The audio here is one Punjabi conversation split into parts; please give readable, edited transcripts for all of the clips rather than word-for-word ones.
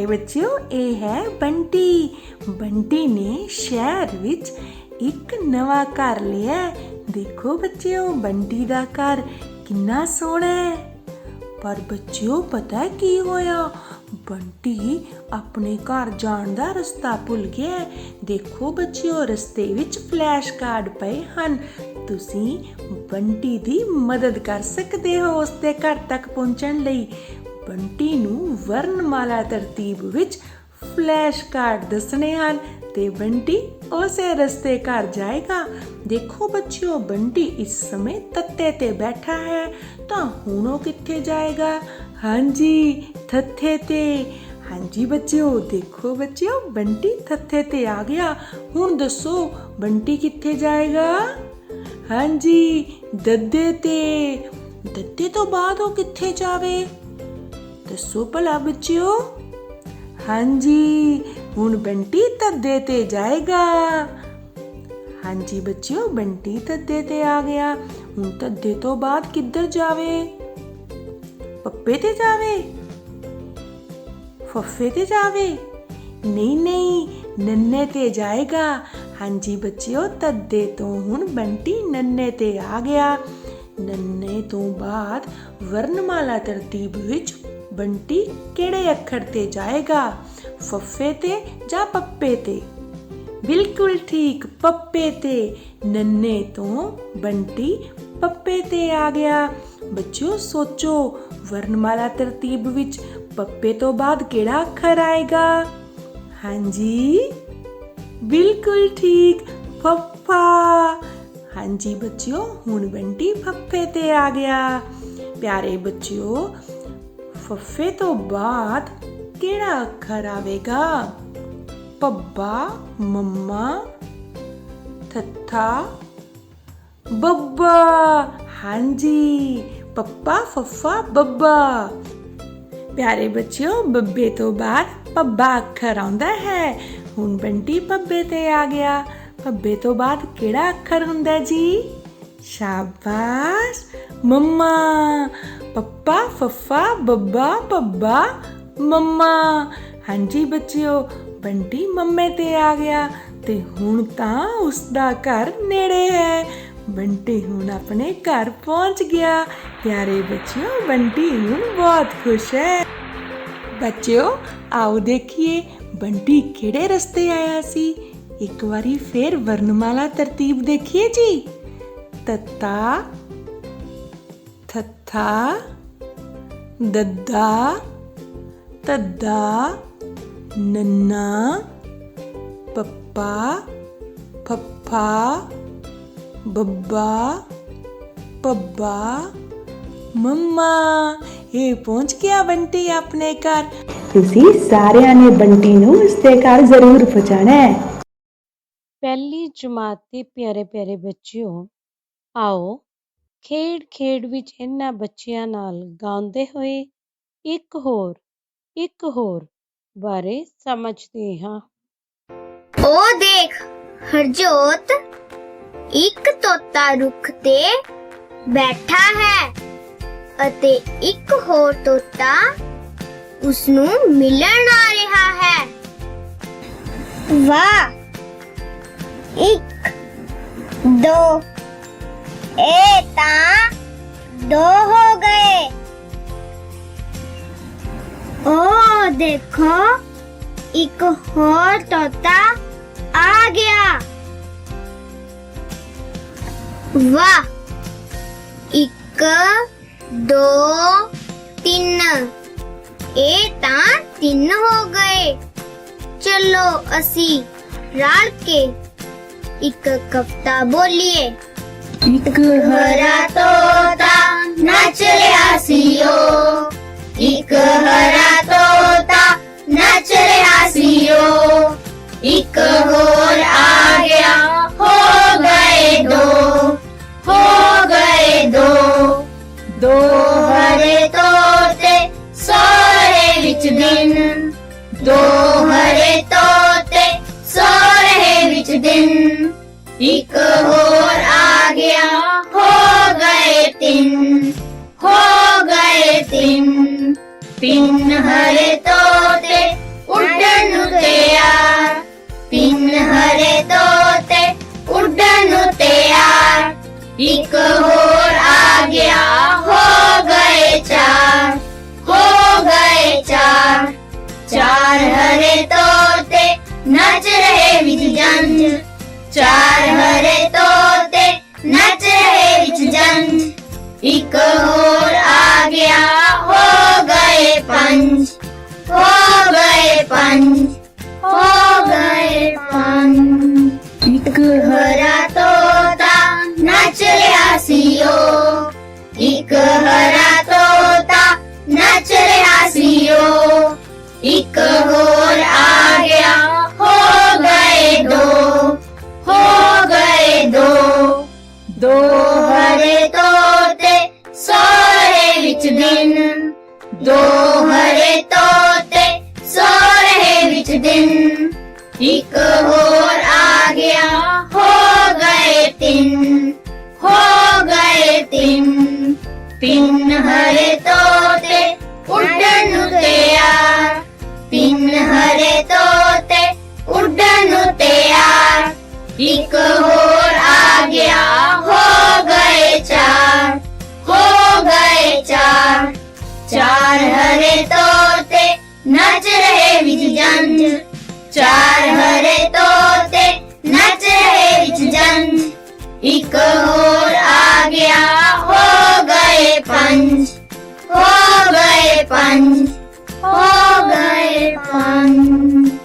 ਬੱਚਿਓ, ਇਹ ਹੈ ਬੰਟੀ। ਬੰਟੀ ਨੇ ਸ਼ਹਿਰ ਵਿੱਚ ਇੱਕ ਨਵਾਂ ਘਰ ਲਿਆ। ਦੇਖੋ ਬੱਚਿਓ, ਬੰਟੀ ਦਾ ਘਰ ਕਿੰਨਾ ਸੋਹਣਾ ਹੈ। ਪਰ ਬੱਚਿਓ, ਪਤਾ ਕੀ ਹੋਇਆ? ਬੰਟੀ ਆਪਣੇ ਘਰ ਜਾਣ ਦਾ ਰਸਤਾ ਭੁੱਲ ਗਿਆ। ਦੇਖੋ ਬੱਚਿਓ, ਰਸਤੇ ਵਿੱਚ ਫਲੈਸ਼ ਕਾਰਡ ਪਏ ਹਨ। ਤੁਸੀਂ ਬੰਟੀ ਦੀ ਮਦਦ ਕਰ ਸਕਦੇ ਹੋ ਉਸਦੇ ਘਰ ਤੱਕ ਪਹੁੰਚਣ ਲਈ। ਬੰਟੀ ਨੂੰ ਵਰਣਮਾਲਾ ਤਰਤੀਬ ਵਿੱਚ ਫਲੈਸ਼ ਕਾਰਡ ਦੱਸਣੇ ਹਨ ਤੇ ਬੰਟੀ ਉਸੇ ਰਸਤੇ ਘਰ ਜਾਏਗਾ। ਦੇਖੋ ਬੱਚਿਓ, ਬੰਟੀ ਇਸ ਸਮੇਂ ਤੱਤੇ ਤੇ ਬੈਠਾ ਹੈ, ਤਾਂ ਹੁਣ ਉਹ ਕਿੱਥੇ ਜਾਏਗਾ? ਹਾਂਜੀ, ਥੱਥੇ ਤੇ। ਹਾਂਜੀ ਬੱਚਿਓ, ਦੇਖੋ ਬੱਚਿਓ, ਬੰਟੀ ਥੱਥੇ ਤੇ ਆ ਗਿਆ। ਹੁਣ ਦੱਸੋ, ਬੰਟੀ ਕਿੱਥੇ ਜਾਏਗਾ? ਹਾਂਜੀ, ਦੱਦੇ ਤੇ। ਦੱਦੇ ਤੋਂ ਬਾਅਦ ਉਹ ਕਿੱਥੇ ਜਾਵੇ? ਦੱਸੋ ਭਲਾ ਬੱਚਿਓ। ਹਾਂਜੀ, ਹੁਣ ਬੰਟੀ ਦੱਦੇ ਤੇ ਜਾਏਗਾ। ਹਾਂਜੀ ਬੱਚਿਓ, ਬੰਟੀ ਦੱਦੇ ਤੇ ਆ ਗਿਆ। ਹੁਣ ਦੱਦੇ ਤੋਂ ਬਾਅਦ ਕਿੱਧਰ ਜਾਵੇ? ਪੱਪੇ ਤੇ ਜਾਵੇ? ਫੱਫੇ ਤੇ ਜਾਵੇ? ਨਹੀਂ, ਨੰਨੇ ਤੇ ਜਾਏਗਾ। ਹਾਂਜੀ ਬੱਚਿਓ, ਦੱਦੇ ਤੋਂ ਹੁਣ ਬੰਟੀ ਨੰਨੇ ਤੇ ਆ ਗਿਆ। ਨੰਨੇ ਤੋਂ ਬਾਅਦ ਵਰਣਮਾਲਾ ਤਰਤੀਬ ਵਿੱਚ ਬੰਟੀ ਕਿਹੜੇ ਅੱਖਰ ਤੇ ਜਾਏਗਾ? ਫੱਫੇ ਤੇ ਜਾਂ ਪੱਪੇ ਤੇ? ਬਿਲਕੁਲ ਠੀਕ, ਪੱਪੇ ਤੇ। ਨੰਨੇ ਤੋਂ ਬੰਟੀ ਪੱਪੇ ਤੇ ਆ ਗਿਆ। ਬੱਚਿਓ ਸੋਚੋ, ਵਰਣਮਾਲਾ ਤਰਤੀਬ ਵਿੱਚ ਪੱਪੇ ਤੋਂ ਬਾਅਦ ਕਿਹੜਾ ਅੱਖਰ ਆਏਗਾ? ਹਾਂਜੀ, ਬਿਲਕੁਲ ਠੀਕ, ਫੱਫਾ। ਹਾਂਜੀ ਬੱਚਿਓ, ਹੁਣ ਬੰਟੀ ਫੱਫੇ ਤੇ ਆ ਗਿਆ। ਪਿਆਰੇ ਬੱਚਿਓ, ਫੱਫੇ ਤੋਂ ਬਾਅਦ ਕਿਹੜਾ ਅੱਖਰ ਆਵੇਗਾ? ਪੱਬਾ, ਮੰਮਾ, ਥੱਥਾ, ਬੱਬਾ। ਹਾਂਜੀ, ਪੱਪਾ, ਫੱਫਾ, ਬੱਬਾ। ਪਿਆਰੇ ਬੱਚਿਓ, ਬੱਬੇ ਤੋਂ ਬਾਅਦ ਪੱਬਾ ਅੱਖਰ ਆਉਂਦਾ ਹੈ। ਹੁਣ ਬੰਟੀ ਪੱਬੇ ਤੇ ਆ ਗਿਆ। ਪੱਬੇ ਤੋਂ ਬਾਅਦ ਕਿਹੜਾ ਅੱਖਰ ਹੁੰਦਾ ਜੀ? ਸ਼ਾਬਾਸ਼, ਮੰਮਾ। ਪੱਪਾ, ਫੱਫਾ, ਬੱਬਾ, ਪੱਬਾ, ਮੰਮਾ। ਹਾਂਜੀ ਬੱਚਿਓ, ਬੰਟੀ ਮੰਮੇ ਤੇ ਆ ਗਿਆ ਤੇ ਹੁਣ ਤਾਂ ਉਸਦਾ ਘਰ ਨੇੜੇ ਹੈ। ਬੰਟੀ ਹੁਣ ਆਪਣੇ ਘਰ ਪਹੁੰਚ ਗਿਆ। ਪਿਆਰੇ ਬੱਚਿਓ, ਬੰਟੀ ਹੁਣ ਬਹੁਤ ਖੁਸ਼ ਹੈ। ਬੱਚਿਓ, ਆਓ ਦੇਖੀਏ ਬੰਟੀ ਕਿਹੜੇ ਰਸਤੇ ਆਇਆ ਸੀ। ਇੱਕ ਵਾਰੀ ਫੇਰ ਵਰਣਮਾਲਾ ਤਰਤੀਬ ਦੇਖੀਏ ਜੀ। ਤੱਤਾ, ਥੱਥਾ, ਦੱਦਾ, ਤੱਦਾ, ਨੰਨਾ, ਪੱਪਾ, ਫੱਫਾ, ਬੱਬਾ, ਪੱਬਾ, ਮੰਮਾ। ਇਹ ਪਹੁੰਚ ਗਿਆ ਬੰਟੀ ਆਪਣੇ ਘਰ। ਤੁਸੀਂ ਸਾਰਿਆਂ ਨੇ ਬੰਟੀ ਨੂੰ ਉਸਦੇ ਘਰ ਜ਼ਰੂਰ ਪਹੁੰਚਾਉਣਾ ਹੈ। ਪਹਿਲੀ ਜਮਾਤ ਦੇ ਪਿਆਰੇ ਪਿਆਰੇ ਬੱਚਿਓ, ਆਓ ਖੇਡ ਵਿੱਚ ਇਹਨਾਂ ਬੱਚਿਆਂ ਨਾਲ ਗਾਉਂਦੇ ਹੋਏ ਇੱਕ ਹੋਰ ਬਾਰੇ ਸਮਝਦੇ ਹਾਂ। ਉਹ ਦੇਖ ਹਰਜੋਤ, ਇੱਕ ਤੋਤਾ ਰੁੱਖ ਤੇ ਬੈਠਾ ਹੈ ਅਤੇ ਇੱਕ ਹੋਰ ਤੋਤਾ ਉਸ ਨੂੰ ਮਿਲਣ ਆ ਰਿਹਾ ਹੈ। ਵਾਹ, 1 2, ਇਹ ਤਾਂ 2 ਹੋ ਗਏ। ਉਹ ਦੇਖੋ, ਇੱਕ ਹੋਰ ਤੋਤਾ ਆ ਗਿਆ। ਵਾਹ, 1 2 3, ਇਹ ਤਾਂ 3 ਹੋ ਗਏ। ਚਲੋ ਅਸੀਂ ਰਲ ਕੇ ਇੱਕ ਕਵਿਤਾ ਬੋਲੀਏ। ਇੱਕ ਹਰਾ ਤੋਤਾ ਨੱਚ ਰਿਹਾ ਸੀ ਓ, ਇੱਕ ਹਰਾ ਤੋਤਾ ਨੱਚ ਰਿਹਾ ਸੀ ਓ, ਇੱਕ ਹੋਰ ਆ ਗਿਆ, ਹੋ ਗਏ 2, ਹੋ ਗਏ 2। 2 ਹਰੇ ਤੋਤੇ ਸੋਹਰੇ ਵਿੱਚ ਦਿਨ, 2 ਹਰੇ ਤੋਤੇ ਸੋਹਰੇ ਵਿੱਚ ਦਿਨ, ਇੱਕ ਹੋਰ ਆ ਗਿਆ, ਹੋ ਗਏ 3, ਹੋ ਗਏ 3। 3 ਹਰੇ ਤੋਤੇ चार हरे तोते नच रहे विच जंज, चार हरे तोते नच रहे विच जंज। एक होर आ गया हो गए पंज, हो गए पंज, हो गए पंज। एक हरा तोता नच रहा सीओ, एक हरा तोता नच रहा सीओ। एक होर आ गया हो गए दो, हो गए दो। दो हरे तोते सो रहे विच दिन, दो हरे तोते सो रहे विच दिन। एक होर आ गया हो गए तीन, हो गए तीन। तीन हरे तोते उड़न नू तैयार, तीन हरे तोते उड़न नू तैयार। एक होर आ गया हो गए चार, हो गए चार। चार हरे तोते नच रहे विच जंज, चार हरे तोते नच रहे विच जंज। एक होर आ गया हो गए पंज, हो गए पंज, हो गए पंज।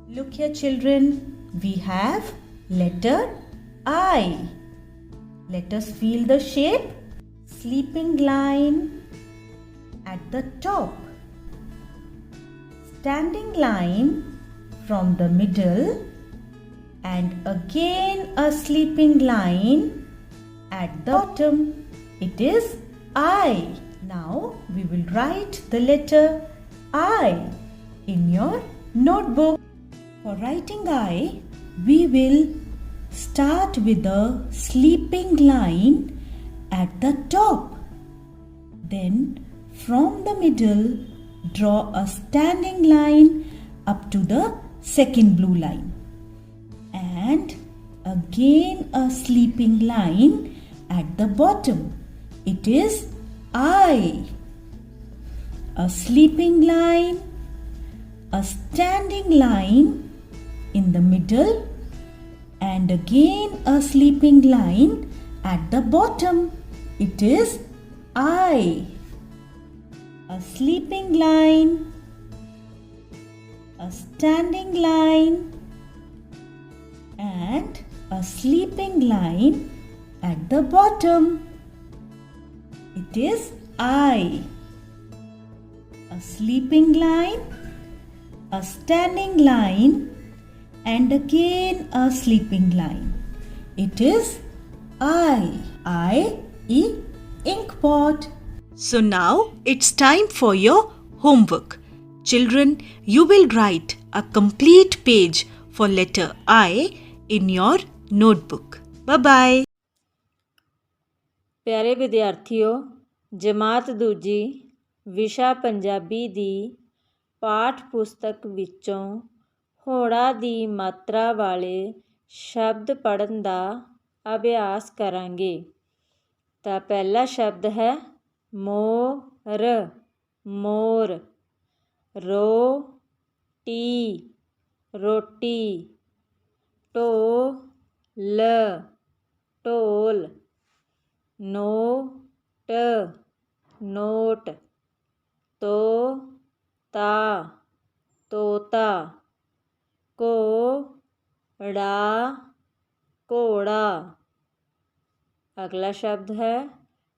Look here, children, we have letter I. Let us feel the shape. Sleeping line at the top, standing line from the middle, and again a sleeping line at the bottom. It is I. Now we will write the letter I in your notebook. For writing I, we will start with the sleeping line at the top. Then from the middle, draw a standing line up to the second blue line. And again a sleeping line at the bottom. It is I. A sleeping line, a standing line in the middle, and again a sleeping line at the bottom. It is I. A sleeping line, a standing line, and a sleeping line at the bottom. It is I. A sleeping line, a standing line, and again a sleeping line. It is I, ink pot. So now it's time for your homework. Children, you will write a complete page for letter I in your notebook. Bye-bye. ਪਿਆਰੇ ਵਿਦਿਆਰਥੀਓ, ਜਮਾਤ ਦੂਜੀ ਵਿਸ਼ਾ ਪੰਜਾਬੀ ਦੀ ਪਾਠ ਪੁਸਤਕ ਵਿੱਚੋਂ ਹੋੜਾ ਦੀ ਮਾਤਰਾ ਵਾਲੇ ਸ਼ਬਦ ਪੜ੍ਹਨ ਦਾ ਅਭਿਆਸ ਕਰਾਂਗੇ। ਤਾਂ ਪਹਿਲਾ ਸ਼ਬਦ ਹੈ ਮੋਰ, ਮੋਰ। ਰੋਟੀ, ਰੋਟੀ। ਢੋਲ, ਢੋਲ। Note, note. ਤੋਤਾ, ਤੋਤਾ। ਘੋੜਾ, ਘੋੜਾ। ਅਗਲਾ ਸ਼ਬਦ ਹੈ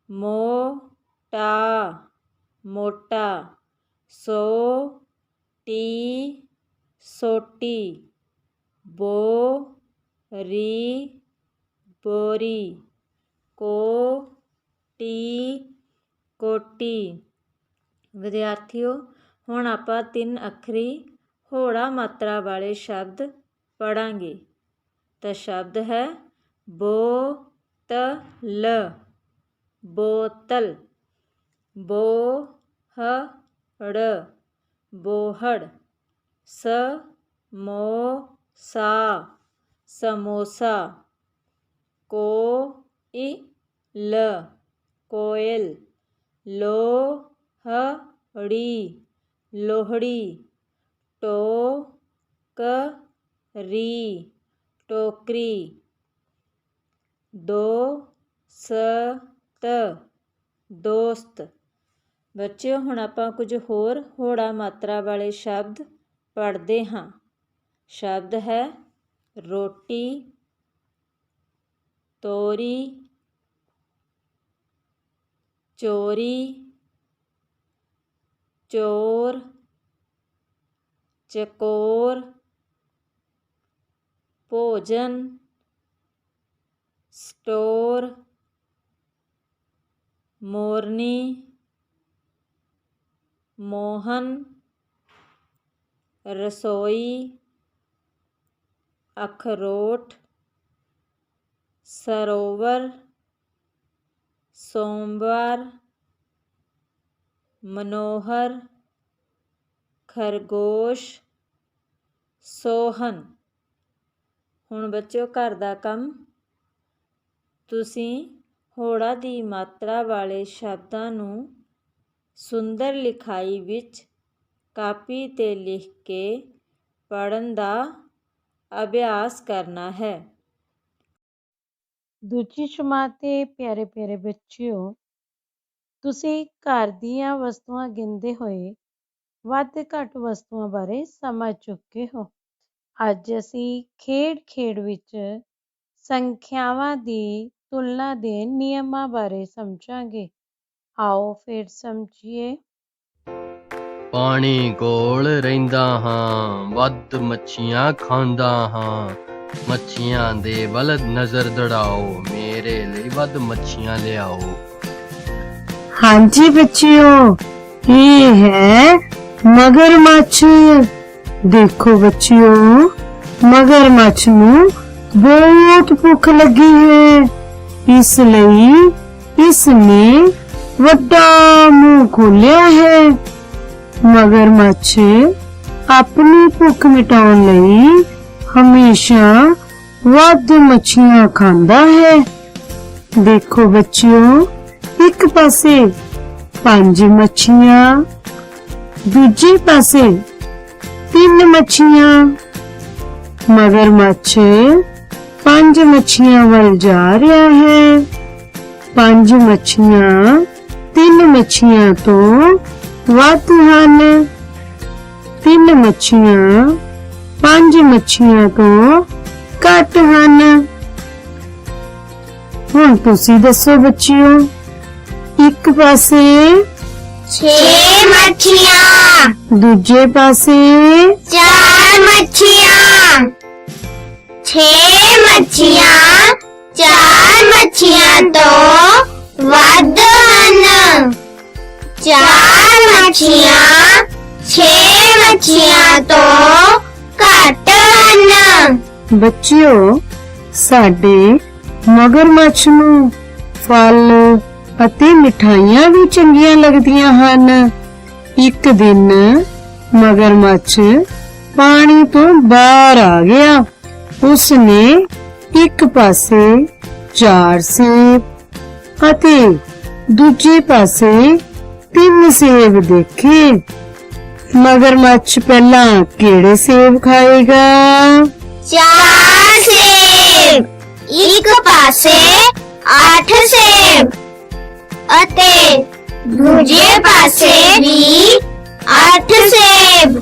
ਮੋਟਾ, ਮੋਟਾ। ਸੋਟੀ, ਸੋਟੀ। ਬੋਰੀ, ਬੋਰੀ। ਕੋਟੀ, ਕੋਟੀ। ਵਿਦਿਆਰਥੀਓ, ਹੁਣ ਆਪਾਂ 3 ਅੱਖਰੀ ਹੋੜਾ ਮਾਤਰਾ ਵਾਲੇ ਸ਼ਬਦ ਪੜ੍ਹਾਂਗੇ। ਤਾਂ ਸ਼ਬਦ ਹੈ ਬੋਤਲ, ਬੋਤਲ। ਬੋਹੜ, ੜ ਬੋਹੜ ਸਮੋਸਾ ਸਮੋਸਾ ਕੋਇਲ ਕੋਇਲ ਲੋਹੜੀ ਲੋਹੜੀ ਟੋਕਰੀ ਟੋਕਰੀ ਦੋਸਤ ਦੋਸਤ। ਬੱਚਿਓ ਹੁਣ ਆਪਾਂ ਕੁਝ ਹੋਰ ਹੋੜਾ ਮਾਤਰਾ ਵਾਲੇ ਸ਼ਬਦ ਪੜ੍ਹਦੇ ਹਾਂ। ਸ਼ਬਦ ਹੈ ਰੋਟੀ, ਤੋਰੀ, ਚੋਰੀ, ਚੋਰ, ਚਕੋਰ, ਭੋਜਨ, ਸਟੋਰ, ਮੋਰਨੀ, ਮੋਹਨ, ਰਸੋਈ, ਅਖਰੋਟ, ਸਰੋਵਰ, ਸੋਮਵਾਰ, ਮਨੋਹਰ, ਖਰਗੋਸ਼, ਸੋਹਨ। ਹੁਣ ਬੱਚਿਓ ਘਰ ਦਾ ਕੰਮ, ਤੁਸੀਂ ਹੋੜਾ ਦੀ ਮਾਤਰਾ ਵਾਲੇ ਸ਼ਬਦਾਂ ਨੂੰ ਸੁੰਦਰ ਲਿਖਾਈ ਵਿੱਚ ਕਾਪੀ 'ਤੇ ਲਿਖ ਕੇ ਪੜ੍ਹਨ ਦਾ ਅਭਿਆਸ ਕਰਨਾ ਹੈ। ਦੂਜੀ ਜਮਾਤ ਦੇ ਪਿਆਰੇ ਪਿਆਰੇ ਬੱਚਿਓ, ਤੁਸੀਂ ਘਰ ਦੀਆਂ ਵਸਤੂਆਂ ਗਿਣਦੇ ਹੋਏ ਵੱਧ ਘੱਟ ਵਸਤੂਆਂ ਬਾਰੇ ਸਮਝ ਚੁੱਕੇ ਹੋ। ਅੱਜ ਅਸੀਂ ਖੇਡ ਵਿੱਚ ਸੰਖਿਆਵਾਂ ਦੀ ਤੁਲਨਾ ਦੇ ਨਿਯਮਾਂ ਬਾਰੇ ਸਮਝਾਂਗੇ। ਆਓ ਫਿਰ ਸਮਝੀਏ। ਪਾਣੀ ਕੋਲ ਰਹਿੰਦਾ ਹਾਂ, ਵੱਧ ਮੱਛੀਆਂ ਖਾਂਦਾ ਹਾਂ। ਮੱਛੀਆਂ ਦੇ ਵੱਲ ਨਜ਼ਰ ਦੜਾਓ, ਮੇਰੇ ਲਈ ਵੱਧ ਮੱਛੀਆਂ ਲਿਆਓ। ਹਾਂਜੀ ਬੱਚਿਓ, ਇਹ ਹੈ ਮਗਰਮੱਛ। ਦੇਖੋ ਬੱਚਿਓ, ਮਗਰਮੱਛ ਨੂੰ ਬਹੁਤ ਭੁੱਖ ਲੱਗੀ ਹੈ, ਇਸ ਲਈ ਇਸ ਨੇ ਵੱਡਾ ਮੂੰਹ ਖੋਲਿਆ ਹੈ। ਮਗਰਮੱਛ ਆਪਣੀ ਭੁੱਖ ਮਿਟਾਉਣ ਲਈ ਹਮੇਸ਼ਾ ਵੱਧ ਮੱਛੀਆਂ ਖਾਂਦਾ ਹੈ। ਦੇਖੋ ਬੱਚਿਓ, ਇੱਕ ਪਾਸੇ 5 ਮੱਛੀਆਂ, ਦੂਜੇ ਪਾਸੇ 3 ਮੱਛੀਆਂ। ਮਗਰਮੱਛ 5 ਮੱਛੀਆਂ ਵੱਲ ਜਾ ਰਿਹਾ ਹੈ। 5 ਮੱਛੀਆਂ 3 ਮੱਛੀਆਂ ਤੋਂ ਵੱਧ ਹਨ। 3 ਮੱਛੀਆਂ 5 ਮੱਛੀਆਂ ਤੋਂ ਘੱਟ ਹਨ। ਹੁਣ ਤੁਸੀਂ ਦੱਸੋ ਬੱਚਿਓ, ਇੱਕ ਪਾਸੇ 6 ਮੱਛੀਆਂ, ਦੂਜੇ ਪਾਸੇ 4 ਮੱਛੀਆਂ। 6 ਮੱਛੀਆਂ 4 ਮੱਛੀਆਂ ਤੋਂ ਵੱਧ ਹਨ। 4 ਮੱਛੀਆਂ 6 ਮੱਛੀਆਂ ਤੋਂ ਘੱਟ ਹਨ। ਬੱਚਿਓ, ਸਾਡੇ ਮਗਰਮੱਛ ਨੂੰ ਫਲ ਅਤੇ ਮਿਠਾਈਆਂ ਵੀ ਚੰਗੀਆਂ ਲੱਗਦੀਆਂ ਹਨ। ਇੱਕ ਦਿਨ ਮਗਰਮੱਛ ਪਾਣੀ ਤੋਂ ਬਾਹਰ ਆ ਗਿਆ। ਉਸਨੇ ਇੱਕ ਪਾਸੇ 4 ਸੇਬ ਅਤੇ ਦੂਜੇ ਪਾਸੇ 3 ਸੇਬ ਦੇਖੇ। ਮਗਰਮੱਛ ਪਹਿਲਾਂ ਕਿਹੜੇ ਸੇਬ ਖਾਏਗਾ? 4 ਸੇਬ। ਇੱਕ ਪਾਸੇ 8 ਸੇਬ ਅਤੇ ਦੂਜੇ ਪਾਸੇ ਵੀ 8 ਸੇਬ।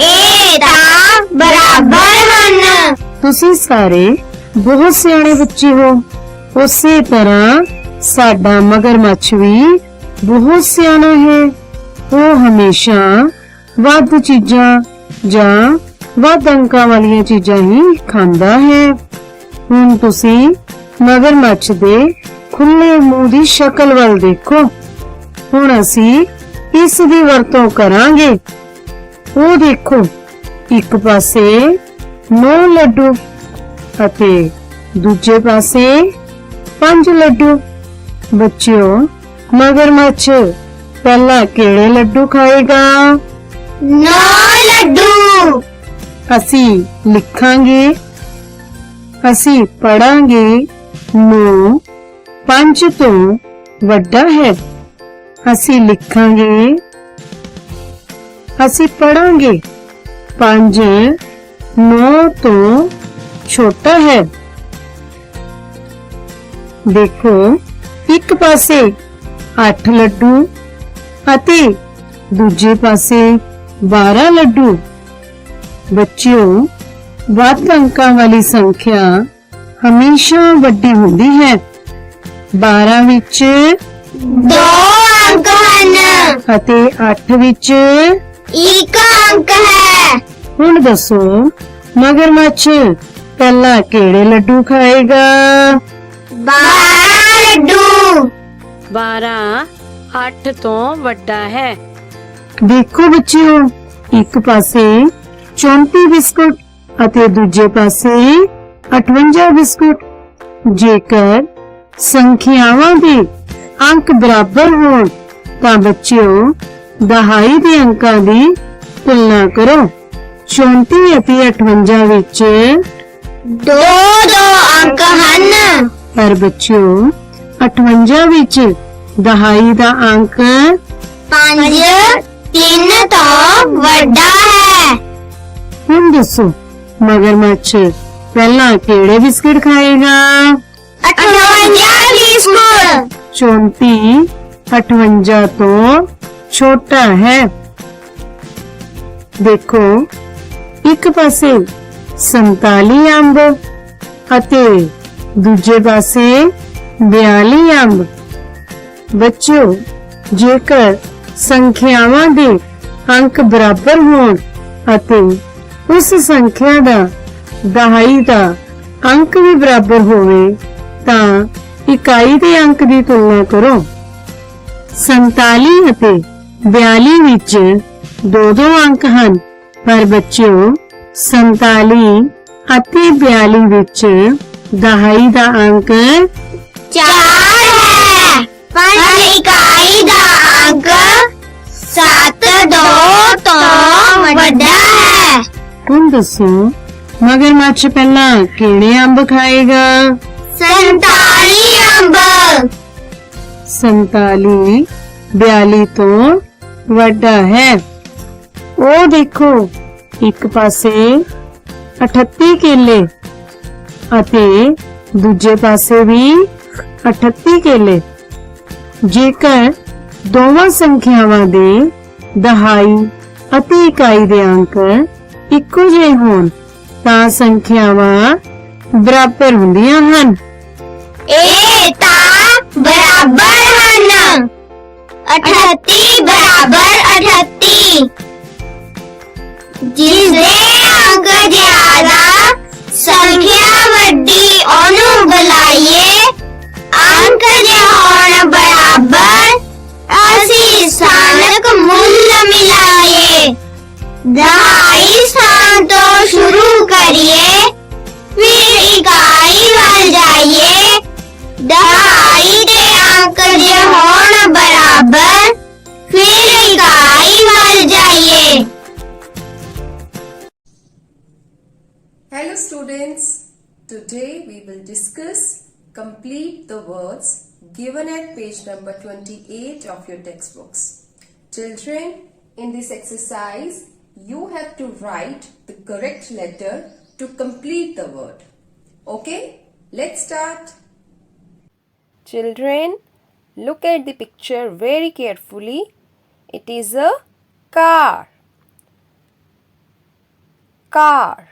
ਇਹ ਤਾਂ ਬਰਾਬਰ ਹਨ। ਤੁਸੀਂ ਸਾਰੇ ਬਹੁਤ ਸਿਆਣੇ ਬੱਚੇ ਹੋ। ਉਸੇ ਤਰ੍ਹਾਂ ਸਾਡਾ ਮਗਰਮੱਛ ਵੀ ਬਹੁਤ ਸਿਆਣਾ ਹੈ। ਉਹ ਹਮੇਸ਼ਾ ਵੱਧ ਚੀਜ਼ਾਂ ਜਾਂ ਵੱਧ ਅੰਕਾਂ ਵਾਲੀਆਂ ਚੀਜ਼ਾਂ ਹੀ ਖਾਂਦਾ ਹੈ। ਹੁਣ ਤੁਸੀਂ ਮਗਰਮੱਛ ਦੇ ਖੁੱਲੇ ਮੂੰਹ ਦੀ ਸ਼ਕਲ ਵੱਲ ਦੇਖੋ। ਹੁਣ ਅਸੀਂ ਇਸ ਦੀ ਵਰਤੋਂ ਕਰਾਂਗੇ। ਉਹ ਦੇਖੋ, ਇੱਕ ਪਾਸੇ 9 ਲੱਡੂ ਅਤੇ ਦੂਜੇ ਪਾਸੇ 5 ਲੱਡੂ। ਬੱਚਿਓ, ਮਗਰਮੱਛ ਪਹਿਲਾਂ ਕਿਹੜੇ ਲੱਡੂ ਖਾਏਗਾ? 9 ਲੱਡੂ। ਅਸੀਂ ਲਿਖਾਂਗੇ, ਅਸੀਂ ਪੜਾਂਗੇ 9 5 ਤੋਂ ਵੱਡਾ ਹੈ। ਅਸੀਂ ਲਿਖਾਂਗੇ, ਅਸੀਂ ਪੜਾਂਗੇ 5 9 ਤੋਂ ਛੋਟਾ ਹੈ। ਦੇਖੋ, ਇੱਕ ਪਾਸੇ 8 ਲੱਡੂ ਅਤੇ ਦੂਜੇ ਪਾਸੇ 12 ਲੱਡੂ। ਬੱਚਿਓ, ਵੱਧ ਅੰਕਾਂ ਵਾਲੀ ਸੰਖਿਆ ਹਮੇਸ਼ਾ ਵੱਡੀ ਹੁੰਦੀ ਹੈ। 12 ਵਿੱਚ 2 ਅੰਕ ਹਨ ਅਤੇ 8 ਵਿੱਚ 1 ਅੰਕ ਹੈ। ਹੁਣ ਦੱਸੋ, ਮਗਰਮੱਛ ਪਹਿਲਾਂ ਕਿਹੜੇ ਲੱਡੂ ਖਾਏਗਾ? 12 ਲੱਡੂ। 12 8 ਤੋਂ ਵੱਡਾ ਹੈ। ਦੇਖੋ ਬੱਚਿਓ, ਇੱਕ ਪਾਸੇ 34 ਬਿਸਕੁਟ ਅਤੇ ਦੂਜੇ ਪਾਸੇ 58 ਬਿਸਕੁਟ। ਜੇਕਰ ਸੰਖਿਆਵਾਂ ਦੇ ਅੰਕ ਬਰਾਬਰ ਹੋਣ ਤਾਂ ਬੱਚਿਓ ਦਹਾਈ ਦੇ ਅੰਕਾਂ ਦੀ ਤੁਲਨਾ ਕਰੋ। 34 ਅਤੇ 58 ਵਿੱਚ 2 ਅੰਕ ਹਨ। ਪਰ ਬੱਚਿਓ 58 ਵਿੱਚ ਦਹਾਈ ਦਾ ਅੰਕ 5 3 ਤੋਂ ਵੱਡਾ ਹੈ। ਹੁਣ ਦੱਸੋ, ਮਗਰਮੱਛ ਪਹਿਲਾਂ ਕਿਹੜੇ ਬਿਸਕੁਟ ਖਾਏਗਾ? 58 ਬਿਸਕੁਟ। 34 58 ਤੋਂ ਛੋਟਾ ਹੈ। ਦੇਖੋ, ਇੱਕ ਪਾਸੇ 47 ਅੰਬ ਅਤੇ ਦੂਜੇ ਪਾਸੇ 42 ਅੰਬ। ਬੱਚਿਓ, ਜੇਕਰ ਸੰਖਿਆਵਾਂ ਦੇ ਅੰਕ ਬਰਾਬਰ ਹੋਣ ਅਤੇ ਉਸ ਸੰਖਿਆ ਦਾ ਦਹਾਈ ਦਾ ਅੰਕ ਵੀ ਬਰਾਬਰ ਹੋਵੇ ਤਾਂ ਇਕਾਈ ਦੇ ਅੰਕ ਦੀ ਤੁਲਨਾ ਕਰੋ। 47 ਅਤੇ 42 ਵਿੱਚ 2 ਅੰਕ ਹਨ, ਪਰ ਬੱਚਿਓ 47 ਅਤੇ 42 ਵਿੱਚ ਦਹਾਈ ਦਾ ਅੰਕ 4 ਹੈ। ਪਰ ਇਕਾਈ ਦਾ ਅੰਕ 7 2 ਤੋਂ ਵੱਡਾ ਹੈ। ਹੁਣ ਦੱਸੋ, ਮਗਰਮੱਛ ਪਹਿਲਾਂ ਕਿਹੜੇ ਅੰਬ ਖਾਏਗਾ? 47 ਅੰਬ। 47 42 ਤੋਂ ਵੱਡਾ ਹੈ। ਉਹ ਦੇਖੋ, ਇੱਕ ਪਾਸੇ 38 ਕੇਲੇ ਅਤੇ ਦੂਜੇ ਪਾਸੇ ਵੀ 38 ਕੇਲੇ। ਜੇਕਰ ਦੋਵਾਂ ਸੰਖਿਆਵਾਂ ਦੇ ਦਹਾਈ ਅਤੇ ਇਕਾਈ ਦੇ ਅੰਕ ਇੱਕੋ ਜਿਹੇ ਹੋਣ ਤਾਂ ਸੰਖਿਆਵਾਂ ਬਰਾਬਰ ਹੁੰਦੀਆਂ ਹਨ। ਇਹ ਤਾਂ ਬਰਾਬਰ ਹਨ। 38 ਬਰਾਬਰ 38। ਜਿਸ ਦੇ ਅੰਕ ਜ਼ਿਆਦਾ, ਸੰਖਿਆ ਵੱਡੀ, ਉਹਨੂੰ ਬੁਲਾਈਏ। ਅੰਕ ਜੇ ਹੋਣ ਬਰਾਬਰ, ਅਸੀਂ ਸਥਾਨਕ ਮੁੱਲ ਮਿਲਾਈਏ। ਦਹਾਈ ਸਥਾਨ ਤੋਂ ਸ਼ੁਰੂ ਕਰੀਏ, ਫਿਰ ਇਕਾਈ ਵੱਲ ਜਾਈਏ। ਦਹਾਈ ਦੇ ਅੰਕ ਜੇ ਹੋਣ ਬਰਾਬਰ, ਫਿਰ ਇਕਾਈ ਵੱਲ ਜਾਈਏ। Hello students, today we will discuss complete the words given at page number 28 of your textbooks. Children, in this exercise, you have to write the correct letter to complete the word. Okay, let's start. Children, look at the picture very carefully. It is a car. Car.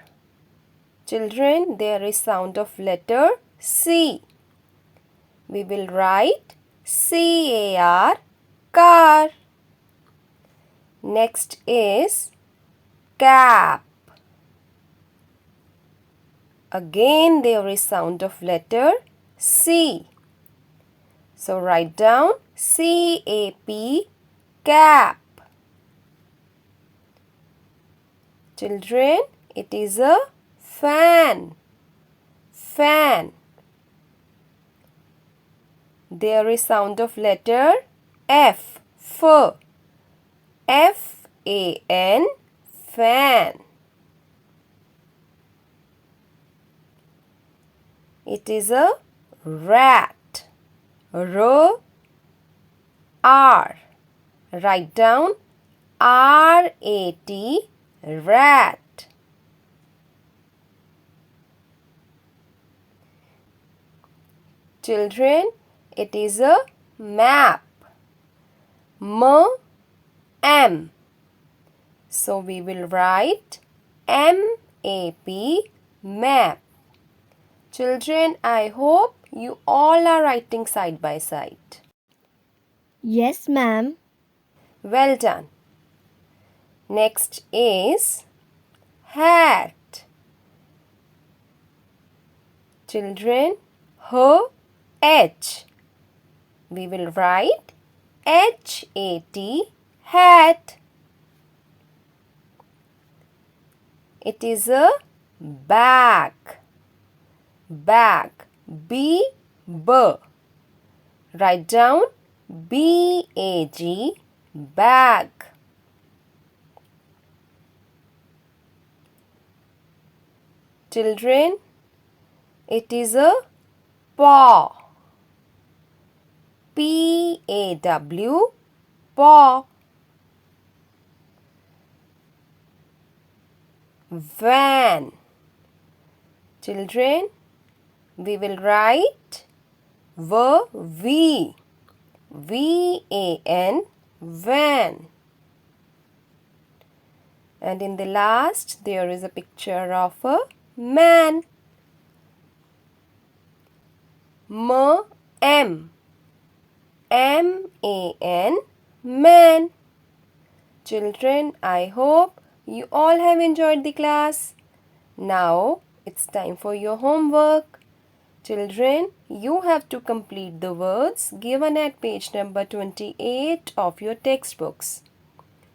Children, there is sound of letter C. We will write C-A-R, car. Next is cap. Again there is sound of letter C. So write down C-A-P, cap. Children, it is a fan. Fan. There is sound of letter F. F. F-A-N, fan. It is a rat. R-R. Write down R-A-T, rat. Children, it is a map. M. So we will write M-A-P, map. Children, I hope you all are writing side by side. Yes, ma'am. Well done. Next is hat. Children, H. We will write H-A-T, hat. It is a bag. Bag. B-B. Write down B-A-G, bag. Children, it is a paw. P-A-W, paw. Van. Children, we will write V. V-A-N, van. And in the last, there is a picture of a man. M. M-A-N, man. Children, I hope you all have enjoyed the class. Now, it's time for your homework. Children, you have to complete the words given at page number 28 of your textbooks.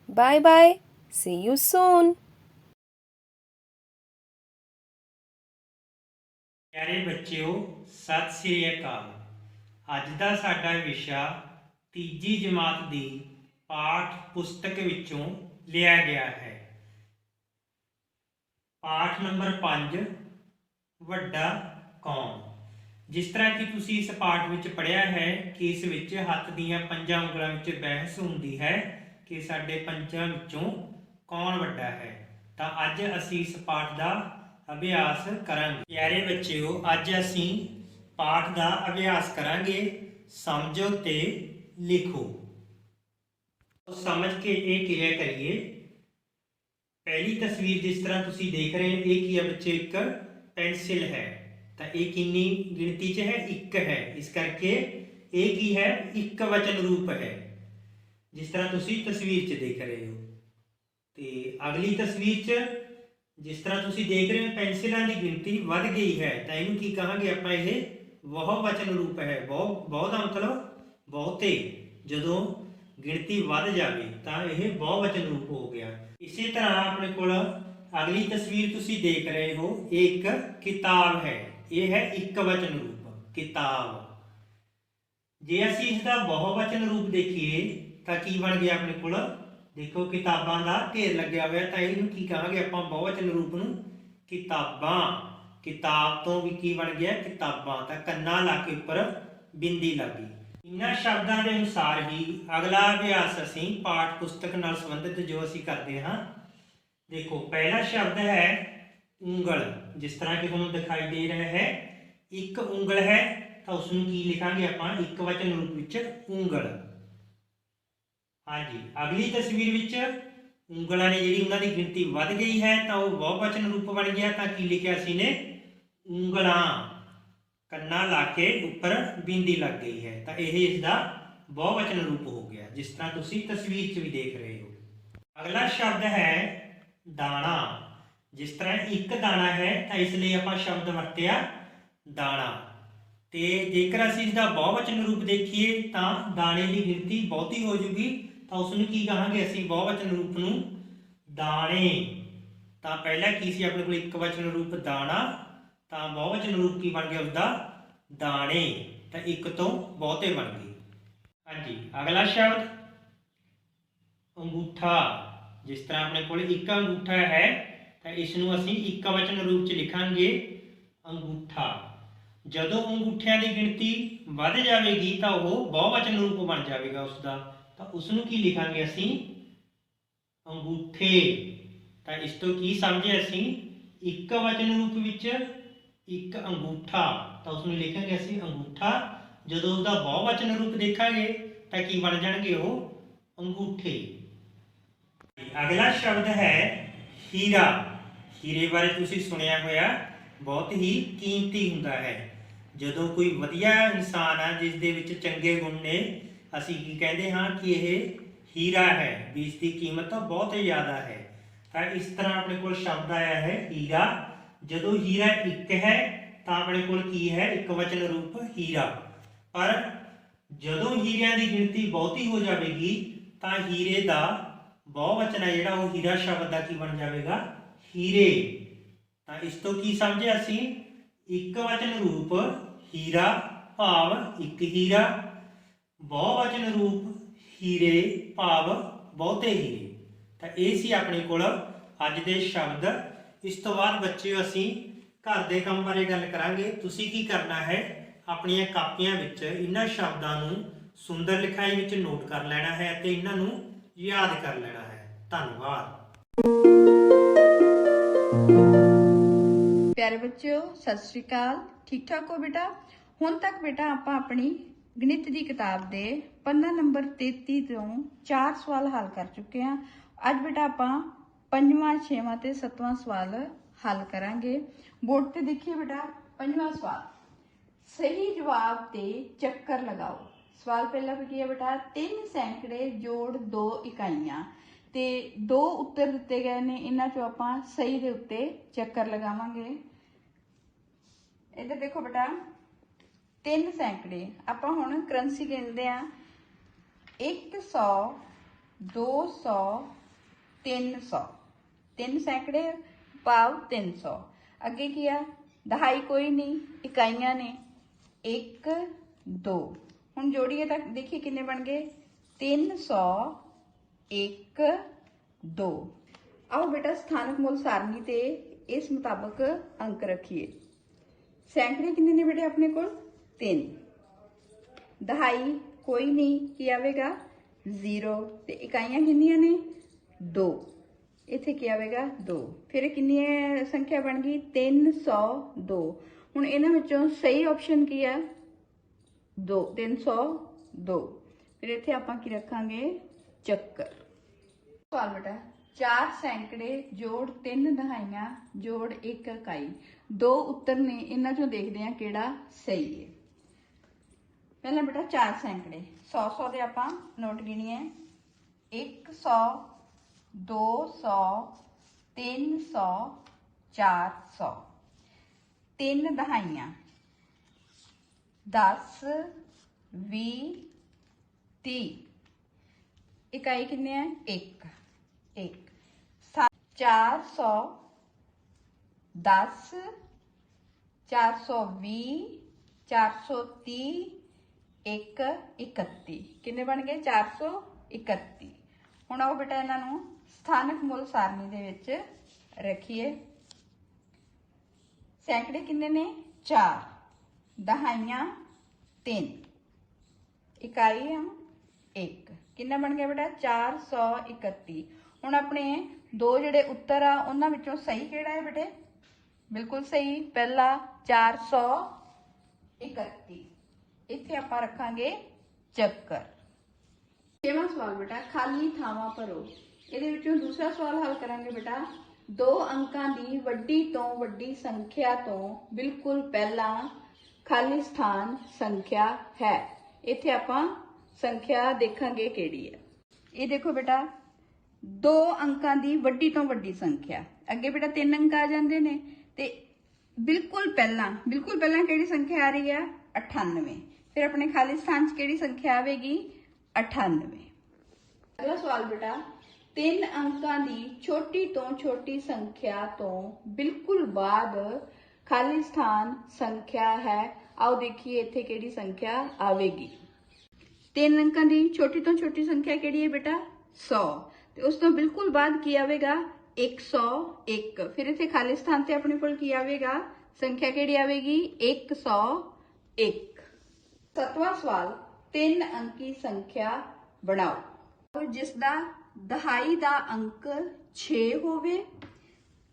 Bye-bye. See you soon. ਪਿਆਰੇ ਬੱਚਿਓ, ਸਤਿ ਸ੍ਰੀ ਅਕਾਲ। ਅੱਜ ਦਾ ਸਾਡਾ ਵਿਸ਼ਾ ਤੀਜੀ ਜਮਾਤ ਦੀ ਪਾਠ ਪੁਸਤਕ ਵਿੱਚੋਂ ਲਿਆ ਗਿਆ ਹੈ। ਪਾਠ ਨੰਬਰ 5, ਵੱਡਾ ਕੌਣ। ਜਿਸ ਤਰ੍ਹਾਂ ਕਿ ਤੁਸੀਂ ਇਸ ਪਾਠ ਵਿੱਚ ਪੜ੍ਹਿਆ ਹੈ ਕਿ ਇਸ ਵਿੱਚ ਹੱਥ ਦੀਆਂ 5 ਉਂਗਲਾਂ ਵਿੱਚ ਬਹਿਸ ਹੁੰਦੀ ਹੈ ਕਿ ਸਾਡੇ 5 ਵਿੱਚੋਂ ਕੌਣ ਵੱਡਾ ਹੈ। ਤਾਂ ਅੱਜ ਅਸੀਂ ਇਸ ਪਾਠ ਦਾ ਅਭਿਆਸ ਕਰਾਂਗੇ। ਪਿਆਰੇ ਬੱਚਿਓ, ਅੱਜ ਅਸੀਂ ਪਾਠ ਦਾ ਅਭਿਆਸ ਕਰਾਂਗੇ। ਸਮਝੋ ਤੇ ਲਿਖੋ। ਸਮਝ ਕੇ ਇਹ ਕਿਰਿਆ ਕਰੀਏ। ਪਹਿਲੀ ਤਸਵੀਰ ਜਿਸ ਤਰ੍ਹਾਂ ਤੁਸੀਂ ਦੇਖ ਰਹੇ ਹੋ, ਇਹ ਕੀ ਹੈ ਬੱਚੇ? ਇੱਕ ਪੈਨਸਿਲ ਹੈ। ਤਾਂ ਇਹ ਕਿੰਨੀ ਗਿਣਤੀ 'ਚ ਹੈ? 1 ਹੈ। ਇਸ ਕਰਕੇ ਇਹ ਕੀ ਹੈ? ਇੱਕ ਵਚਨ ਰੂਪ ਹੈ, ਜਿਸ ਤਰ੍ਹਾਂ ਤੁਸੀਂ ਤਸਵੀਰ 'ਚ ਦੇਖ ਰਹੇ ਹੋ। ਤੇ ਅਗਲੀ ਤਸਵੀਰ 'ਚ ਜਿਸ ਤਰ੍ਹਾਂ ਤੁਸੀਂ ਦੇਖ ਰਹੇ ਹੋ, ਪੈਨਸਿਲਾਂ ਦੀ ਗਿਣਤੀ ਵੱਧ ਗਈ ਹੈ। ਤਾਂ ਇਹਨੂੰ ਕੀ ਕਹਾਂਗੇ ਆਪਾਂ? ਇਹ ਬਹੁ ਵਚਨ ਰੂਪ ਹੈ। ਬਹੁ ਦਾ ਮਤਲਬ ਬਹੁਤੇ। ਜਦੋਂ ਗਿਣਤੀ ਵੱਧ ਜਾਵੇ ਤਾਂ ਇਹ ਬਹੁ ਵਚਨ ਰੂਪ ਹੋ ਗਿਆ। ਇਸੇ ਤਰ੍ਹਾਂ ਆਪਣੇ ਕੋਲ ਅਗਲੀ ਤਸਵੀਰ ਤੁਸੀਂ ਦੇਖ ਰਹੇ ਹੋ, ਇਹ ਇੱਕ ਕਿਤਾਬ ਹੈ। ਇਹ ਹੈ ਇੱਕ ਵਚਨ ਰੂਪ, ਕਿਤਾਬ। ਜੇ ਅਸੀਂ ਇਸ ਦਾ ਬਹੁ ਵਚਨ ਰੂਪ ਦੇਖੀਏ ਤਾਂ ਕੀ ਬਣ ਗਿਆ ਆਪਣੇ ਕੋਲ? ਦੇਖੋ, ਕਿਤਾਬਾਂ ਦਾ ਢੇਰ ਲੱਗਿਆ ਹੋਇਆ। ਤਾਂ ਇਹਨੂੰ ਕੀ ਕਹਾਂਗੇ ਆਪਾਂ? ਬਹੁਵਚਨ ਰੂਪ ਨੂੰ ਕਿਤਾਬਾਂ। ਕਿਤਾਬ ਤੋਂ ਵੀ ਕੀ ਬਣ ਗਿਆ? ਕਿਤਾਬਾਂ। ਤਾਂ ਕੰਨਾ ਲਾ ਕੇ ਉੱਪਰ ਬਿੰਦੀ ਲੱਗ ਗਈ। ਇਹਨਾਂ ਸ਼ਬਦਾਂ ਦੇ ਅਨੁਸਾਰ ਹੀ ਅਗਲਾ ਅਭਿਆਸ ਅਸੀਂ ਪਾਠ ਪੁਸਤਕ ਨਾਲ ਸੰਬੰਧਿਤ ਜੋ ਅਸੀਂ ਕਰਦੇ ਹਾਂ। ਦੇਖੋ, ਪਹਿਲਾ ਸ਼ਬਦ ਹੈ ਉਂਗਲ। ਜਿਸ ਤਰ੍ਹਾਂ ਕਿ ਤੁਹਾਨੂੰ ਦਿਖਾਈ ਦੇ ਰਿਹਾ ਹੈ, ਇੱਕ ਉਂਗਲ ਹੈ। ਤਾਂ ਉਸ ਨੂੰ ਕੀ ਲਿਖਾਂਗੇ ਆਪਾਂ? ਇੱਕ ਵਚਨ ਰੂਪ ਵਿੱਚ ਉਂਗਲ। ਹਾਂਜੀ, ਅਗਲੀ ਤਸਵੀਰ ਵਿੱਚ ਉਂਗਲਾਂ ਨੇ ਜਿਹੜੀ ਉਹਨਾਂ ਦੀ ਗਿਣਤੀ ਵੱਧ ਗਈ ਹੈ, ਤਾਂ ਉਹ ਬਹੁਵਚਨ ਰੂਪ ਬਣ ਗਿਆ। ਤਾਂ ਕੀ ਲਿਖਿਆ ਸੀ ਨੇ? ਉਂਗਲਾਂ। ਕੰਨਾ ਲਾ ਕੇ ਉੱਪਰ ਬਿੰਦੀ ਲੱਗ ਗਈ ਹੈ। ਤਾਂ ਇਹ ਇਸ ਦਾ ਬਹੁਵਚਨ ਰੂਪ ਹੋ ਗਿਆ, ਜਿਸ ਤਰ੍ਹਾਂ ਤੁਸੀਂ ਤਸਵੀਰ 'ਚ ਵੀ ਦੇਖ ਰਹੇ ਹੋ। ਅਗਲਾ ਸ਼ਬਦ ਹੈ ਦਾਣਾ। ਜਿਸ ਤਰ੍ਹਾਂ ਇੱਕ ਦਾਣਾ ਹੈ, ਤਾਂ ਇਸ ਲਈ ਆਪਾਂ ਸ਼ਬਦ ਵਰਤਿਆ ਦਾਣਾ। ਤੇ ਜੇਕਰ ਅਸੀਂ ਇਸ ਦਾ ਬਹੁਵਚਨ ਰੂਪ ਦੇਖੀਏ ਤਾਂ ਦਾਣੇ ਦੀ ਗਿਣਤੀ ਬਹੁਤੀ ਹੋ ਜੂਗੀ। ਤਾਂ ਉਸ ਨੂੰ ਕੀ ਕਹਾਂਗੇ ਅਸੀਂ? ਬਹੁਵਚਨ ਰੂਪ ਨੂੰ ਦਾਣੇ। ਤਾਂ ਪਹਿਲਾਂ ਕੀ ਸੀ ਆਪਣੇ ਕੋਲ? ਇੱਕ ਵਚਨ ਰੂਪ ਦਾਣਾ। ਤਾਂ ਬਹੁਵਚਨ ਰੂਪ ਕੀ ਬਣ ਗਿਆ ਉਸਦਾ? ਦਾਣੇ। ਤਾਂ ਇੱਕ ਤੋਂ ਬਹੁਤੇ ਬਣ ਗਏ। ਹਾਂਜੀ, ਅਗਲਾ ਸ਼ਬਦ ਅੰਗੂਠਾ। ਜਿਸ ਤਰ੍ਹਾਂ ਆਪਣੇ ਕੋਲ ਇੱਕ ਅੰਗੂਠਾ ਹੈ ਤਾਂ ਇਸ ਨੂੰ ਅਸੀਂ ਇੱਕ ਵਚਨ ਰੂਪ 'ਚ ਲਿਖਾਂਗੇ ਅੰਗੂਠਾ। ਜਦੋਂ ਅੰਗੂਠਿਆਂ ਦੀ ਗਿਣਤੀ ਵੱਧ ਜਾਵੇਗੀ ਤਾਂ ਉਹ ਬਹੁਵਚਨ ਰੂਪ ਬਣ ਜਾਵੇਗਾ ਉਸ ਦਾ, ਤਾਂ ਉਸ ਨੂੰ ਕੀ ਲਿਖਾਂਗੇ ਅਸੀਂ ਅੰਗੂਠੇ। ਤਾਂ ਇਸ ਤੋਂ ਕੀ ਸਮਝੇ ਅਸੀਂ ਇੱਕ ਵਚਨ ਰੂਪ ਵਿੱਚ ਇੱਕ ਅੰਗੂਠਾ, ਤਾਂ ਉਸ ਨੂੰ ਲਿਖਾਂਗੇ ਅਸੀਂ ਅੰਗੂਠਾ। ਜਦੋਂ ਉਸਦਾ ਬਹੁਵਚਨ ਰੂਪ ਦੇਖਾਂਗੇ ਤਾਂ ਕੀ ਬਣ ਜਾਣਗੇ ਉਹ ਅੰਗੂਠੇ। ਅਗਲਾ ਸ਼ਬਦ ਹੈ ਹੀਰਾ। ਹੀਰੇ ਬਾਰੇ ਤੁਸੀਂ ਸੁਣਿਆ ਹੋਇਆ, ਬਹੁਤ ਹੀ ਕੀਮਤੀ ਹੁੰਦਾ ਹੈ। ਜਦੋਂ ਕੋਈ ਵਧੀਆ ਇਨਸਾਨ ਆ ਜਿਸ ਦੇ ਵਿੱਚ ਚੰਗੇ ਗੁਣ ਨੇ, ਅਸੀਂ ਕੀ ਕਹਿੰਦੇ ਹਾਂ ਕਿ ਇਹ ਹੀਰਾ ਹੈ, ਵੀ ਇਸ ਦੀ ਕੀਮਤ ਬਹੁਤ ਜ਼ਿਆਦਾ ਹੈ। ਤਾਂ ਇਸ ਤਰ੍ਹਾਂ ਆਪਣੇ ਕੋਲ ਸ਼ਬਦ ਆਇਆ ਹੈ ਹੀਰਾ। ਜਦੋਂ ਹੀਰਾ ਇੱਕ ਹੈ ਤਾਂ ਆਪਣੇ ਕੋਲ ਕੀ ਹੈ ਇੱਕ ਵਚਨ ਰੂਪ ਹੀਰਾ। ਪਰ ਜਦੋਂ ਹੀਰਿਆਂ ਦੀ ਗਿਣਤੀ ਬਹੁਤੀ ਹੋ ਜਾਵੇਗੀ ਤਾਂ ਹੀਰੇ ਦਾ ਬਹੁਵਚਨ ਹੈ ਜਿਹੜਾ ਉਹ ਹੀਰਾ ਸ਼ਬਦ ਦਾ ਕੀ ਬਣ ਜਾਵੇਗਾ ਹੀਰੇ। ਤਾਂ ਇਸ ਤੋਂ ਕੀ ਸਮਝੇ ਅਸੀਂ ਇੱਕ ਵਚਨ ਰੂਪ ਹੀਰਾ ਭਾਵ ਇੱਕ ਹੀਰਾ, ਬਹੁਵਚਨ ਰੂਪ ਹੀਰੇ ਭਾਵ ਬਹੁਤੇ ਹੀਰੇ। ਤਾਂ ਇਹ ਸੀ ਆਪਣੇ ਕੋਲ ਅੱਜ ਦੇ ਸ਼ਬਦ। ਇਸ ਤੋਂ ਬਾਅਦ ਬੱਚਿਓ ਅਸੀਂ ਘਰ ਦੇ ਕੰਮ ਬਾਰੇ ਗੱਲ ਕਰਾਂਗੇ। ਤੁਸੀਂ ਕੀ ਕਰਨਾ ਹੈ, ਆਪਣੀਆਂ ਕਾਪੀਆਂ ਵਿੱਚ ਇਹਨਾਂ ਸ਼ਬਦਾਂ ਨੂੰ ਸੁੰਦਰ ਲਿਖਾਈ ਵਿੱਚ ਨੋਟ ਕਰ ਲੈਣਾ ਹੈ ਅਤੇ ਇਹਨਾਂ ਨੂੰ ਯਾਦ ਕਰ ਲੈਣਾ ਹੈ। ਧੰਨਵਾਦ। ਪਿਆਰੇ ਬੱਚਿਓ, ਸਤਿ ਸ਼੍ਰੀ ਅਕਾਲ। ਠੀਕ ਠਾਕ ਹੋ ਬੇਟਾ? ਹੁਣ ਤੱਕ ਬੇਟਾ ਆਪਾਂ ਆਪਣੀ ਗਣਿਤ ਦੀ ਕਿਤਾਬ ਦੇ ਪੰਨਾ ਨੰਬਰ 33 ਤੋਂ 4 ਸਵਾਲ ਹੱਲ ਕਰ ਚੁੱਕੇ ਹਾਂ। ਅੱਜ ਬੇਟਾ ਆਪਾਂ 5ਵਾਂ 6ਵਾਂ ਤੇ 7ਵਾਂ ਸਵਾਲ ਹੱਲ ਕਰਾਂਗੇ। ਬੋਰਡ ਤੇ ਦੇਖੀਏ ਬੇਟਾ 5ਵਾਂ ਸਵਾਲ, ਸਹੀ ਜਵਾਬ ਤੇ ਚੱਕਰ ਲਗਾਓ। ਸਵਾਲ ਪਹਿਲਾ ਕੀ ਹੈ ਬੇਟਾ, 3 ਸੈਂਕੜੇ ਜੋੜ 2 ਇਕਾਈਆਂ ਤੇ 2 ਉੱਤਰ ਦਿੱਤੇ ਗਏ ਨੇ, ਇਹਨਾਂ ਚੋਂ ਆਪਾਂ ਸਹੀ ਦੇ ਉੱਤੇ ਚੱਕਰ ਲਗਾਵਾਂਗੇ। ਇੱਧਰ ਦੇਖੋ ਬੇਟਾ 3 ਸੈਂਕੜੇ, ਆਪਾਂ ਹੁਣ ਕਰੰਸੀ ਗਿਣਦੇ ਆ 100 200 300। 3 ਸੈਂਕੜੇ ਭਾਵ 300। ਅੱਗੇ ਕੀ ਆ, ਦਹਾਈ ਕੋਈ ਨਹੀਂ, ਇਕਾਈਆਂ ਨੇ 1 2। ਹੁਣ ਜੋੜੀਏ ਤਾਂ ਦੇਖੀਏ ਕਿੰਨੇ ਬਣ ਗਏ 300 1 2। आओ बेटा स्थानक मूल सारणी ते इस मुताबिक अंक रखिए। सैकड़े कितने ने बेटे अपने को 3, दहाई कोई नहीं की आवेगा 0 ते इकाइयां कितनियां ने 2, इत्थे की आवेगा 2। फिर कितनी संख्या बन गई 302। हुण इन्हां विचों सही ऑप्शन की है 2 302। फिर इत्थे आपां की रखांगे ਚੱਕਰ। सवाल बेटा 4 सैकड़े जोड़ 3 दहाइयां जोड़ 1 इकाई, 2 उत्तर ने, इन्हां चों देखते हैं किहड़ा सही है। पहला बेटा 4 सैकड़े 100 100 दे आपां नोट गिणीए 100 200 300 400। 3 दहाइयां 10 20 30, इकाई कितने है 1 1। 400 10 420 430 1 31, कितने बन गए 431। हुण आओ बेटा इन्हां नूं स्थानक मुल सारणी दे विच रखिए। सैकड़े कितने ने 4, दहाइयां 3, इकाई 1, कितना बन गया बेटा 431। हुण अपने दो जिहड़े उत्तर आ उन्हां विचों सही किहड़ा है बेटे, बिल्कुल सही पहला 431। इत्थे आपां रखांगे ਚੱਕਰ। 6वां सवाल बेटा खाली ਥਾਵਾਂ ਭਰੋ। ਇਹਦੇ ਵਿੱਚੋਂ दूसरा सवाल हल करांगे बेटा 2 अंकां ਦੀ ਵੱਡੀ ਤੋਂ ਵੱਡੀ ਸੰਖਿਆ ਤੋਂ ਬਿਲਕੁਲ ਪਹਿਲਾਂ ਖਾਲੀ ਸਥਾਨ ਸੰਖਿਆ ਹੈ। ਇੱਥੇ ਆਪਾਂ ਸੰਖਿਆ ਦੇਖਾਂਗੇ ਕਿਹੜੀ ਹੈ। ਇਹ ਦੇਖੋ ਬੇਟਾ 2 ਅੰਕਾਂ ਦੀ ਵੱਡੀ ਤੋਂ ਵੱਡੀ ਸੰਖਿਆ, ਅੱਗੇ ਬੇਟਾ 3 ਅੰਕ ਆ ਜਾਂਦੇ ਨੇ ਤੇ ਬਿਲਕੁਲ ਪਹਿਲਾਂ ਕਿਹੜੀ ਸੰਖਿਆ ਆ ਰਹੀ ਹੈ 98। ਫਿਰ ਆਪਣੇ ਖਾਲੀ ਸਥਾਨ 'ਚ ਕਿਹੜੀ ਸੰਖਿਆ ਆਵੇਗੀ 98। ਅਗਲਾ ਸਵਾਲ ਬੇਟਾ 3 ਅੰਕਾਂ ਦੀ ਛੋਟੀ ਤੋਂ ਛੋਟੀ ਸੰਖਿਆ ਤੋਂ ਬਿਲਕੁਲ ਬਾਅਦ ਖਾਲੀ ਸਥਾਨ ਸੰਖਿਆ ਹੈ। आओ देखिए इत्थे किहड़ी संख्या आवेगी। 3 अंकां दी छोटी तो छोटी संख्या किहड़ी है बेटा 100 ਤੇ ਉਸ ਤੋਂ ਬਿਲਕੁਲ ਬਾਅਦ ਕੀ ਆਵੇਗਾ 101 ਫਿਰ ਇੱਥੇ ਖਾਲੀ ਸਥਾਨ ਤੇ ਆਪਣੇ ਕੋਲ ਕੀ ਆਵੇਗਾ ਸੰਖਿਆ ਕਿਹੜੀ ਆਵੇਗੀ 101 7ਵਾਂ ਸਵਾਲ 3 ਅੰਕੀ ਸੰਖਿਆ ਬਣਾਓ ਜਿਸ ਦਾ ਦਹਾਈ ਦਾ ਅੰਕ 6 ਹੋਵੇ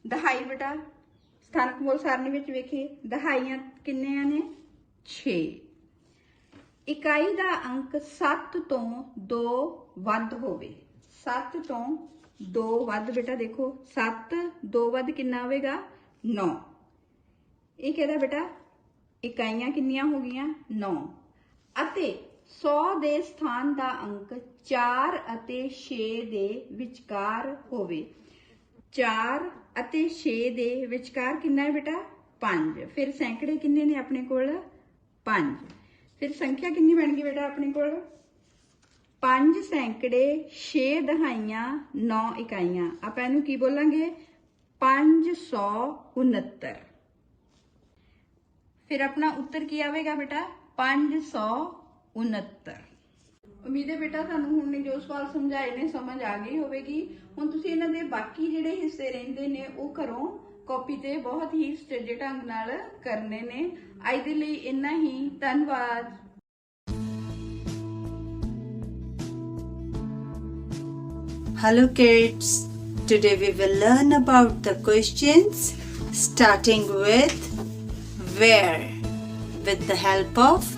ਦਹਾਈ ਬੇਟਾ ਸਥਾਨਕ ਮੋਲ ਸਾਰਣੀ ਵਿੱਚ ਵੇਖੀਏ ਦਹਾਈਆਂ ਕਿੰਨੀਆਂ ਨੇ 6 ਇਕਾਈ ਦਾ ਅੰਕ 7 ਤੋਂ 2 ਵੱਧ ਹੋਵੇ 7 ਤੋਂ 2 ਵੱਧ ਬੇਟਾ ਦੇਖੋ 7 2 ਵੱਧ ਕਿੰਨਾ ਹੋਵੇਗਾ 9 ਇਹ ਕਿਹਦਾ ਬੇਟਾ ਇਕਾਈਆਂ ਕਿੰਨੀਆਂ ਹੋ ਗਈਆਂ 9 ਅਤੇ 100 ਦੇ ਸਥਾਨ ਦਾ ਅੰਕ 4 ਅਤੇ 6 ਦੇ ਵਿਚਕਾਰ ਹੋਵੇ 4 ਅਤੇ 6 ਦੇ ਵਿਚਕਾਰ ਕਿੰਨਾ ਹੈ ਬੇਟਾ 5 ਫਿਰ ਸੈਂਕੜੇ ਕਿੰਨੇ ਨੇ ਆਪਣੇ ਕੋਲ 5 ਫਿਰ ਸੰਖਿਆ ਕਿੰਨੀ ਬਣ ਗਈ ਬੇਟਾ ਆਪਣੇ ਕੋਲ 5 ਸੈਂਕੜੇ 6 ਦਹਾਈਆਂ 9 ਇਕਾਈਆਂ ਆਪਾਂ ਇਹਨੂੰ ਕੀ ਬੋਲਾਂਗੇ 569 ਫਿਰ ਆਪਣਾ ਉੱਤਰ ਕੀ ਆਵੇਗਾ ਬੇਟਾ 569 ਉਮੀਦ ਹੈ ਬੇਟਾ ਤੁਹਾਨੂੰ ਹੁਣ ਜੋ ਸਵਾਲ ਸਮਝਾਏ ਨੇ ਸਮਝ ਆ ਗਈ ਹੋਵੇਗੀ ਹੁਣ ਤੁਸੀਂ ਇਹਨਾਂ ਦੇ ਬਾਕੀ ਜਿਹੜੇ ਹਿੱਸੇ ਰਹਿੰਦੇ ਨੇ ਉਹ ਘਰੋਂ ਕਾਪੀ ਤੇ ਬਹੁਤ ਹੀ ਸਟੇਜੇ ਢੰਗ ਨਾਲ ਕਰਨੇ ਨੇ ਅੱਜ ਦੇ ਲਈ ਇੰਨਾ ਹੀ ਧੰਨਵਾਦ Hello kids, today we will learn about the questions starting with where with the help of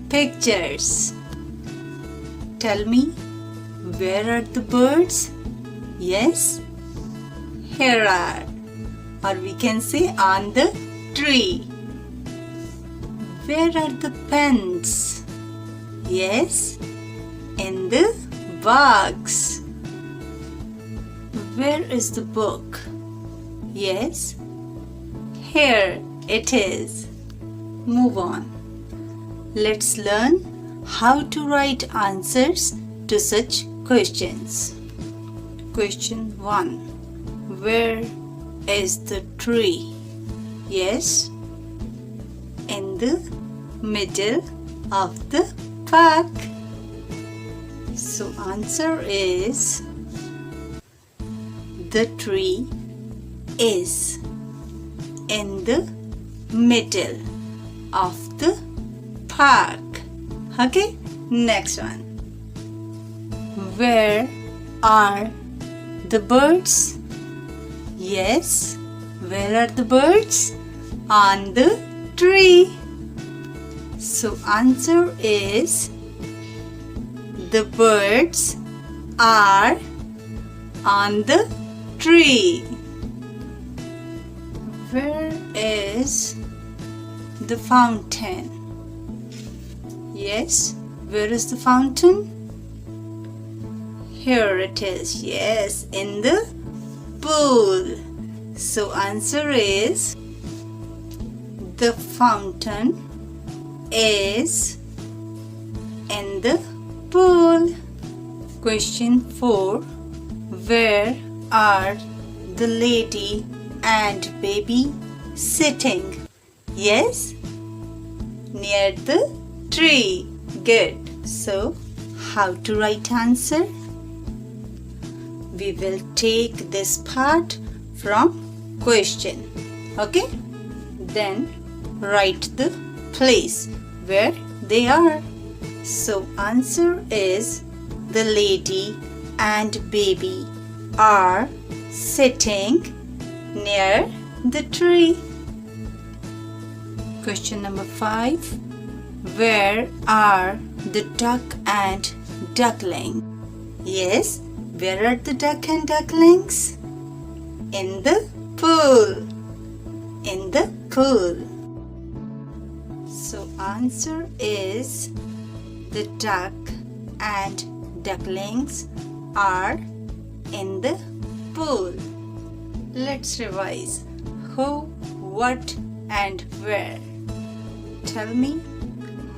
pictures. Tell me, where are the birds? Yes, here are, or we can say on the tree. Where are the pens? Yes, in the box. Where is the book? Yes, here it is. Move on. Let's learn how to write answers to such questions. Question 1. Where is the tree? Yes, in the middle of the park. So answer is the tree is in the middle of the park. Okay, next one. Where are the birds? Yes, where are the birds? On the tree. So answer is the birds are on the tree. Where is the fountain? Yes, where is the fountain? Here it is. Yes, in the pool. So answer is the fountain is in the pool. Question 4. Where are the lady and baby sitting? Yes, near the tree. Good. So, how to write answer? We will take this part from question. Okay? Then write the place where they are. So, answer is the lady and baby are sitting near the tree. Question number 5. Where are the duck and duckling? Yes, where are the duck and ducklings? In the pool. In the pool. So answer is the duck and ducklings are in the pool. Let's revise who, what and where. Tell me,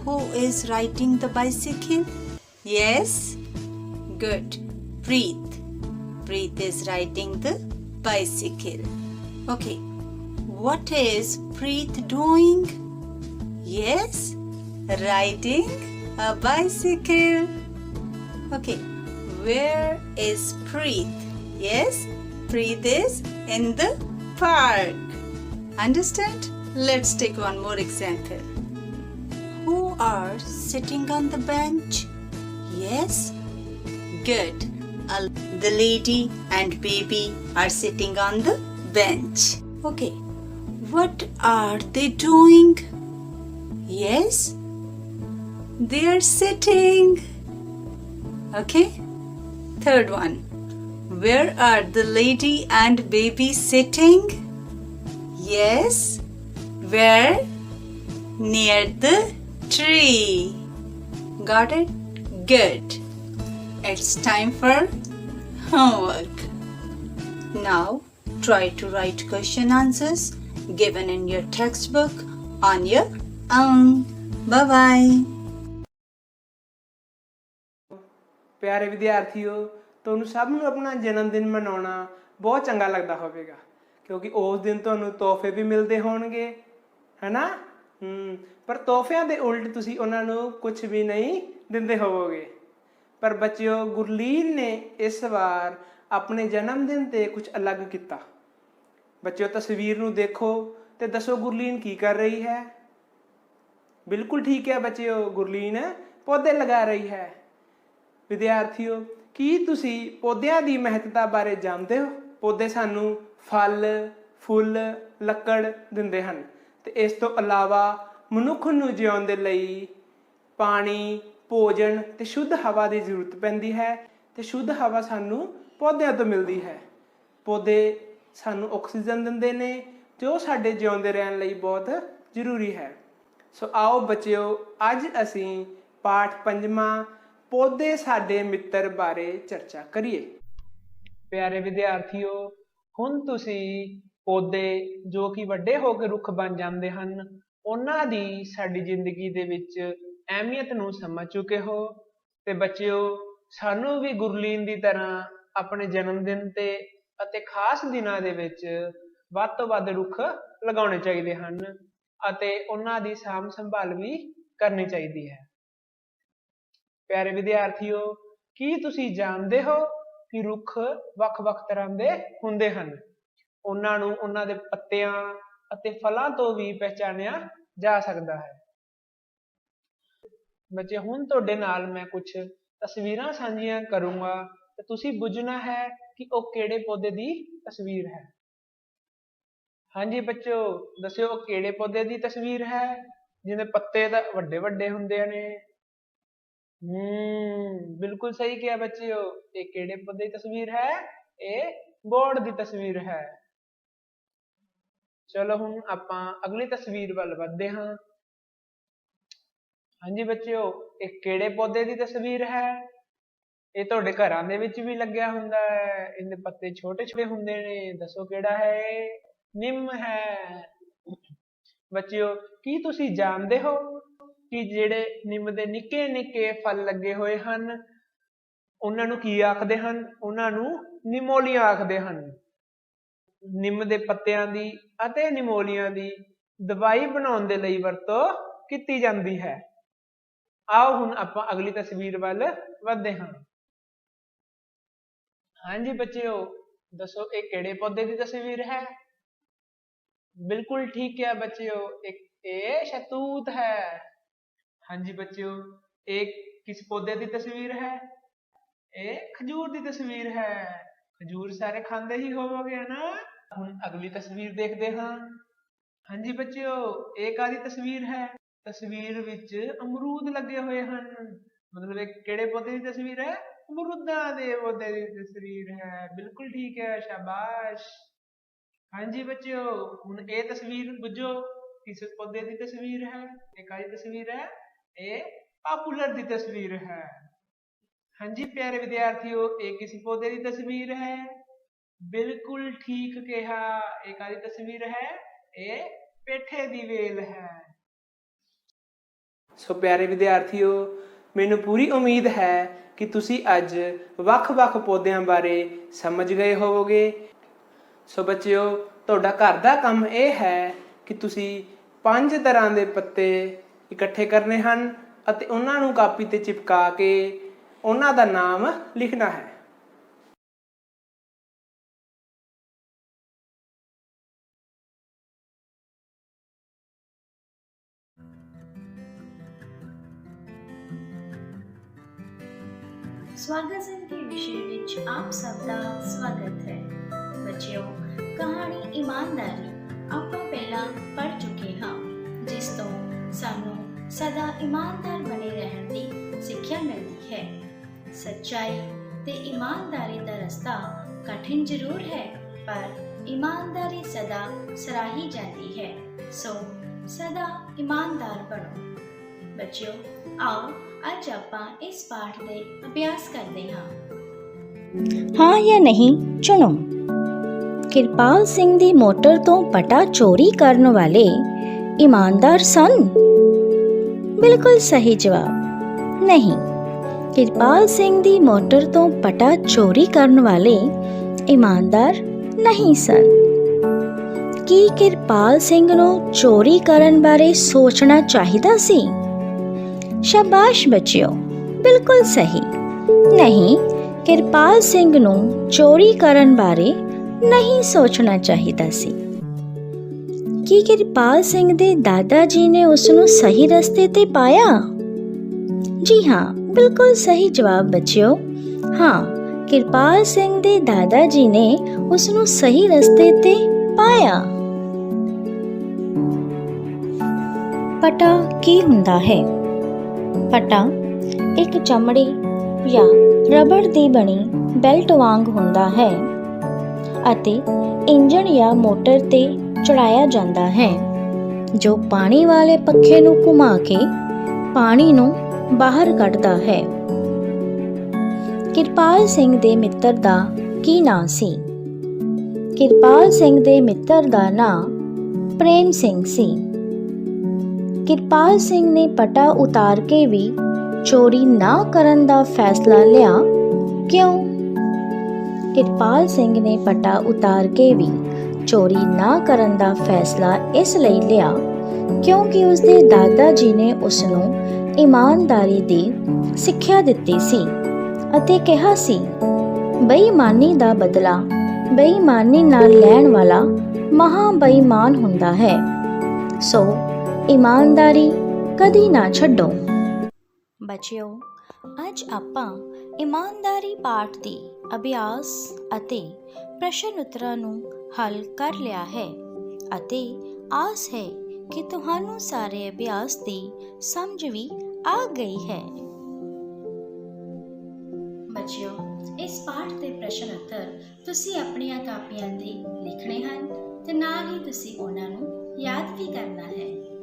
who is riding the bicycle? Yes? Good. Preet. Preet is riding the bicycle. Okay. What is Preet doing? Yes? Riding a bicycle. Okay. Where is Preet? Yes, Preet is in the park. Understand? Let's take one more example. Who are sitting on the bench? Yes, good. The lady and baby are sitting on the bench. Okay, what are they doing? Yes, they are sitting. Okay, third one. Where are the lady and baby sitting? Yes, where? Near the tree. Got it? Good. It's time for homework. Now try to write question answers given in your textbook on your own. Bye bye. ਪਿਆਰੇ ਵਿਦਿਆਰਥੀਓ, ਤੁਹਾਨੂੰ ਸਭ ਨੂੰ ਆਪਣਾ ਜਨਮ ਦਿਨ ਮਨਾਉਣਾ ਬਹੁਤ ਚੰਗਾ ਲੱਗਦਾ ਹੋਵੇਗਾ, ਕਿਉਂਕਿ ਉਸ ਦਿਨ ਤੁਹਾਨੂੰ ਤੋਹਫੇ ਵੀ ਮਿਲਦੇ ਹੋਣਗੇ, ਹੈ ਨਾ? ਪਰ ਤੋਹਫਿਆਂ ਦੇ ਉਲਟ ਤੁਸੀਂ ਉਹਨਾਂ ਨੂੰ ਕੁਝ ਵੀ ਨਹੀਂ ਦਿੰਦੇ ਹੋਵੋਗੇ। ਪਰ ਬੱਚਿਓ, ਗੁਰਲੀਨ ਨੇ ਇਸ ਵਾਰ ਆਪਣੇ ਜਨਮ ਦਿਨ 'ਤੇ ਕੁਝ ਅਲੱਗ ਕੀਤਾ। ਬੱਚਿਓ, ਤਸਵੀਰ ਨੂੰ ਦੇਖੋ ਅਤੇ ਦੱਸੋ ਗੁਰਲੀਨ ਕੀ ਕਰ ਰਹੀ ਹੈ? ਬਿਲਕੁਲ ਠੀਕ ਹੈ ਬੱਚਿਓ, ਗੁਰਲੀਨ ਪੌਦੇ ਲਗਾ ਰਹੀ ਹੈ। ਵਿਦਿਆਰਥੀਓ, ਕੀ ਤੁਸੀਂ ਪੌਦਿਆਂ ਦੀ ਮਹੱਤਤਾ ਬਾਰੇ ਜਾਣਦੇ ਹੋ? ਪੌਦੇ ਸਾਨੂੰ ਫਲ, ਫੁੱਲ, ਲੱਕੜ ਦਿੰਦੇ ਹਨ ਅਤੇ ਇਸ ਤੋਂ ਇਲਾਵਾ ਮਨੁੱਖ ਨੂੰ ਜਿਉਣ ਦੇ ਲਈ ਪਾਣੀ, ਭੋਜਨ ਅਤੇ ਸ਼ੁੱਧ ਹਵਾ ਦੀ ਜ਼ਰੂਰਤ ਪੈਂਦੀ ਹੈ ਅਤੇ ਸ਼ੁੱਧ ਹਵਾ ਸਾਨੂੰ ਪੌਦਿਆਂ ਤੋਂ ਮਿਲਦੀ ਹੈ। ਪੌਦੇ ਸਾਨੂੰ ਆਕਸੀਜਨ ਦਿੰਦੇ ਨੇ ਜੋ ਸਾਡੇ ਜਿਉਂਦੇ ਰਹਿਣ ਲਈ ਬਹੁਤ ਜ਼ਰੂਰੀ ਹੈ। ਸੋ ਆਓ ਬੱਚਿਓ, ਅੱਜ ਅਸੀਂ ਪਾਠ 5ਵਾਂ ਪੌਦੇ ਸਾਡੇ ਮਿੱਤਰ ਬਾਰੇ ਚਰਚਾ ਕਰੀਏ। ਪਿਆਰੇ ਵਿਦਿਆਰਥੀਓ, ਹੁਣ ਤੁਸੀਂ ਪੌਦੇ ਜੋ ਕਿ ਵੱਡੇ ਹੋ ਕੇ ਰੁੱਖ ਬਣ ਜਾਂਦੇ ਹਨ, ਉਹਨਾਂ ਦੀ ਸਾਡੀ ਜ਼ਿੰਦਗੀ ਦੇ ਵਿੱਚ ਅਹਿਮੀਅਤ ਨੂੰ ਸਮਝ ਚੁੱਕੇ ਹੋ। ਤੇ ਬੱਚਿਓ, ਸਾਨੂੰ ਵੀ ਗੁਰਲੀਨ ਦੀ ਤਰ੍ਹਾਂ ਆਪਣੇ ਜਨਮ ਦਿਨ ਤੇ ਅਤੇ ਖਾਸ ਦਿਨਾਂ ਦੇ ਵਿੱਚ ਵੱਧ ਤੋਂ ਵੱਧ ਰੁੱਖ ਲਗਾਉਣੇ ਚਾਹੀਦੇ ਹਨ ਅਤੇ ਉਹਨਾਂ ਦੀ ਸਾਂਭ ਸੰਭਾਲ ਵੀ ਕਰਨੀ ਚਾਹੀਦੀ ਹੈ। ਪਿਆਰੇ ਵਿਦਿਆਰਥੀਓ, ਕੀ ਤੁਸੀਂ ਜਾਣਦੇ ਹੋ ਕਿ ਰੁੱਖ ਵੱਖ-ਵੱਖ ਤਰ੍ਹਾਂ ਦੇ ਹੁੰਦੇ ਹਨ? ਉਹਨਾਂ ਨੂੰ ਉਹਨਾਂ ਦੇ ਪੱਤਿਆਂ ਅਤੇ ਫਲਾਂ ਤੋਂ ਵੀ ਪਹਿਚਾਣਿਆ ਜਾ ਸਕਦਾ ਹੈ। ਬੱਚੇ, ਹੁਣ ਤੁਹਾਡੇ ਨਾਲ ਮੈਂ ਕੁਝ ਤਸਵੀਰਾਂ ਸਾਂਝੀਆਂ ਕਰੂੰਗਾ ਤੇ ਤੁਸੀਂ ਬੁੱਝਣਾ ਹੈ ਕਿ ਉਹ ਕਿਹੜੇ ਪੌਦੇ ਦੀ ਤਸਵੀਰ ਹੈ। ਹਾਂਜੀ ਬੱਚਿਓ, ਦੱਸਿਓ ਉਹ ਕਿਹੜੇ ਪੌਦੇ ਦੀ ਤਸਵੀਰ ਹੈ ਜਿਹਦੇ ਪੱਤੇ ਤਾਂ ਵੱਡੇ ਵੱਡੇ ਹੁੰਦੇ ਨੇ? ਬਿਲਕੁਲ ਸਹੀ ਕਿਹਾ ਬੱਚਿਓ, ਇਹ ਕਿਹੜੇ ਪੌਦੇ ਦੀ ਤਸਵੀਰ ਹੈ? ਇਹ ਬੋਰਡ ਦੀ ਤਸਵੀਰ ਹੈ। ਚਲੋ ਹੁਣ ਆਪਾਂ ਅਗਲੀ ਤਸਵੀਰ ਵੱਲ ਵਧਦੇ ਹਾਂ। ਹਾਂਜੀ ਬੱਚਿਓ, ਇਹ ਕਿਹੜੇ ਪੌਦੇ ਦੀ ਤਸਵੀਰ ਹੈ? ਇਹ ਤੁਹਾਡੇ ਘਰਾਂ ਦੇ ਵਿੱਚ ਵੀ ਲੱਗਿਆ ਹੁੰਦਾ ਹੈ, ਇਹਦੇ ਪੱਤੇ ਛੋਟੇ ਛੋਟੇ ਹੁੰਦੇ ਨੇ। ਦੱਸੋ ਕਿਹੜਾ ਹੈ? ਇਹ ਨਿੰਮ ਹੈ। ਬੱਚਿਓ, ਕੀ ਤੁਸੀਂ ਜਾਣਦੇ ਹੋ ਕਿ ਜਿਹੜੇ ਨਿੰਮ ਦੇ ਨਿੱਕੇ ਨਿੱਕੇ ਫਲ ਲੱਗੇ ਹੋਏ ਹਨ, ਉਹਨਾਂ ਨੂੰ ਕੀ ਆਖਦੇ ਹਨ? ਉਹਨਾਂ ਨੂੰ ਨਿਮੋਲੀਆਂ ਆਖਦੇ ਹਨ। ਨਿੰਮ ਦੇ ਪੱਤਿਆਂ ਦੀ ਅਤੇ ਨਿਮੋਲੀਆਂ ਦੀ ਦਵਾਈ ਬਣਾਉਣ ਦੇ ਲਈ ਵਰਤੋਂ ਕੀਤੀ ਜਾਂਦੀ ਹੈ। ਆਓ ਹੁਣ ਆਪਾਂ ਅਗਲੀ ਤਸਵੀਰ ਵੱਲ ਵਧਦੇ ਹਾਂ। ਹਾਂਜੀ ਬੱਚਿਓ, ਦੱਸੋ ਇਹ ਕਿਹੜੇ ਪੌਦੇ ਦੀ ਤਸਵੀਰ ਹੈ? ਬਿਲਕੁਲ ਠੀਕ ਹੈ ਬੱਚਿਓ, ਇਹ ਸ਼ਹਿਤੂਤ ਹੈ। ਹਾਂਜੀ ਬੱਚਿਓ, ਇਹ ਕਿਸ ਪੌਦੇ ਦੀ ਤਸਵੀਰ ਹੈ? ਇਹ ਖਜੂਰ ਦੀ ਤਸਵੀਰ ਹੈ। ਖਜੂਰ ਸਾਰੇ ਖਾਂਦੇ ਹੀ ਹੋਵੋਗੇ ਨਾ। ਹੁਣ ਅਗਲੀ ਤਸਵੀਰ ਦੇਖਦੇ ਹਾਂ। ਹਾਂਜੀ ਬੱਚਿਓ, ਇਹ ਕਾਹਦੀ ਤਸਵੀਰ ਹੈ? ਤਸਵੀਰ ਵਿੱਚ ਅਮਰੂਦ ਲੱਗੇ ਹੋਏ ਹਨ। ਮਤਲਬ ਇਹ ਕਿਹੜੇ ਪੌਦੇ ਦੀ ਤਸਵੀਰ ਹੈ? ਅਮਰੂਦਾਂ ਦੇ ਪੌਦੇ ਦੀ ਤਸਵੀਰ ਹੈ। ਬਿਲਕੁਲ ਠੀਕ ਹੈ, ਸ਼ਾਬਾਸ਼। ਹਾਂਜੀ ਬੱਚਿਓ, ਹੁਣ ਇਹ ਤਸਵੀਰ ਬੁੱਝੋ ਕਿਸ ਪੌਦੇ ਦੀ ਤਸਵੀਰ ਹੈ? ਇਹ ਕਾਹਦੀ ਤਸਵੀਰ ਹੈ? ਇਹ ਪਾਪੂਲਰ ਦੀ ਤਸਵੀਰ ਹੈ। ਹਾਂਜੀ ਪਿਆਰੇ ਵਿਦਿਆਰਥੀਓ, ਇਹ ਕਿਸ ਪੌਦੇ ਦੀ ਤਸਵੀਰ ਹੈ? ਬਿਲਕੁਲ ਠੀਕ ਕਿਹਾ, ਇਹ ਕਾਹਦੀ ਤਸਵੀਰ ਹੈ? ਇਹ ਪੇਠੇ ਦੀ ਵੇਲ ਹੈ। ਸੋ ਪਿਆਰੇ ਵਿਦਿਆਰਥੀਓ, ਮੈਨੂੰ ਪੂਰੀ ਉਮੀਦ ਹੈ ਕਿ ਤੁਸੀਂ ਅੱਜ ਵੱਖ-ਵੱਖ ਪੌਦਿਆਂ ਬਾਰੇ ਸਮਝ ਗਏ ਹੋਵੋਗੇ। ਸੋ ਬੱਚਿਓ, ਤੁਹਾਡਾ ਘਰ ਦਾ ਕੰਮ ਇਹ ਹੈ ਕਿ ਤੁਸੀਂ 5 ਤਰ੍ਹਾਂ ਦੇ ਪੱਤੇ ਇਕੱਠੇ ਕਰਨੇ ਹਨ ਅਤੇ ਉਹਨਾਂ ਨੂੰ ਕਾਪੀ ਤੇ ਚਿਪਕਾ ਕੇ ਉਹਨਾਂ ਦਾ ਨਾਮ ਲਿਖਣਾ ਹੈ। ਸਵਾਗਤ ਸੰਗ ਦੇ ਵਿਸ਼ੇ ਵਿੱਚ ਆਪ ਸਭ ਦਾ ਸਵਾਗਤ ਹੈ। ਬੱਚਿਓ, ਕਹਾਣੀ ਇਮਾਨਦਾਰੀ ਆਪਾਂ ਪਹਿਲਾਂ ਪੜ੍ਹ ਚੁੱਕੇ ਹਾਂ, ਜਿਸ ਤੋਂ ਸਾਨੂੰ ਸਦਾ ਇਮਾਨਦਾਰ ਬਣੇ ਰਹਿਣ ਦੀ ਸਿੱਖਿਆ ਮਿਲਦੀ ਹੈ। ਸੱਚਾਈ ਤੇ ਇਮਾਨਦਾਰੀ ਦਾ ਰਸਤਾ ਕਠਿਨ ਜ਼ਰੂਰ ਹੈ, ਪਰ ਇਮਾਨਦਾਰੀ ਸਦਾ ਸਰਾਹੀ ਜਾਂਦੀ ਹੈ। ਸੋ ਸਦਾ ਇਮਾਨਦਾਰ ਬਣੋ। ਬੱਚਿਓ, ਆਓ ਅੱਜ ਆਪਾਂ ਇਸ ਪਾਠ ਦੇ ਅਭਿਆਸ ਕਰਦੇ ਹਾਂ। ਹਾਂ ਜਾਂ ਨਹੀਂ ਚੁਣੋ। ਕਿਰਪਾਲ ਸਿੰਘ ਦੀ ਮੋਟਰ ਤੋਂ ਪਟਾ ਚੋਰੀ ਕਰਨ ਵਾਲੇ ਇਮਾਨਦਾਰ ਸਨ? ਬਿਲਕੁਲ ਸਹੀ ਜਵਾਬ ਨਹੀਂ। ਕਿਰਪਾਲ ਸਿੰਘ ਦੀ ਮੋਟਰ ਤੋਂ ਪਟਾ ਚੋਰੀ ਕਰਨ ਵਾਲੇ ਇਮਾਨਦਾਰ ਨਹੀਂ ਸਨ। ਕੀ ਕਿਰਪਾਲ ਸਿੰਘ ਨੂੰ ਚੋਰੀ ਕਰਨ ਬਾਰੇ ਸੋਚਣਾ ਚਾਹੀਦਾ ਸੀ? ਸ਼ਾਬਾਸ਼ ਬੱਚਿਓ, ਬਿਲਕੁਲ ਸਹੀ। ਨਹੀਂ, ਕਿਰਪਾਲ ਸਿੰਘ ਨੂੰ ਚੋਰੀ ਕਰਨ ਬਾਰੇ ਨਹੀਂ ਸੋਚਣਾ ਚਾਹੀਦਾ ਸੀ। ਕੀ ਕਿਰਪਾਲ ਸਿੰਘ ਦੇ ਦਾਦਾ ਜੀ ਨੇ ਉਸ ਨੂੰ ਸਹੀ ਰਸਤੇ ਤੇ ਪਾਇਆ? ਜੀ ਹਾਂ, ਬਿਲਕੁਲ ਸਹੀ ਜਵਾਬ ਬੱਚਿਓ। ਹਾਂ, ਕਿਰਪਾਲ ਸਿੰਘ ਦੇ ਦਾਦਾ ਜੀ ਨੇ ਉਸ ਨੂੰ ਸਹੀ ਰਸਤੇ ਤੇ ਪਾਇਆ। ਪਟਾ ਕੀ ਹੁੰਦਾ ਹੈ? ਪਟਾ ਇੱਕ ਚਮੜੀ ਜਾਂ ਰਬੜ ਦੀ ਬਣੀ ਬੈਲਟ ਵਾਂਗ ਹੁੰਦਾ ਹੈ ਅਤੇ ਇੰਜਣ ਜਾਂ ਮੋਟਰ ਤੇ ਚੜਾਇਆ ਜਾਂਦਾ ਹੈ, ਜੋ ਪਾਣੀ ਵਾਲੇ ਪੱਖੇ ਨੂੰ ਘੁਮਾ ਕੇ ਪਾਣੀ ਨੂੰ ਬਾਹਰ ਕੱਢਦਾ ਹੈ। ਕਿਰਪਾਲ ਸਿੰਘ ਦੇ ਮਿੱਤਰ ਦਾ ਕੀ ਨਾਂ ਸੀ? ਕਿਰਪਾਲ ਸਿੰਘ ਦੇ ਮਿੱਤਰ ਦਾ ਨਾਂ ਪ੍ਰੇਮ ਸਿੰਘ ਸੀ। ਕਿਰਪਾਲ ਸਿੰਘ ਨੇ ਪਟਾ ਉਤਾਰ ਕੇ ਵੀ ਚੋਰੀ ਨਾ ਕਰਨ ਦਾ ਫੈਸਲਾ ਲਿਆ। ਕਿਉਂ? ਕਿਰਪਾਲ ਸਿੰਘ ਨੇ ਪਟਾ ਉਤਾਰ ਕੇ ਵੀ ਚੋਰੀ ਨਾ ਕਰਨ ਦਾ ਫੈਸਲਾ ਇਸ ਲਈ ਲਿਆ ਕਿਉਂਕਿ ਉਸ ਦੇ ਦਾਦਾ ਜੀ ਨੇ ਉਸ ਨੂੰ ਇਮਾਨਦਾਰੀ ਦੀ ਸਿੱਖਿਆ ਦਿੱਤੀ ਸੀ ਅਤੇ ਕਿਹਾ ਸੀ, ਬੇਈਮਾਨੀ ਦਾ ਬਦਲਾ ਬੇਈਮਾਨੀ ਨਾਲ ਲੈਣ ਵਾਲਾ ਮਹਾਂ ਬੇਈਮਾਨ ਹੁੰਦਾ ਹੈ। ਸੋ ਇਮਾਨਦਾਰੀ ਕਦੀ ਨਾ ਛੱਡੋ। ਬੱਚਿਓ, ਅੱਜ ਆਪਾਂ ਇਮਾਨਦਾਰੀ ਪਾਠ ਦੀ ਅਭਿਆਸ ਅਤੇ ਪ੍ਰਸ਼ਨ ਉੱਤਰਾਂ ਨੂੰ ਹੱਲ ਕਰ ਲਿਆ ਹੈ ਅਤੇ ਆਸ ਹੈ ਕਿ ਤੁਹਾਨੂੰ ਸਾਰੇ ਅਭਿਆਸ ਦੀ ਸਮਝ ਵੀ ਆ ਗਈ ਹੈ। ਬੱਚਿਓ, ਇਸ ਪਾਠ ਦੇ ਪ੍ਰਸ਼ਨ ਉੱਤਰ ਤੁਸੀਂ ਆਪਣੀਆਂ ਕਾਪੀਆਂ ਤੇ ਲਿਖਣੇ ਹਨ ਤੇ ਨਾਲ ਹੀ ਤੁਸੀਂ ਉਹਨਾਂ ਨੂੰ ਯਾਦ ਵੀ ਕਰਨਾ ਹੈ।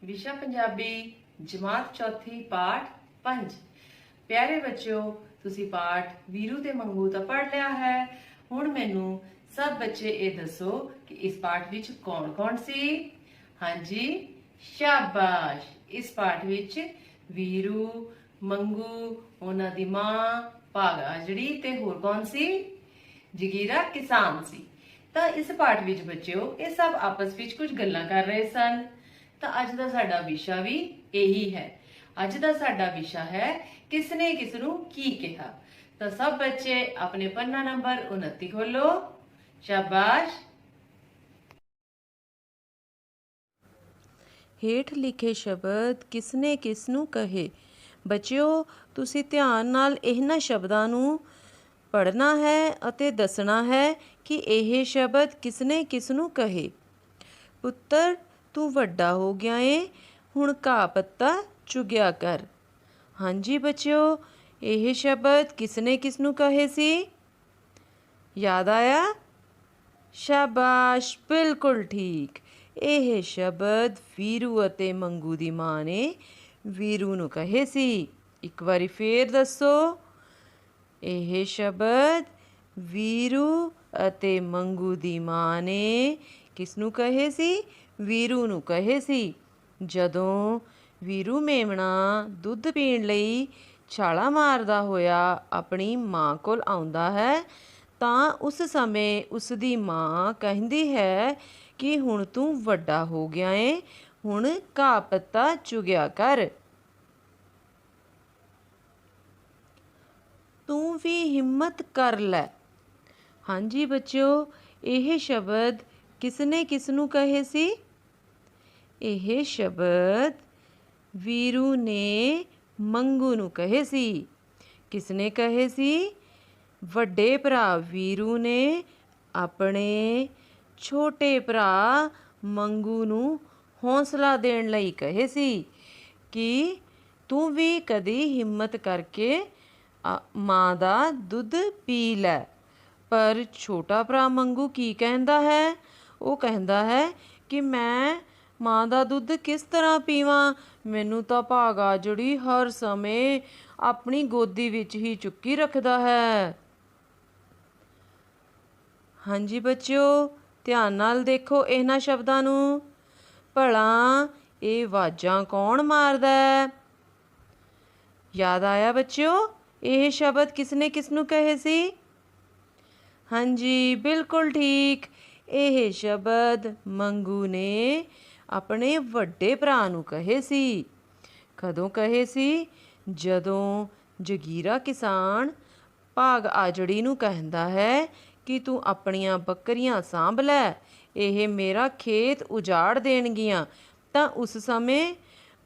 ਵਿਸ਼ਾ ਪੰਜਾਬੀ ਜਮਾਤ ਚੌਥੀ ਪਾਠ 5। ਪਿਆਰੇ ਬੱਚਿਓ, ਤੁਸੀਂ ਪਾਠ ਵੀਰੂ ਤੇ ਮੰਗੂ ਤਾਂ ਪੜ੍ਹ ਲਿਆ ਹੈ। ਹੁਣ ਮੈਨੂੰ ਸਭ ਬੱਚੇ ਇਹ ਦੱਸੋ ਕਿ ਇਸ ਪਾਠ ਵਿੱਚ ਕੌਣ-ਕੌਣ ਸੀ? ਹਾਂਜੀ, ਸ਼ਾਬਾਸ਼। ਇਸ ਪਾਠ ਵਿੱਚ ਵੀਰੂ, ਮੰਗੂ, ਉਹਨਾਂ ਦੀ ਮਾਂ ਭਾਗਾ ਜਿਹੜੀ ਤੇ ਹੋਰ ਕੌਣ ਸੀ? ਜਗੀਰਾ ਕਿਸਾਨ ਸੀ। ਤਾਂ ਇਸ ਪਾਠ ਵਿੱਚ ਬੱਚਿਓ ਇਹ ਸਭ ਆਪਸ ਵਿੱਚ ਕੁਝ ਗੱਲਾਂ ਕਰ ਰਹੇ ਸਨ। ਤਾਂ ਅੱਜ ਦਾ ਸਾਡਾ ਵਿਸ਼ਾ ਵੀ ਇਹੀ ਹੈ। ਅੱਜ ਦਾ ਸਾਡਾ ਵਿਸ਼ਾ ਹੈ ਕਿਸਨੇ ਕਿਸ ਨੂੰ ਕੀ ਕਿਹਾ। ਤਾਂ ਸਭ ਬੱਚੇ ਆਪਣੇ ਪੰਨਾ ਨੰਬਰ 29 ਖੋਲੋ। ਸ਼ਾਬਾਸ਼। ਹੇਠ ਲਿਖੇ ਸ਼ਬਦ ਕਿਸਨੇ ਕਿਸ ਨੂੰ ਕਹੇ। ਬੱਚਿਓ, ਤੁਸੀਂ ਧਿਆਨ ਨਾਲ ਇਹਨਾਂ ਸ਼ਬਦਾਂ ਨੂੰ ਪੜ੍ਹਨਾ ਹੈ ਅਤੇ ਦੱਸਣਾ ਹੈ ਕਿ ਇਹ ਸ਼ਬਦ ਕਿਸਨੇ ਕਿਸ ਨੂੰ ਕਹੇ। ਪੁੱਤਰ, ਤੂੰ ਵੱਡਾ ਹੋ ਗਿਆ ਏ, ਹੁਣ ਘਾਹ ਪੱਤਾ ਚੁਗਿਆ ਕਰ। ਹਾਂਜੀ ਬੱਚਿਓ, ਇਹ ਸ਼ਬਦ ਕਿਸਨੇ ਕਿਸ ਨੂੰ ਕਹੇ ਸੀ? ਯਾਦ ਆਇਆ? ਸ਼ਾਬਾਸ਼, ਬਿਲਕੁਲ ਠੀਕ। ਇਹ ਸ਼ਬਦ ਵੀਰੂ ਅਤੇ ਮੰਗੂ ਦੀ ਮਾਂ ਨੇ ਵੀਰੂ ਨੂੰ ਕਹੇ ਸੀ। ਇੱਕ ਵਾਰੀ ਫੇਰ ਦੱਸੋ। ਇਹ ਸ਼ਬਦ ਵੀਰੂ ਅਤੇ ਮੰਗੂ ਦੀ ਮਾਂ ਨੇ ਕਿਸ ਨੂੰ ਕਹੇ ਸੀ? ਵੀਰੂ ਨੂੰ ਕਹੇ ਸੀ। ਜਦੋਂ ਵੀਰੂ ਮੇਮਣਾ ਦੁੱਧ ਪੀਣ ਲਈ ਛਾਲਾਂ ਮਾਰਦਾ ਹੋਇਆ ਆਪਣੀ ਮਾਂ ਕੋਲ ਆਉਂਦਾ ਹੈ ਤਾਂ ਉਸ ਸਮੇਂ ਉਸ ਦੀ ਮਾਂ ਕਹਿੰਦੀ ਹੈ ਕਿ ਹੁਣ ਤੂੰ ਵੱਡਾ ਹੋ ਗਿਆ ਏ, ਹੁਣ ਘਾਹ ਪੱਤਾ ਚੁਗਿਆ ਕਰ। ਤੂੰ ਵੀ ਹਿੰਮਤ ਕਰ ਲੈ। ਹਾਂਜੀ ਬੱਚਿਓ, ਇਹ ਸ਼ਬਦ ਕਿਸਨੇ ਕਿਸ ਨੂੰ ਕਹੇ ਸੀ? ਇਹ ਸ਼ਬਦ ਵੀਰੂ ਨੇ ਮੰਗੂ ਨੂੰ ਕਹੇ ਸੀ। ਕਿਸਨੇ ਕਹੇ ਸੀ? ਵੱਡੇ ਭਰਾ ਵੀਰੂ ਨੇ ਆਪਣੇ ਛੋਟੇ ਭਰਾ ਮੰਗੂ ਨੂੰ ਹੌਸਲਾ ਦੇਣ ਲਈ ਕਹੇ ਸੀ ਕਿ ਤੂੰ ਵੀ ਕਦੀ ਹਿੰਮਤ ਕਰਕੇ ਮਾਂ ਦਾ ਦੁੱਧ ਪੀ ਲੈ। ਪਰ ਛੋਟਾ ਭਰਾ ਮੰਗੂ ਕੀ ਕਹਿੰਦਾ ਹੈ? ਉਹ ਕਹਿੰਦਾ ਹੈ ਕਿ ਮੈਂ ਮਾਂ ਦਾ ਦੁੱਧ ਕਿਸ ਤਰ੍ਹਾਂ ਪੀਵਾਂ? ਮੈਨੂੰ ਤਾਂ ਭਾਗਾ ਜਿਹੜੀ ਹਰ ਸਮੇਂ ਆਪਣੀ ਗੋਦੀ ਵਿੱਚ ਹੀ ਚੁੱਕੀ ਰੱਖਦਾ ਹੈ। ਹਾਂਜੀ ਬੱਚਿਓ, ਧਿਆਨ ਨਾਲ ਦੇਖੋ ਇਹਨਾਂ ਸ਼ਬਦਾਂ ਨੂੰ। ਭਲਾ ਇਹ ਆਵਾਜ਼ਾਂ ਕੌਣ ਮਾਰਦਾ ਹੈ? ਯਾਦ ਆਇਆ ਬੱਚਿਓ, ਇਹ ਸ਼ਬਦ ਕਿਸਨੇ ਕਿਸ ਨੂੰ ਕਹੇ ਸੀ? ਹਾਂਜੀ ਬਿਲਕੁਲ ਠੀਕ, ਇਹ ਸ਼ਬਦ ਮੰਗੂ ਨੇ ਆਪਣੇ ਵੱਡੇ ਭਰਾ ਨੂੰ ਕਹੇ ਸੀ। ਕਦੋਂ ਕਹੇ ਸੀ? ਜਦੋਂ ਜਗੀਰਾ ਕਿਸਾਨ ਭਾਗ ਆਜੜੀ ਨੂੰ ਕਹਿੰਦਾ ਹੈ ਕਿ ਤੂੰ ਆਪਣੀਆਂ ਬੱਕਰੀਆਂ ਸਾਂਭ ਲੈ, ਇਹ ਮੇਰਾ ਖੇਤ ਉਜਾੜ ਦੇਣਗੀਆਂ। ਤਾਂ ਉਸ ਸਮੇਂ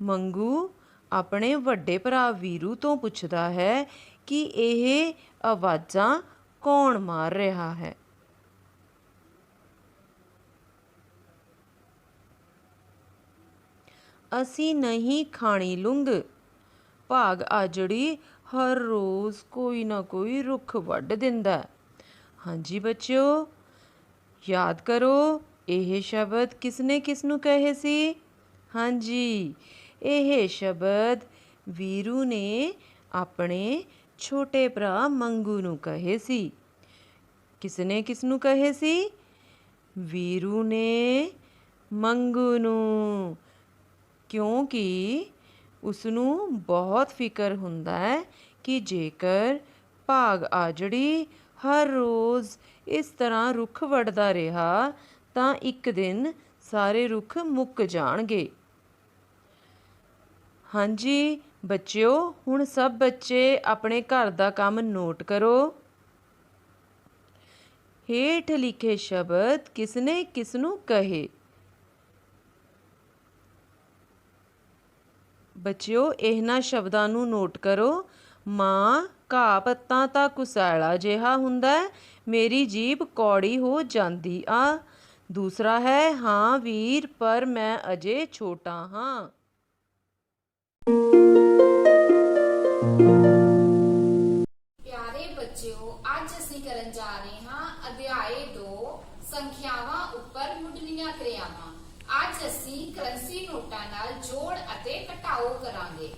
ਮੰਗੂ ਆਪਣੇ ਵੱਡੇ ਭਰਾ ਵੀਰੂ ਤੋਂ ਪੁੱਛਦਾ ਹੈ ਕਿ ਇਹ ਆਵਾਜ਼ਾਂ ਕੌਣ ਮਾਰ ਰਿਹਾ ਹੈ। ਅਸੀਂ ਨਹੀਂ ਖਾਣੀ ਲੁੰਗ। ਭਾਗ ਆਜੜੀ ਹਰ ਰੋਜ਼ ਕੋਈ ਨਾ ਕੋਈ ਰੁੱਖ ਵੱਢ ਦਿੰਦਾ। ਹਾਂਜੀ ਬੱਚਿਓ, ਯਾਦ ਕਰੋ ਇਹ ਸ਼ਬਦ ਕਿਸਨੇ ਕਿਸ ਨੂੰ ਕਹੇ ਸੀ? ਹਾਂਜੀ, ਇਹ ਸ਼ਬਦ ਵੀਰੂ ਨੇ ਆਪਣੇ ਛੋਟੇ ਭਰਾ ਮੰਗੂ ਨੂੰ ਕਹੇ ਸੀ। ਕਿਸਨੇ ਕਿਸ ਨੂੰ ਕਹੇ ਸੀ? ਵੀਰੂ ਨੇ ਮੰਗੂ ਨੂੰ, ਕਿਉਂਕਿ ਉਸਨੂੰ ਬਹੁਤ ਫਿਕਰ ਹੁੰਦਾ ਹੈ ਕਿ ਜੇਕਰ ਭਾਗ ਆਜੜੀ ਹਰ ਰੋਜ਼ ਇਸ ਤਰ੍ਹਾਂ ਰੁੱਖ ਵੱਢਦਾ ਰਿਹਾ ਤਾਂ ਇੱਕ ਦਿਨ ਸਾਰੇ ਰੁੱਖ ਮੁੱਕ ਜਾਣਗੇ। ਹਾਂਜੀ ਬੱਚਿਓ, ਹੁਣ ਸਭ ਬੱਚੇ ਆਪਣੇ ਘਰ ਦਾ ਕੰਮ ਨੋਟ ਕਰੋ। ਹੇਠ ਲਿਖੇ ਸ਼ਬਦ ਕਿਸਨੇ ਕਿਸ ਨੂੰ ਕਹੇ? ਬੱਚਿਓ, ਇਹਨਾਂ ਸ਼ਬਦਾਂ ਨੂੰ ਨੋਟ ਕਰੋ। ਮਾਂ ਘਾਹ ਪੱਤਾਂ ਤਾਂ ਕੁਸੈਲਾ ਜਿਹਾ ਹੁੰਦਾ, ਮੇਰੀ ਜੀਭ ਕੌੜੀ ਹੋ ਜਾਂਦੀ ਆ। ਦੂਸਰਾ ਹੈ ਹਾਂ ਵੀਰ, ਪਰ ਮੈਂ ਅਜੇ ਛੋਟਾ ਹਾਂ। ਪਿਆਰੇ ਬੱਚਿਓ, ਅੱਜ ਅਸੀਂ ਕਰਨ ਜਾ ਰਹੇ ਹਾਂ ਅਧਿਆਏ 2 ਸੰਖਿਆਵਾਂ ਉੱਪਰ ਮੁੱਢਲੀਆਂ ਕਿਰਿਆਵਾਂ। ਅੱਜ ਅਸੀਂ ਕਰੰਸੀ ਨੋਟਾਂ ਨਾਲ ਜੋੜ ਅਤੇ ਘਟਾਓ ਕਰਾਂਗੇ।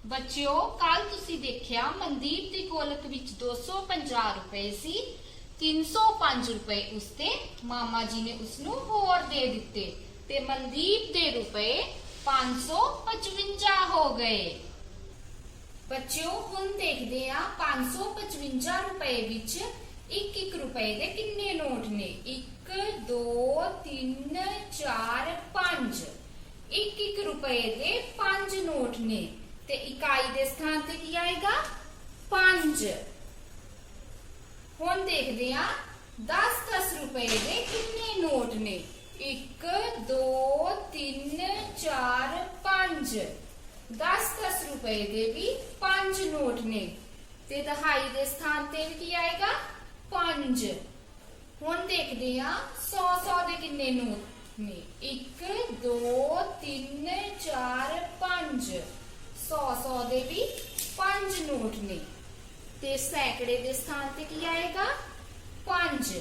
ਬੱਚਿਓ, ਕੱਲ ਤੁਸੀਂ ਦੇਖਿਆ ਮਨਦੀਪ ਦੀ ਗੋਲਕ ਵਿੱਚ 250 ਰੁਪਏ ਸੀ। 305 ਰੁਪਏ ਉਸਤੇ ਮਾਮਾ ਜੀ ਨੇ ਉਸਨੂੰ ਹੋਰ ਦੇ ਦਿੱਤੇ ਤੇ ਮਨਦੀਪ ਦੇ ਰੁਪਏ 555 ਹੋ ਗਏ। ਬੱਚਿਓ, ਹੁਣ ਦੇਖਦੇ ਹਾਂ 555 ਰੁਪਏ ਵਿੱਚ 1-1 ਰੁਪਏ ਦੇ ਕਿੰਨੇ ਨੋਟ ਨੇ। 1 2 3 4 5। 1-1 ਰੁਪਏ ਦੇ 5 ਨੋਟ ਨੇ ਤੇ ਇਕਾਈ ਦੇ ਸਥਾਨ ਤੇ ਕੀ ਆਏਗਾ? 5। ਹੁਣ ਦੇਖਦੇ ਹਾਂ 10-10 ਰੁਪਏ ਦੇ ਕਿੰਨੇ ਨੋਟ ਨੇ। 1 2 3 4 5। 10-10 ਰੁਪਏ ਦੇ ਵੀ 5 ਨੋਟ ਨੇ ਤੇ ਦਹਾਈ ਦੇ ਸਥਾਨ ਤੇ ਵੀ ਕੀ ਆਏਗਾ? 5। ਹੁਣ ਦੇਖਦੇ ਹਾਂ 100 ਦੇ ਕਿੰਨੇ ਨੋਟ ਨੇ। 1 2 3 4 5। 100 ਦੇ ਵੀ 5 ਨੋਟ ਨੇ ਤੇ ਸੈਂਕੜੇ ਦੇ ਸਥਾਨ ਤੇ ਕੀ ਆਏਗਾ? 5।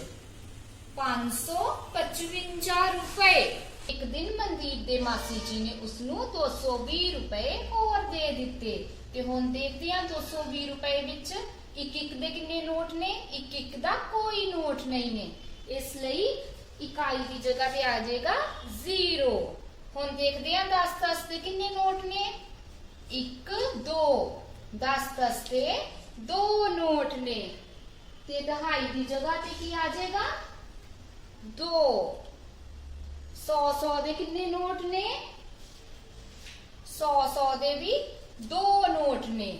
555 ਰੁਪਏ। ਇੱਕ ਦਿਨ ਮਨਦੀਪ ਦੇ ਮਾਸੀ ਜੀ ਨੇ ਉਸਨੂੰ 220 ਰੁਪਏ ਹੋਰ ਦੇ ਦਿੱਤੇ ਤੇ ਹੁਣ ਦੇਖਦੇ ਹਾਂ 220 ਰੁਪਏ ਵਿੱਚ 1-1 ਦੇ ਕਿੰਨੇ ਨੋਟ ਨੇ। 1-1 ਦਾ ਕੋਈ ਨੋਟ ਨਹੀਂ ਨੇ, ਇਸ ਲਈ ਇਕਾਈ ਦੀ ਜਗ੍ਹਾ ਤੇ ਆ ਜਾਏਗਾ 0। ਹੁਣ ਦੇਖਦੇ ਹਾਂ 10-10 ਦੇ ਕਿੰਨੇ ਨੋਟ ਨੇ। 1 2। 10-10 ਤੇ 2 ਨੋਟ ਨੇ ਤੇ ਦਹਾਈ ਦੀ ਜਗ੍ਹਾ ਤੇ ਕੀ ਆ ਜਾਏਗਾ? 2। 100 ਦੇ ਕਿੰਨੇ ਨੋਟ ਨੇ। 100 ਦੇ ਵੀ 2 ਨੋਟ ਨੇ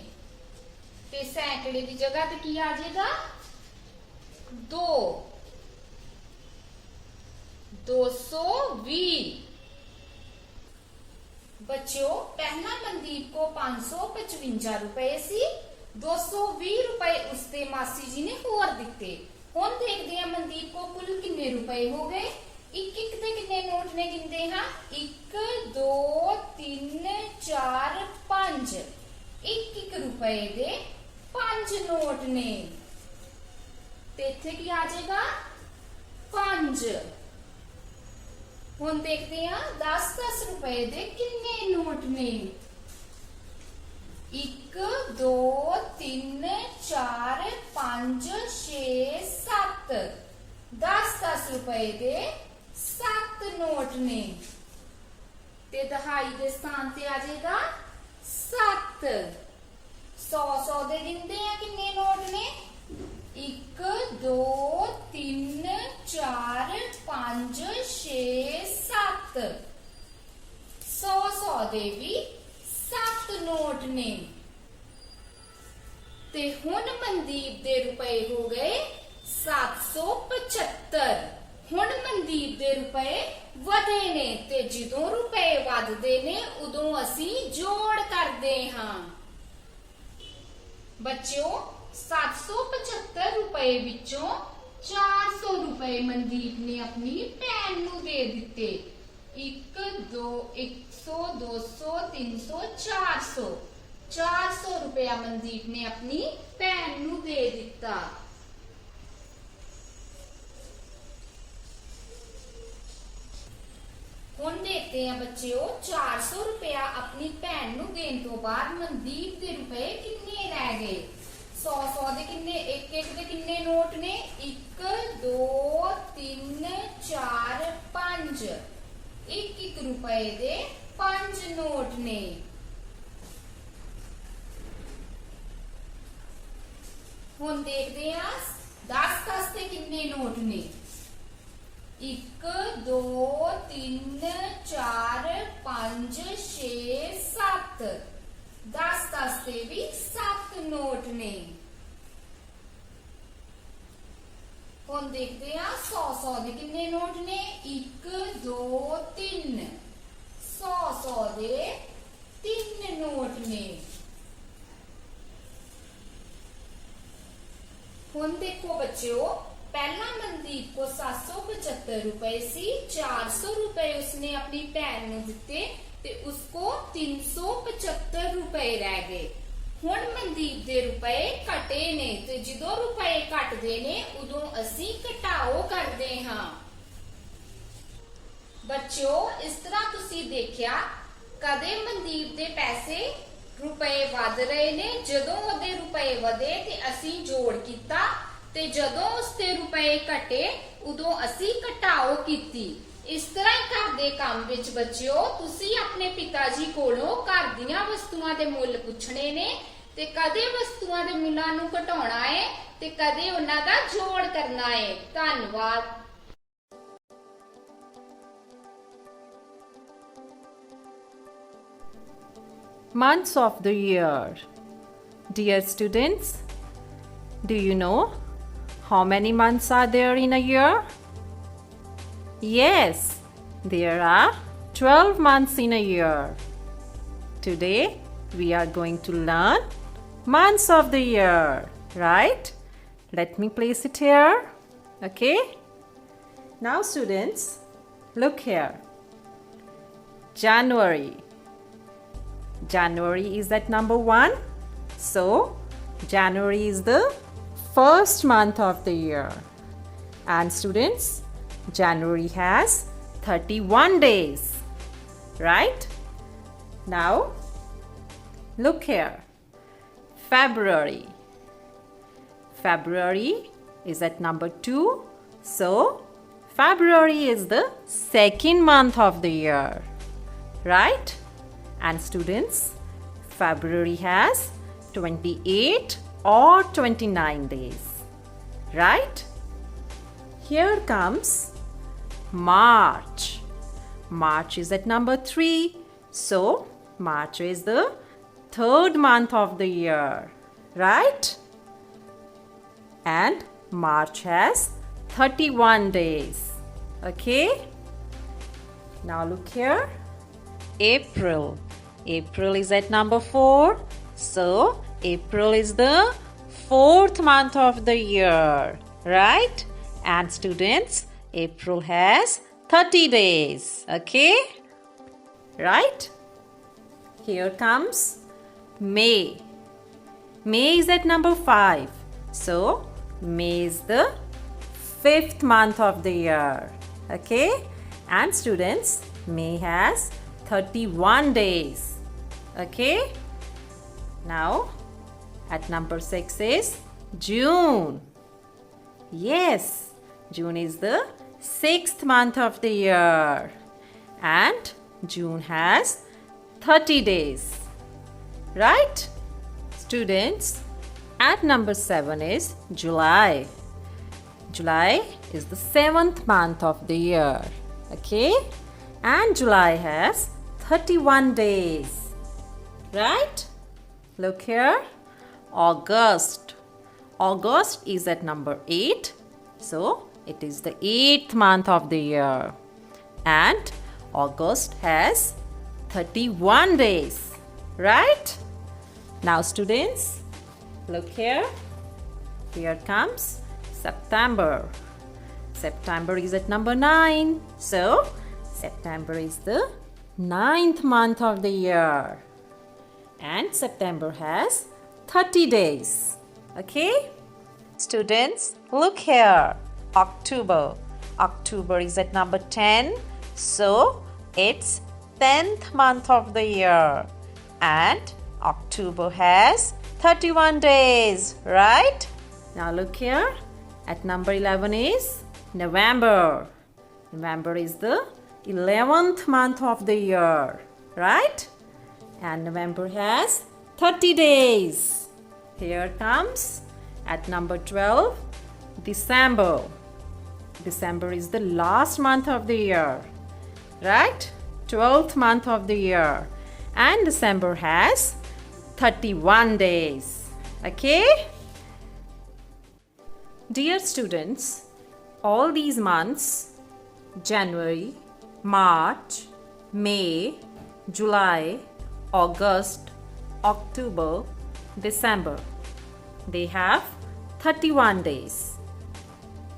ਤੇ ਸੈਂਕੜੇ ਦੀ ਜਗ੍ਹਾ ਤੇ ਕੀ ਆ ਜਾਏਗਾ 2 220। बच्चों पहला मनदीप को 555 रुपए सी 220 रुपए उसते मासी जी ने होर दिते। हुण देखदे हां मनदीप को कुल किन्ने रुपए हो गए। एक एक दे किन्ने नोट ने गिनदे हां 1 2 3 4 5 एक एक रुपए दे 5 नोट ने ते इत्थे की आ जाएगा 5। हुण देखते हैं 10-10 रुपए दे किन्ने नोट ने 1 2 3 4 5 6 7 10-10 रुपए दे 7 नोट ने ते दहाई दे स्थान ते आ जाएगा 7। 100 दे गिनते हैं किन्ने नोट ने 1 2 3 4 5 6 7 100 दे भी 7 नोट ने ते हुण मनदीप दे रुपए हो गए 775। हुण मनदीप दे रुपए वधे ने ते जदों रुपए वधदे ने उदों असीं जोड़ करदे हां। बच्चों 775 रुपए विचों 400 रुपए मनदीप ने अपनी भैन नूं दे दिते। 1 2 100 200 300 400 400 रुपया मनदीप ने अपनी भैन नूं दे दिता। हुण देखते हैं बच्चों 400 रुपया अपनी भैन नूं देण तो बाद मनदीप दे रुपए किन्ने रह गए। 100 दे किन्ने एक एक दे किन्ने नोट ने 1 2 3 4 5 एक एक रुपए दे 5 नोट ने। हुण देखते हैं 10-10 दे किन्ने नोट ने 1 2 3 4 5 6 7 10-10 दे भी 7 नोट ने। हुण देखते हैं 100 दे किन्ने नोट ने 1 2 3 100 दे 3 नोट ने। हुण देखो बच्चों पहला मनदीप को 775 रुपए सी 400 रुपए उसने अपनी भैन नूं दिते ते उसको 375 रुपए रह गए। हुण मनदीप दे रुपए घटे ने ते जदों रुपए घटदे ने उदों असीं घटाओ करदे हां। बच्चों इस तरह तुसीं देखिया कदे मनदीप दे पैसे रुपए वध रहे ने जदों ओदे रुपए वधे ते असीं जोड़ कीता ते जदों उसते रुपए घटे उदों असीं घटाओ कीती। इस तरह ही घर दे काम विच बच्चों तुसीं अपने पिता जी कोलों घर दीयां वस्तुआं दे मुੱਲ पुछणे ने ते कदे वस्तुआं दे मुੱਲਾਂ ਨੂੰ ਘਟਾਉਣਾ है ते कदे उन्हां दा जोड़ करना है। धन्नवाद। Months of the year. Dear students, do you know how many months are there in a year? Yes, there are 12 months in a year. Today we are going to learn months of the year, right? Let me place it here. Okay? Now students, look here. January. January is at number 1. So, January is the first month of the year. And students, January has 31 days. Right? Now, look here. February. February is at number 2. So, February is the second month of the year. Right? And students, February has 28 or 29 days. Right? Here comes March. March is at number 3. So, March is the third month of the year. right? And March has 31 days. Okay? Now look here. April. April is at number 4. So, April is the 4th month of the year, right? And students, April has 30 days. Okay? Right? Here comes May. May is at number 5. So, May is the 5th month of the year. Okay? And students, May has 31 days. Okay? Now, at number 6 is June. Yes, June is the 6th month of the year. And June has 30 days. Right? Students, at number 7 is July. July is the 7th month of the year. Okay? And July has 31 days. Right? Look here. August. August is at number 8. So, it is the 8th month of the year. And August has 31 days. Right? Now students, look here. Here comes September. September is at number 9. So, September is the 9th month of the year. And September has 30 days. Okay? Students, look here. October. October is at number 10. So, it's 10th month of the year. And October has 31 days, right? Now look here. At number 11 is November. November is the 11th month of the year, right? And November has 30 days. Here comes at number 12, December. December is the last month of the year, right? 12th month of the year. And December has 31 days. Okay? Dear students, all these months, January, March, May, July, August, October, December, they have 31 days.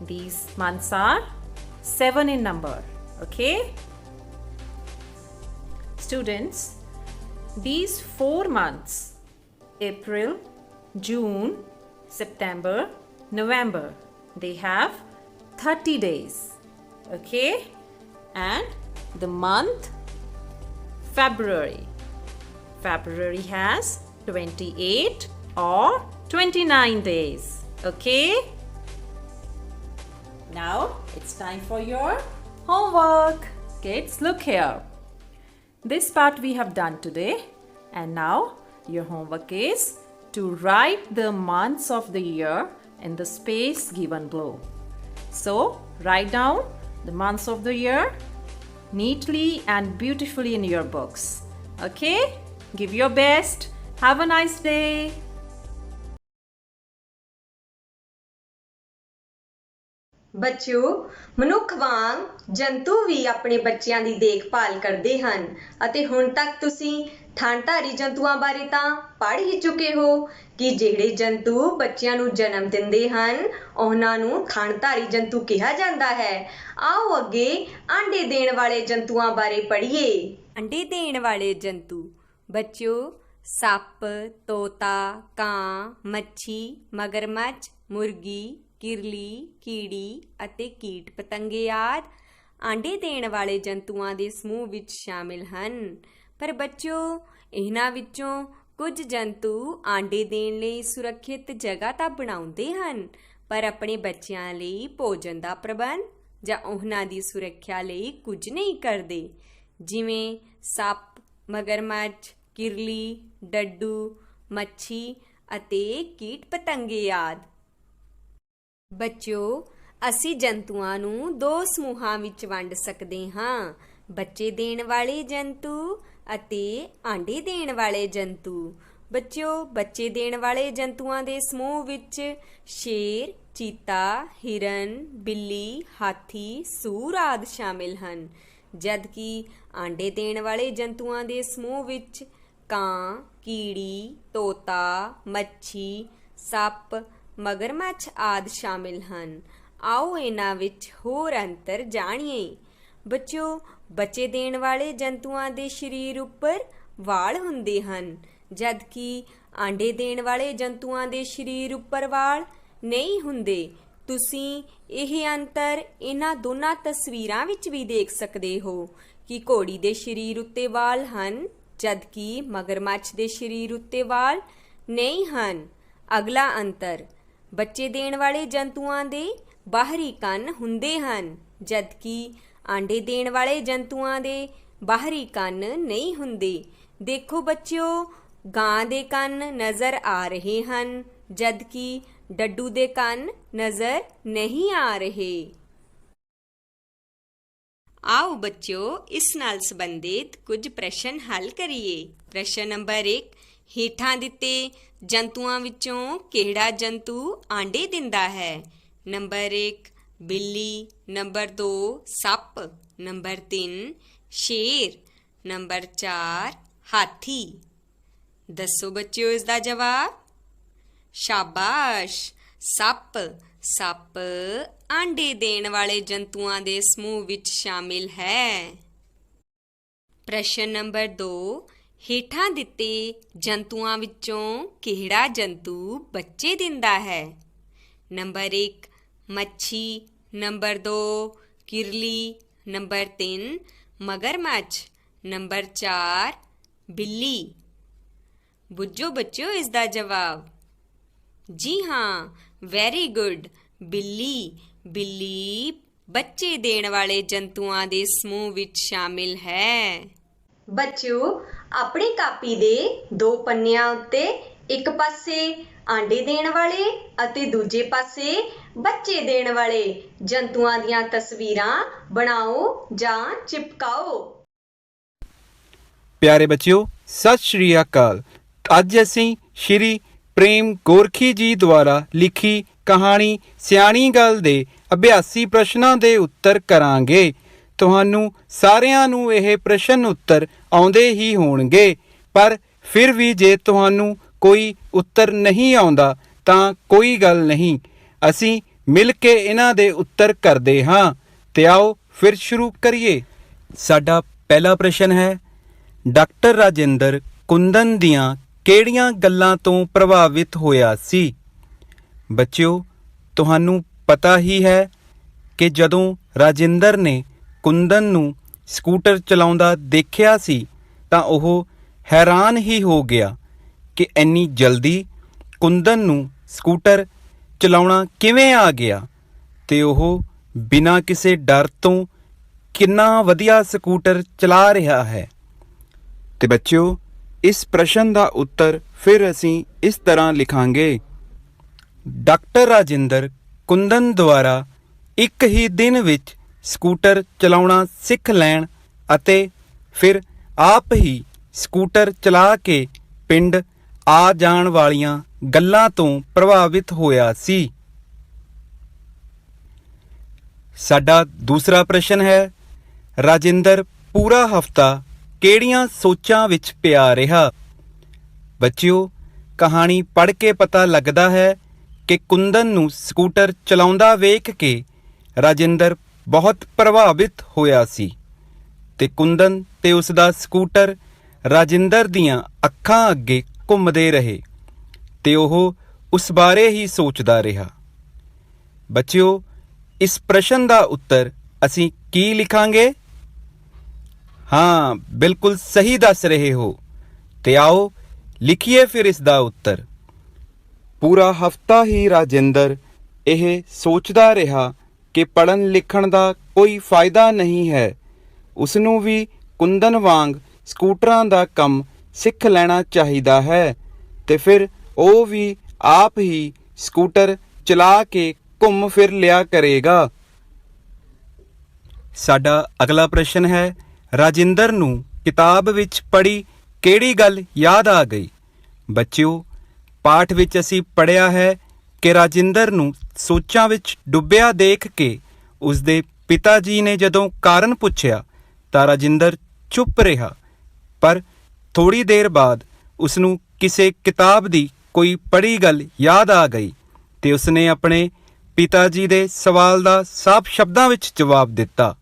These months are 7 in number. Okay? Students, these 4 months, April, June, September, November, they have 30 days. Okay? And the month February. February has 28 or 29 days. Okay? Now it's time for your homework. Kids, look here. This part we have done today, and now your homework is to write the months of the year in the space given below. So, write down the months of the year neatly and beautifully in your books. Okay? Give your best. Have a nice day. ਬੱਚਿਓ, ਮਨੁੱਖ ਵਾਂਗ ਜੰਤੂ ਵੀ ਆਪਣੇ ਬੱਚਿਆਂ ਦੀ ਦੇਖਭਾਲ ਕਰਦੇ ਹਨ ਅਤੇ ਹੁਣ ਤੱਕ ਤੁਸੀਂ ਥਣਧਾਰੀ ਜੰਤੂਆਂ ਬਾਰੇ ਤਾਂ ਪੜ੍ਹ ਹੀ ਚੁੱਕੇ ਹੋ ਕਿ ਜਿਹੜੇ ਜੰਤੂ ਬੱਚਿਆਂ ਨੂੰ ਜਨਮ ਦਿੰਦੇ ਹਨ ਉਹਨਾਂ ਨੂੰ ਥਣਧਾਰੀ ਜੰਤੂ ਕਿਹਾ ਜਾਂਦਾ ਹੈ। ਆਓ ਅੱਗੇ ਆਂਡੇ ਦੇਣ ਵਾਲੇ ਜੰਤੂਆਂ ਬਾਰੇ ਪੜ੍ਹੀਏ। ਅੰਡੇ ਦੇਣ ਵਾਲੇ ਜੰਤੂ ਬੱਚਿਓ, ਸੱਪ, ਤੋਤਾ, ਕਾਂ, ਮੱਛੀ, ਮਗਰਮੱਛ, ਮੁਰਗੀ, ਕਿਰਲੀ, ਕੀੜੀ ਅਤੇ ਕੀਟ ਪਤੰਗੇ ਆਦਿ ਆਂਡੇ ਦੇਣ ਵਾਲੇ ਜੰਤੂਆਂ ਦੇ ਸਮੂਹ ਵਿੱਚ ਸ਼ਾਮਿਲ ਹਨ। ਪਰ ਬੱਚਿਓ, ਇਹਨਾਂ ਵਿੱਚੋਂ ਕੁਝ ਜੰਤੂ ਆਂਡੇ ਦੇਣ ਲਈ ਸੁਰੱਖਿਅਤ ਜਗ੍ਹਾ ਤਾਂ ਬਣਾਉਂਦੇ ਹਨ, ਪਰ ਆਪਣੇ ਬੱਚਿਆਂ ਲਈ ਭੋਜਨ ਦਾ ਪ੍ਰਬੰਧ ਜਾਂ ਉਹਨਾਂ ਦੀ ਸੁਰੱਖਿਆ ਲਈ ਕੁਝ ਨਹੀਂ ਕਰਦੇ, ਜਿਵੇਂ ਸੱਪ, ਮਗਰਮੱਛ, ਕਿਰਲੀ, ਡੱਡੂ, ਮੱਛੀ ਅਤੇ ਕੀਟ ਪਤੰਗੇ ਆਦਿ। ਬੱਚਿਓ, ਅਸੀਂ ਜੰਤੂਆਂ ਨੂੰ 2 ਸਮੂਹਾਂ ਵਿੱਚ ਵੰਡ ਸਕਦੇ ਹਾਂ, ਬੱਚੇ ਦੇਣ ਵਾਲੇ ਜੰਤੂ ਅਤੇ ਆਂਡੇ ਦੇਣ ਵਾਲੇ ਜੰਤੂ। ਬੱਚਿਓ, ਬੱਚੇ ਦੇਣ ਵਾਲੇ ਜੰਤੂਆਂ ਦੇ ਸਮੂਹ ਵਿੱਚ ਸ਼ੇਰ, ਚੀਤਾ, ਹਿਰਨ, ਬਿੱਲੀ, ਹਾਥੀ, ਸੂਰ ਆਦਿ ਸ਼ਾਮਿਲ ਹਨ, ਜਦਕਿ ਆਂਡੇ ਦੇਣ ਵਾਲੇ ਜੰਤੂਆਂ ਦੇ ਸਮੂਹ ਵਿੱਚ ਕਾਂ, ਕੀੜੀ, ਤੋਤਾ, ਮੱਛੀ, ਸੱਪ, ਮਗਰਮੱਛ ਆਦਿ ਸ਼ਾਮਿਲ ਹਨ। ਆਓ ਇਹਨਾਂ ਵਿੱਚ ਹੋਰ ਅੰਤਰ ਜਾਣੀਏ। ਬੱਚਿਓ, ਬੱਚੇ ਦੇਣ ਵਾਲੇ ਜੰਤੂਆਂ ਦੇ ਸਰੀਰ ਉੱਪਰ ਵਾਲ ਹੁੰਦੇ ਹਨ, ਜਦਕਿ ਆਂਡੇ ਦੇਣ ਵਾਲੇ ਜੰਤੂਆਂ ਦੇ ਸਰੀਰ ਉੱਪਰ ਵਾਲ ਨਹੀਂ ਹੁੰਦੇ। ਤੁਸੀਂ ਇਹ ਅੰਤਰ ਇਹਨਾਂ ਦੋਨਾਂ ਤਸਵੀਰਾਂ ਵਿੱਚ ਵੀ ਦੇਖ ਸਕਦੇ ਹੋ ਕਿ ਘੋੜੀ ਦੇ ਸਰੀਰ ਉੱਤੇ ਵਾਲ ਹਨ, ਜਦਕਿ ਮਗਰਮੱਛ ਦੇ ਸਰੀਰ ਉੱਤੇ ਵਾਲ ਨਹੀਂ ਹਨ। ਅਗਲਾ ਅੰਤਰ, ਬੱਚੇ ਦੇਣ ਵਾਲੇ ਜੰਤੂਆਂ ਦੇ ਬਾਹਰੀ ਕੰਨ ਹੁੰਦੇ ਹਨ, ਜਦਕਿ ਆਂਡੇ ਦੇਣ ਵਾਲੇ ਜੰਤੂਆਂ ਦੇ ਬਾਹਰੀ ਕੰਨ ਨਹੀਂ ਹੁੰਦੇ। ਦੇਖੋ ਬੱਚਿਓ, ਗਾਂ ਦੇ ਕੰਨ ਨਜ਼ਰ ਆ ਰਹੇ ਹਨ, ਜਦਕਿ ਡੱਡੂ ਦੇ ਕੰਨ ਨਜ਼ਰ ਨਹੀਂ ਆ ਰਹੇ। ਆਓ ਬੱਚਿਓ, ਇਸ ਨਾਲ ਸੰਬੰਧਿਤ ਕੁਝ ਪ੍ਰਸ਼ਨ ਹੱਲ ਕਰੀਏ। ਪ੍ਰਸ਼ਨ ਨੰਬਰ 1, ਹੇਠਾਂ ਦਿੱਤੇ ਜੰਤੂਆਂ ਵਿੱਚੋਂ ਕਿਹੜਾ ਜੰਤੂ ਆਂਡੇ ਦਿੰਦਾ ਹੈ? ਨੰਬਰ 1 ਬਿੱਲੀ, ਨੰਬਰ 2 ਸੱਪ, ਨੰਬਰ 3 ਸ਼ੇਰ, ਨੰਬਰ 4 ਹਾਥੀ। ਦੱਸੋ ਬੱਚਿਓ ਇਸ ਦਾ ਜਵਾਬ। ਸ਼ਾਬਾਸ਼, ਸੱਪ। ਸੱਪ ਆਂਡੇ ਦੇਣ ਵਾਲੇ ਜੰਤੂਆਂ ਦੇ ਸਮੂਹ ਵਿੱਚ ਸ਼ਾਮਿਲ ਹੈ। ਪ੍ਰਸ਼ਨ ਨੰਬਰ 2, ਹੇਠਾਂ ਦਿੱਤੇ ਜੰਤੂਆਂ ਵਿੱਚੋਂ ਕਿਹੜਾ ਜੰਤੂ ਬੱਚੇ ਦਿੰਦਾ ਹੈ? ਨੰਬਰ 1 ਮੱਛੀ, ਨੰਬਰ 2 ਕਿਰਲੀ, ਨੰਬਰ 3 ਮਗਰਮੱਛ, ਨੰਬਰ 4 ਬਿੱਲੀ। ਬੁੱਝੋ ਬੱਚਿਓ ਇਸ ਦਾ ਜਵਾਬ। ਜੀ ਹਾਂ, ਵੈਰੀ ਗੁੱਡ, ਬਿੱਲੀ। ਬਿੱਲੀ ਬੱਚੇ ਦੇਣ ਵਾਲੇ ਜੰਤੂਆਂ ਦੇ ਸਮੂਹ ਵਿੱਚ ਸ਼ਾਮਿਲ ਹੈ। ਬੱਚਿਓ, ਆਪਣੀ ਕਾਪੀ ਦੇ 2 ਪੰਨਿਆਂ ਉੱਤੇ ਇੱਕ ਪਾਸੇ ਆਂਡੇ ਦੇਣ ਵਾਲੇ ਅਤੇ ਦੂਜੇ ਪਾਸੇ ਬੱਚੇ ਦੇਣ ਵਾਲੇ ਜੰਤੂਆਂ ਦੀਆਂ ਤਸਵੀਰਾਂ ਬਣਾਓ ਜਾਂ ਚਿਪਕਾਓ। ਪਿਆਰੇ ਬੱਚਿਓ, ਸਤਿ ਸ਼੍ਰੀ ਅਕਾਲ। ਅੱਜ ਅਸੀਂ ਸ਼੍ਰੀ ਪ੍ਰੇਮ ਗੋਰਖੀ ਜੀ ਦੁਆਰਾ ਲਿਖੀ ਕਹਾਣੀ ਸਿਆਣੀ ਗੱਲ ਦੇ ਅਭਿਆਸੀ ਪ੍ਰਸ਼ਨਾਂ ਦੇ ਉੱਤਰ ਕਰਾਂਗੇ। ਤੁਹਾਨੂੰ ਸਾਰਿਆਂ ਨੂੰ ਇਹ ਪ੍ਰਸ਼ਨ ਉੱਤਰ ਆਉਂਦੇ ਹੀ ਹੋਣਗੇ, ਪਰ ਫਿਰ ਵੀ ਜੇ ਤੁਹਾਨੂੰ ਕੋਈ ਉੱਤਰ ਨਹੀਂ ਆਉਂਦਾ ਤਾਂ ਕੋਈ ਗੱਲ ਨਹੀਂ, ਅਸੀਂ ਮਿਲ ਕੇ ਇਹਨਾਂ ਦੇ ਉੱਤਰ ਕਰਦੇ ਹਾਂ। ਤੇ ਆਓ ਫਿਰ ਸ਼ੁਰੂ ਕਰੀਏ। ਸਾਡਾ ਪਹਿਲਾ ਪ੍ਰਸ਼ਨ ਹੈ, ਡਾਕਟਰ ਰਾਜਿੰਦਰ ਕੁੰਦਨ ਦੀਆਂ ਕਿਹੜੀਆਂ ਗੱਲਾਂ ਤੋਂ ਪ੍ਰਭਾਵਿਤ ਹੋਇਆ ਸੀ? ਬੱਚਿਓ, ਤੁਹਾਨੂੰ ਪਤਾ ਹੀ ਹੈ ਕਿ ਜਦੋਂ ਰਾਜਿੰਦਰ ਨੇ ਕੁੰਦਨ ਨੂੰ ਸਕੂਟਰ ਚਲਾਉਂਦਾ ਦੇਖਿਆ ਸੀ ਤਾਂ ਉਹ ਹੈਰਾਨ ਹੀ ਹੋ ਗਿਆ ਕਿ ਇੰਨੀ ਜਲਦੀ ਕੁੰਦਨ ਨੂੰ ਸਕੂਟਰ ਚਲਾਉਣਾ ਕਿਵੇਂ ਆ ਗਿਆ ਤੇ ਉਹ ਬਿਨਾਂ ਕਿਸੇ ਡਰ ਤੋਂ ਕਿੰਨਾ ਵਧੀਆ ਸਕੂਟਰ ਚਲਾ ਰਿਹਾ ਹੈ। ਤੇ ਬੱਚਿਓ, ਇਸ ਪ੍ਰਸ਼ਨ ਦਾ ਉੱਤਰ ਫਿਰ ਅਸੀਂ ਇਸ ਤਰ੍ਹਾਂ ਲਿਖਾਂਗੇ। ਡਾਕਟਰ ਰਾਜਿੰਦਰ ਕੁੰਦਨ ਦੁਆਰਾ ਇੱਕ ਹੀ ਦਿਨ ਵਿੱਚ ਸਕੂਟਰ ਚਲਾਉਣਾ ਸਿੱਖ ਲੈਣ ਅਤੇ ਫਿਰ ਆਪ ਹੀ ਸਕੂਟਰ ਚਲਾ ਕੇ ਪਿੰਡ ਆ ਜਾਣ ਵਾਲੀਆਂ ਗੱਲਾਂ ਤੋਂ ਪ੍ਰਭਾਵਿਤ ਹੋਇਆ ਸੀ। ਸਾਡਾ ਦੂਸਰਾ ਪ੍ਰਸ਼ਨ ਹੈ, ਰਾਜਿੰਦਰ ਪੂਰਾ ਹਫ਼ਤਾ ਕਿਹੜੀਆਂ ਸੋਚਾਂ ਵਿੱਚ ਪਿਆ ਰਿਹਾ? ਬੱਚਿਓ, ਕਹਾਣੀ ਪੜ੍ਹ ਕੇ ਪਤਾ ਲੱਗਦਾ ਹੈ ਕਿ ਕੁੰਦਨ ਨੂੰ ਸਕੂਟਰ ਚਲਾਉਂਦਾ ਵੇਖ ਕੇ ਰਾਜਿੰਦਰ ਬਹੁਤ ਪ੍ਰਭਾਵਿਤ ਹੋਇਆ ਸੀ ਤੇ ਕੁੰਦਨ ਤੇ ਉਸ ਦਾ ਸਕੂਟਰ ਰਾਜਿੰਦਰ ਦੀਆਂ ਅੱਖਾਂ ਅੱਗੇ ਘੁੰਮਦੇ ਰਹੇ ਤੇ ਉਹ ਉਸ ਬਾਰੇ ਹੀ ਸੋਚਦਾ ਰਿਹਾ। ਬੱਚਿਓ, ਇਸ ਪ੍ਰਸ਼ਨ ਦਾ ਉੱਤਰ ਅਸੀਂ ਕੀ ਲਿਖਾਂਗੇ? ਹਾਂ, ਬਿਲਕੁਲ ਸਹੀ ਦੱਸ ਰਹੇ ਹੋ। ਤੇ ਆਓ ਲਿਖੀਏ ਫਿਰ ਇਸ ਦਾ ਉੱਤਰ। ਪੂਰਾ ਹਫ਼ਤਾ ਹੀ ਰਾਜਿੰਦਰ ਇਹ ਸੋਚਦਾ ਰਿਹਾ ਕਿ ਪੜ੍ਹਨ ਲਿਖਣ ਦਾ ਕੋਈ ਫਾਇਦਾ ਨਹੀਂ ਹੈ, ਉਸਨੂੰ ਵੀ ਕੁੰਦਨ ਵਾਂਗ ਸਕੂਟਰਾਂ ਦਾ ਕੰਮ ਸਿੱਖ ਲੈਣਾ ਚਾਹੀਦਾ ਹੈ ਤੇ ਫਿਰ ਉਹ ਵੀ ਆਪ ਹੀ ਸਕੂਟਰ ਚਲਾ ਕੇ ਘੁੰਮ ਫਿਰ ਲਿਆ ਕਰੇਗਾ। ਸਾਡਾ ਅਗਲਾ ਪ੍ਰਸ਼ਨ ਹੈ, ਰਾਜਿੰਦਰ ਨੂੰ ਕਿਤਾਬ ਵਿੱਚ ਪੜ੍ਹੀ ਕਿਹੜੀ ਗੱਲ ਯਾਦ ਆ ਗਈ? ਬੱਚਿਓ, ਪਾਠ ਵਿੱਚ ਅਸੀਂ ਪੜ੍ਹਿਆ ਹੈ ਕਿ ਰਾਜਿੰਦਰ ਨੂੰ ਸੋਚਾਂ ਵਿੱਚ ਡੁੱਬਿਆ ਦੇਖ ਕੇ ਉਸਦੇ ਪਿਤਾ ਜੀ ਨੇ ਜਦੋਂ ਕਾਰਨ ਪੁੱਛਿਆ ਤਾਂ ਰਾਜਿੰਦਰ ਚੁੱਪ ਰਿਹਾ। ਪਰ ਥੋੜ੍ਹੀ ਦੇਰ ਬਾਅਦ ਉਸਨੂੰ ਕਿਸੇ ਕਿਤਾਬ ਦੀ ਕੋਈ ਪੜ੍ਹੀ ਗੱਲ ਯਾਦ ਆ ਗਈ ਤੇ ਉਸਨੇ ਆਪਣੇ ਪਿਤਾ ਜੀ ਦੇ ਸਵਾਲ ਦਾ ਸਾਫ਼ ਸ਼ਬਦਾਂ ਵਿੱਚ ਜਵਾਬ ਦਿੱਤਾ।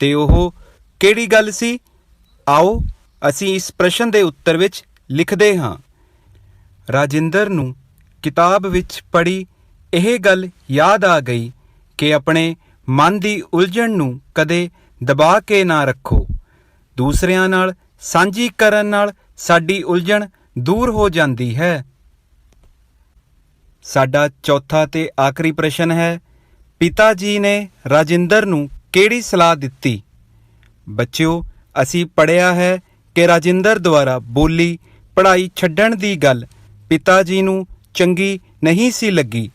ਤੇ ਉਹ ਕਿਹੜੀ ਗੱਲ ਸੀ? ਆਓ ਅਸੀਂ ਇਸ ਪ੍ਰਸ਼ਨ ਦੇ ਉੱਤਰ ਵਿੱਚ ਲਿਖਦੇ ਹਾਂ। ਰਾਜਿੰਦਰ ਨੂੰ ਕਿਤਾਬ ਵਿੱਚ ਪੜ੍ਹੀ ਇਹ ਗੱਲ ਯਾਦ ਆ ਗਈ ਕਿ ਆਪਣੇ ਮਨ ਦੀ ਉਲਝਣ ਨੂੰ ਕਦੇ ਦਬਾ ਕੇ ਨਾ ਰੱਖੋ। ਦੂਸਰਿਆਂ ਨਾਲ ਸਾਂਝੀ ਕਰਨ ਨਾਲ ਸਾਡੀ ਉਲਝਣ ਦੂਰ ਹੋ ਜਾਂਦੀ ਹੈ। ਸਾਡਾ ਚੌਥਾ ਤੇ ਆਖਰੀ ਪ੍ਰਸ਼ਨ ਹੈ, ਪਿਤਾ ਜੀ ਨੇ ਰਾਜਿੰਦਰ ਨੂੰ ਕਿਹੜੀ ਸਲਾਹ ਦਿੱਤੀ? ਬੱਚਿਓ, ਅਸੀਂ ਪੜ੍ਹਿਆ ਹੈ ਕਿ ਰਾਜਿੰਦਰ ਦੁਆਰਾ ਬੋਲੀ ਪੜ੍ਹਾਈ ਛੱਡਣ ਦੀ ਗੱਲ ਪਿਤਾ ਜੀ ਨੂੰ ਚੰਗੀ ਨਹੀਂ ਸੀ ਲੱਗੀ,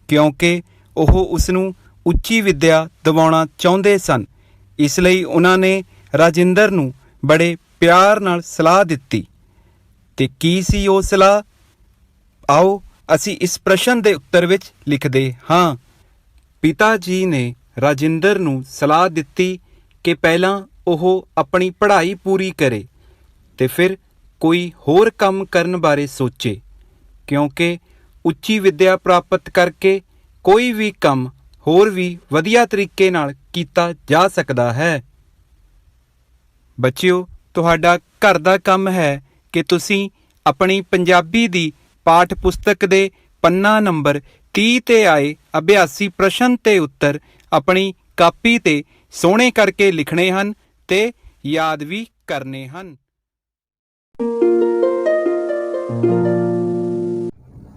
ਕਿਉਂਕਿ ਉਹ ਉਸਨੂੰ ਉੱਚੀ ਵਿੱਦਿਆ ਦਿਵਾਉਣਾ ਚਾਹੁੰਦੇ ਸਨ। ਇਸ ਲਈ ਉਹਨਾਂ ਨੇ ਰਾਜਿੰਦਰ ਨੂੰ ਬੜੇ ਪਿਆਰ ਨਾਲ ਸਲਾਹ ਦਿੱਤੀ। ਤੇ ਕੀ ਸੀ ਉਹ ਸਲਾਹ? ਆਓ ਅਸੀਂ ਇਸ ਪ੍ਰਸ਼ਨ ਦੇ ਉੱਤਰ ਵਿੱਚ ਲਿਖਦੇ ਹਾਂ। ਪਿਤਾ ਜੀ ਨੇ ਰਾਜਿੰਦਰ ਨੂੰ ਸਲਾਹ ਦਿੱਤੀ ਕਿ ਪਹਿਲਾਂ ਉਹ ਆਪਣੀ ਪੜ੍ਹਾਈ ਪੂਰੀ ਕਰੇ ਤੇ ਫਿਰ ਕੋਈ ਹੋਰ ਕੰਮ ਕਰਨ ਬਾਰੇ ਸੋਚੇ, ਕਿਉਂਕਿ ਉੱਚੀ ਵਿੱਦਿਆ ਪ੍ਰਾਪਤ ਕਰਕੇ ਕੋਈ ਵੀ ਕੰਮ ਹੋਰ ਵੀ ਵਧੀਆ ਤਰੀਕੇ ਨਾਲ ਕੀਤਾ ਜਾ ਸਕਦਾ ਹੈ। ਬੱਚਿਓ, ਤੁਹਾਡਾ ਘਰ ਦਾ ਕੰਮ ਹੈ ਕਿ ਤੁਸੀਂ ਆਪਣੀ ਪੰਜਾਬੀ ਦੀ ਪਾਠ ਪੁਸਤਕ ਦੇ ਪੰਨਾ ਨੰਬਰ 30 ਤੇ ਆਏ ਅਭਿਆਸੀ ਪ੍ਰਸ਼ਨ ਤੇ ਉੱਤਰ ਆਪਣੀ ਕਾਪੀ ਤੇ ਸੋਹਣੇ ਕਰਕੇ ਲਿਖਣੇ ਹਨ ਤੇ ਯਾਦ ਵੀ ਕਰਨੇ ਹਨ।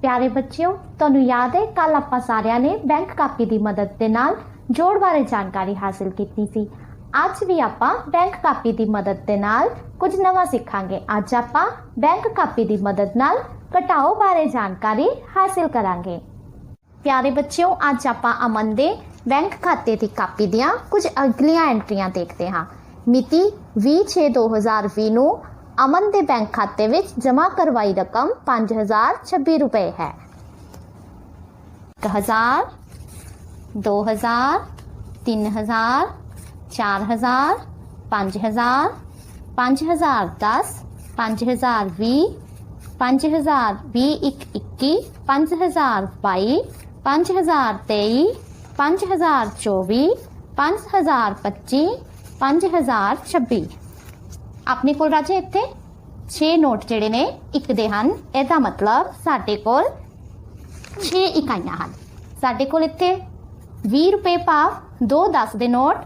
ਪਿਆਰੇ ਬੱਚਿਓ, ਤੁਹਾਨੂੰ ਯਾਦ ਹੈ ਕੱਲ ਆਪਾਂ ਸਾਰਿਆਂ ਨੇ ਬੈਂਕ ਕਾਪੀ ਦੀ ਮਦਦ ਦੇ ਨਾਲ ਜੋੜ ਬਾਰੇ ਜਾਣਕਾਰੀ ਹਾਸਿਲ ਕੀਤੀ ਸੀ। ਅੱਜ ਵੀ ਆਪਾਂ ਬੈਂਕ ਕਾਪੀ ਦੀ ਮਦਦ ਦੇ ਨਾਲ ਕੁਝ ਨਵਾਂ ਸਿੱਖਾਂਗੇ। ਅੱਜ ਆਪਾਂ ਬੈਂਕ ਕਾਪੀ ਦੀ ਮਦਦ ਨਾਲ ਘਟਾਓ ਬਾਰੇ ਜਾਣਕਾਰੀ ਹਾਸਿਲ ਕਰਾਂਗੇ। ਪਿਆਰੇ ਬੱਚਿਓ, ਅੱਜ ਆਪਾਂ ਅਮਨ ਦੇ ਬੈਂਕ ਖਾਤੇ ਦੀ ਕਾਪੀ ਦੀਆਂ ਕੁਝ ਅਗਲੀਆਂ ਐਂਟਰੀਆਂ ਦੇਖਦੇ ਹਾਂ। ਮਿਤੀ 20/6/2020 ਨੂੰ ਅਮਨ ਦੇ ਬੈਂਕ ਖਾਤੇ ਵਿੱਚ ਜਮ੍ਹਾਂ ਕਰਵਾਈ ਰਕਮ 5026 ਰੁਪਏ ਹੈ। 1000, 2000, 3000, 4000, 5000, 5010, 5020, 5020 21, 5022, 5023, 5024, 5025, 5026। ਆਪਣੇ ਕੋਲ ਰਾਜੇ ਇੱਥੇ 6 ਨੋਟ ਜਿਹੜੇ ਨੇ ਇੱਕ ਦੇ ਹਨ। ਇਹਦਾ ਮਤਲਬ ਸਾਡੇ ਕੋਲ 6 ਇਕਾਈਆਂ ਹਨ। ਸਾਡੇ ਕੋਲ ਇੱਥੇ 20 ਰੁਪਏ ਭਾਵ 2 10 ਦੇ ਨੋਟ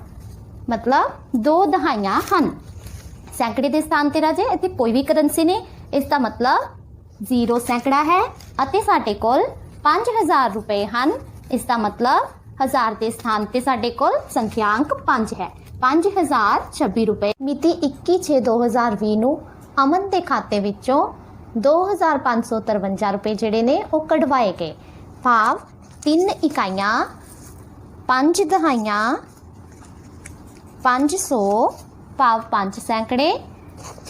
ਮਤਲਬ 2 ਦਹਾਈਆਂ ਹਨ। ਸੈਂਕੜੇ ਦੇ ਸਥਾਨ ਤੇ ਰਾਜੇ ਇੱਥੇ ਕੋਈ ਵੀ ਕਰੰਸੀ ਨਹੀਂ, ਇਸ ਦਾ ਮਤਲਬ 0 ਸੈਂਕੜਾ ਹੈ। ਅਤੇ ਸਾਡੇ ਕੋਲ 5000 ਰੁਪਏ ਹਨ, ਇਸ ਦਾ ਮਤਲਬ 1000 ਦੇ ਸਥਾਨ ਤੇ ਸਾਡੇ ਕੋਲ ਸੰਖਿਆਂਕ 5 ਹੈ। 5026 ਰੁਪਏ। ਮਿਤੀ 21/6/2020 ਨੂੰ ਅਮਨ ਦੇ ਖਾਤੇ ਵਿੱਚੋਂ 2553 ਰੁਪਏ ਜਿਹੜੇ ਨੇ ਉਹ ਕਢਵਾਏ ਗਏ, ਭਾਵ 3 ਇਕਾਈਆਂ, 5 ਦਹਾਈਆਂ, 500 ਭਾਵ 5 ਸੈਂਕੜੇ,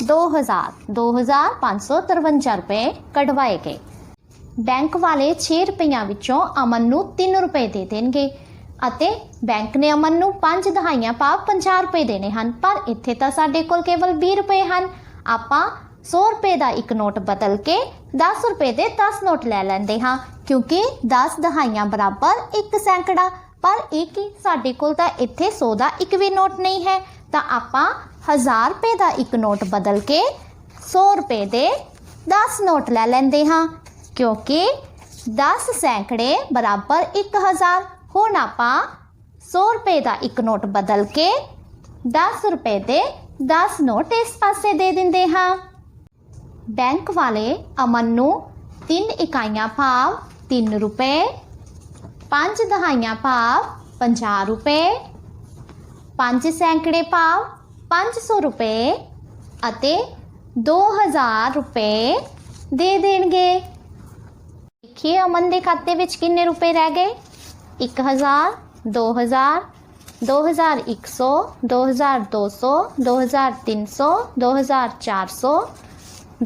2553 ਰੁਪਏ ਕਢਵਾਏ ਗਏ। ਬੈਂਕ ਵਾਲੇ 6 ਰੁਪਈਆਂ ਵਿੱਚੋਂ ਅਮਨ ਨੂੰ 3 ਰੁਪਏ ਦੇ ਦੇਣਗੇ ਅਤੇ ਬੈਂਕ ਨੇ ਅਮਨ ਨੂੰ 5 ਦਹਾਈਆਂ ਭਾਵ 50 ਰੁਪਏ ਦੇਣੇ ਹਨ। ਪਰ ਇੱਥੇ ਤਾਂ ਸਾਡੇ ਕੋਲ ਕੇਵਲ 20 ਰੁਪਏ ਹਨ। ਆਪਾਂ 100 ਰੁਪਏ ਦਾ ਇੱਕ ਨੋਟ ਬਦਲ ਕੇ 10 ਰੁਪਏ ਦੇ 10 ਨੋਟ ਲੈ ਲੈਂਦੇ ਹਾਂ, ਕਿਉਂਕਿ 10 ਦਹਾਈਆਂ ਬਰਾਬਰ 1 ਸੈਂਕੜਾ। ਪਰ ਇਹ ਕੀ, ਸਾਡੇ ਕੋਲ ਤਾਂ ਇੱਥੇ 100 ਦਾ ਇੱਕ ਵੀ ਨੋਟ ਨਹੀਂ ਹੈ, ਤਾਂ ਆਪਾਂ 1000 ਰੁਪਏ ਦਾ ਇੱਕ ਨੋਟ ਬਦਲ ਕੇ 100 ਰੁਪਏ ਦੇ 10 ਨੋਟ ਲੈ ਲੈਂਦੇ ਹਾਂ, ਕਿਉਂਕਿ 10 ਸੈਂਕੜੇ ਬਰਾਬਰ 1000। ਹੁਣ ਆਪਾਂ 100 ਰੁਪਏ ਦਾ ਇੱਕ ਨੋਟ ਬਦਲ ਕੇ 10 ਰੁਪਏ ਦੇ 10 ਨੋਟ ਇਸ ਪਾਸੇ ਦੇ ਦਿੰਦੇ ਹਾਂ। ਬੈਂਕ ਵਾਲੇ ਅਮਨ ਨੂੰ 3 ਇਕਾਈਆਂ ਭਾਵ 3 ਰੁਪਏ, 5 ਦਹਾਈਆਂ ਭਾਵ 50 ਰੁਪਏ, 5 ਸੈਂਕੜੇ ਭਾਵ 500 ਰੁਪਏ ਅਤੇ 2000 ਰੁਪਏ ਦੇ ਦੇਣਗੇ। ਦੇਖੀਏ ਅਮਨ ਦੇ ਖਾਤੇ ਵਿੱਚ ਕਿੰਨੇ ਰੁਪਏ ਰਹਿ ਗਏ। 1000, 2000, 2100, 2200, 2300, 2400,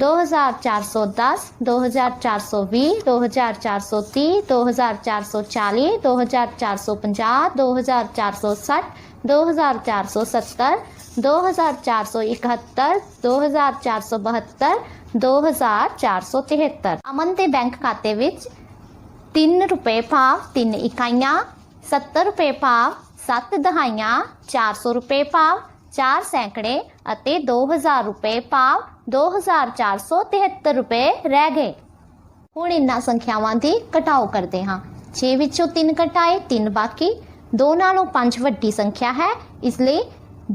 2410, 2420, 2430, 2440, 2450, 2460, 2470, 2471, 2472, 2473। ਅਮਨ ਦੇ ਬੈਂਕ ਖਾਤੇ ਵਿੱਚ 3 ਰੁਪਏ ਭਾਵ 3 ਇਕਾਈਆਂ, 70 ਰੁਪਏ ਭਾਵ 7 ਦਹਾਈਆਂ, 400 ਰੁਪਏ ਭਾਵ 4 ਸੈਂਕੜੇ ਅਤੇ 2000 ਰੁਪਏ ਭਾਵ 2473 ਰੁਪਏ ਰਹਿ ਗਏ। ਹੁਣ ਇਹਨਾਂ ਸੰਖਿਆਵਾਂ ਦੀ ਘਟਾਓ ਕਰਦੇ ਹਾਂ। 6 ਵਿੱਚੋਂ 3 ਘਟਾਏ 3 ਬਾਕੀ, 2 ਨਾਲੋਂ 5 ਵੱਡੀ ਸੰਖਿਆ ਹੈ, ਇਸ ਲਈ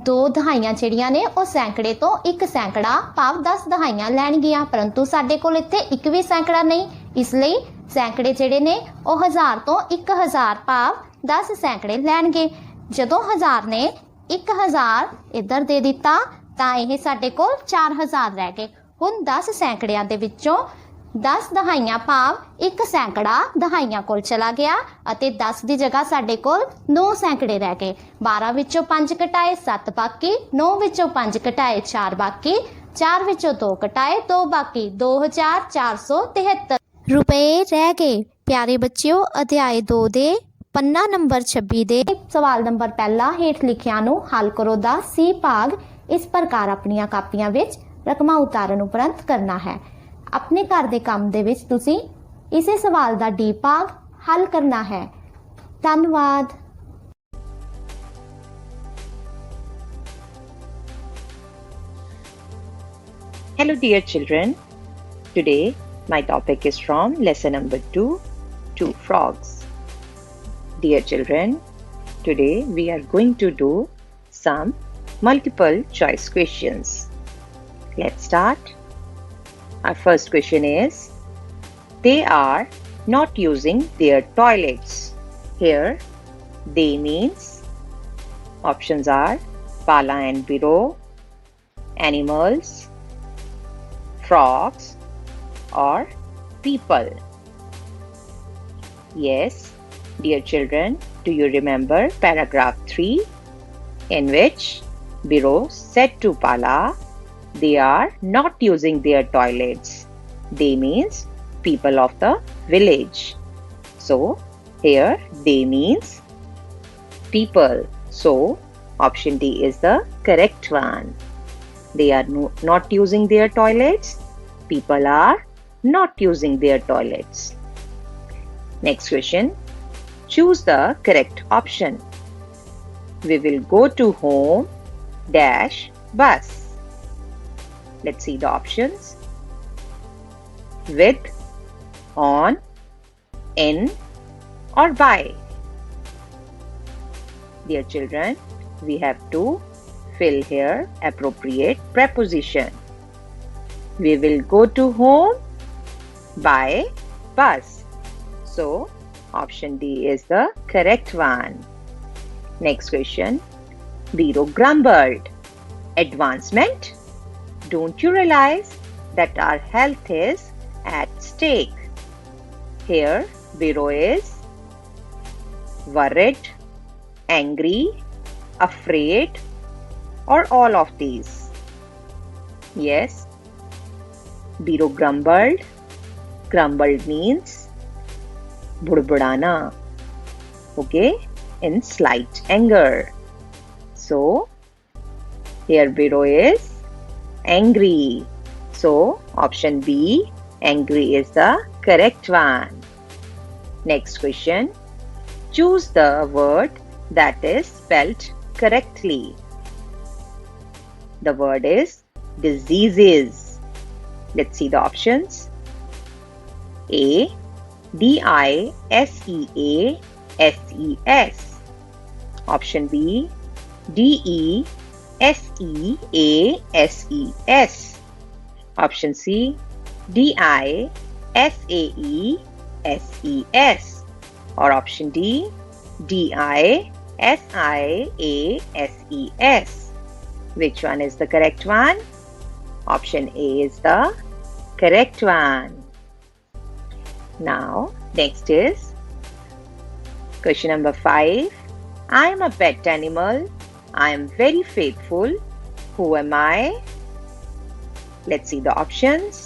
2 ਦਹਾਈਆਂ ਜਿਹੜੀਆਂ ਨੇ ਉਹ ਸੈਂਕੜੇ ਤੋਂ 1 ਸੈਂਕੜਾ ਭਾਵ 10 ਦਹਾਈਆਂ ਲੈਣਗੀਆਂ, ਪਰੰਤੂ ਸਾਡੇ ਕੋਲ ਇੱਥੇ ਇੱਕ ਵੀ ਸੈਂਕੜਾ ਨਹੀਂ, ਇਸ ਲਈ ਸੈਂਕੜੇ ਜਿਹੜੇ ਨੇ ਉਹ 1000 ਤੋਂ 1000 ਭਾਵ 10 ਸੈਂਕੜੇ ਲੈਣਗੇ। ਜਦੋਂ 1000 ਨੇ 1000 ਇੱਧਰ ਦੇ ਦਿੱਤਾ ਤਾਂ ਇਹ ਸਾਡੇ ਕੋਲ 4000 ਰਹਿ ਗਏ। ਹੁਣ 10 ਸੈਂਕੜਿਆਂ ਦੇ ਵਿੱਚੋਂ 10 ਦਹਾਈਆਂ ਭਾਵ 1 ਸੈਂਕੜਾ ਦਹਾਈਆਂ ਕੋਲ ਚਲਾ ਗਿਆ ਅਤੇ 10 ਦੀ ਜਗ੍ਹਾ ਸਾਡੇ ਕੋਲ 9 ਸੈਂਕੜੇ ਰਹਿ ਗਏ। 12 ਵਿੱਚੋਂ 5 ਘਟਾਏ 7 ਬਾਕੀ, 9 ਵਿੱਚੋਂ 5 ਘਟਾਏ 4 ਬਾਕੀ, 4 ਵਿੱਚੋਂ 2 ਘਟਾਏ 2 ਬਾਕੀ, 2473 ਰੁਪਏ ਰਹਿ ਗਏ। ਪਿਆਰੇ ਬੱਚਿਓ, ਅਧਿਆਇ 2 ਦੇ ਪੰਨਾ ਨੰਬਰ 26 ਦੇ ਸਵਾਲ ਨੰਬਰ ਪਹਿਲਾ ਹੇਠ ਲਿਖਿਆਂ ਨੂੰ ਹੱਲ ਕਰੋ ਦਾ ਸੀ ਭਾਗ ਇਸ ਪ੍ਰਕਾਰ ਆਪਣੀਆਂ ਕਾਪੀਆਂ ਵਿੱਚ ਰਕਮਾਂ ਉਤਾਰਨ ਉਪਰੰਤ ਕਰਨਾ ਹੈ। ਆਪਣੇ ਘਰ ਦੇ ਕੰਮ ਦੇ ਵਿੱਚ ਤੁਸੀਂ ਇਸੇ ਸਵਾਲ ਦਾ ਡੀ ਭਾਗ ਹੱਲ ਕਰਨਾ ਹੈ। ਧੰਨਵਾਦ। Hello dear children, today my topic is from lesson number 2, Two Frogs. Dear children, today we are going to do some multiple choice questions. Let's start. Our first question is, they are not using their toilets. Here, they means options are Pala and Biro, animals, frogs, or people. Yes, dear children, do you remember paragraph 3 in which Biro said to Pala, they are not using their toilets. They means people of the village. So here they means people. So option D is the correct one. They are not using their toilets. People are not using their toilets. Next question. Choose the correct option. We will go to home dash bus. Let's see the options. With, on, in, or by. Dear children, we have to fill here appropriate preposition. We will go to home by bus. So option D is the correct one. Next question. Biro grumbled. Advancement? Don't you realize that our health is at stake? Here, Biro is worried, angry, afraid, or all of these. Yes, Biro grumbled. Grumbled means budbudana, okay, in slight anger. So, here Biro is angry. So, option B, angry is the correct one. Next question. Choose the word that is spelled correctly. The word is diseases. Let's see the options. A, D-I-S-E-A-S-E-S. Option B, D-E-S-E-A-S-E-S. Option C, D-I-S-A-E-S-E-S. Or option D, D-I-S-I-A-S-E-S. Which one is the correct one? Option A is the correct one. Now, next is question number 5. I am a pet animal. I am very faithful. Who am I? Let's see the options.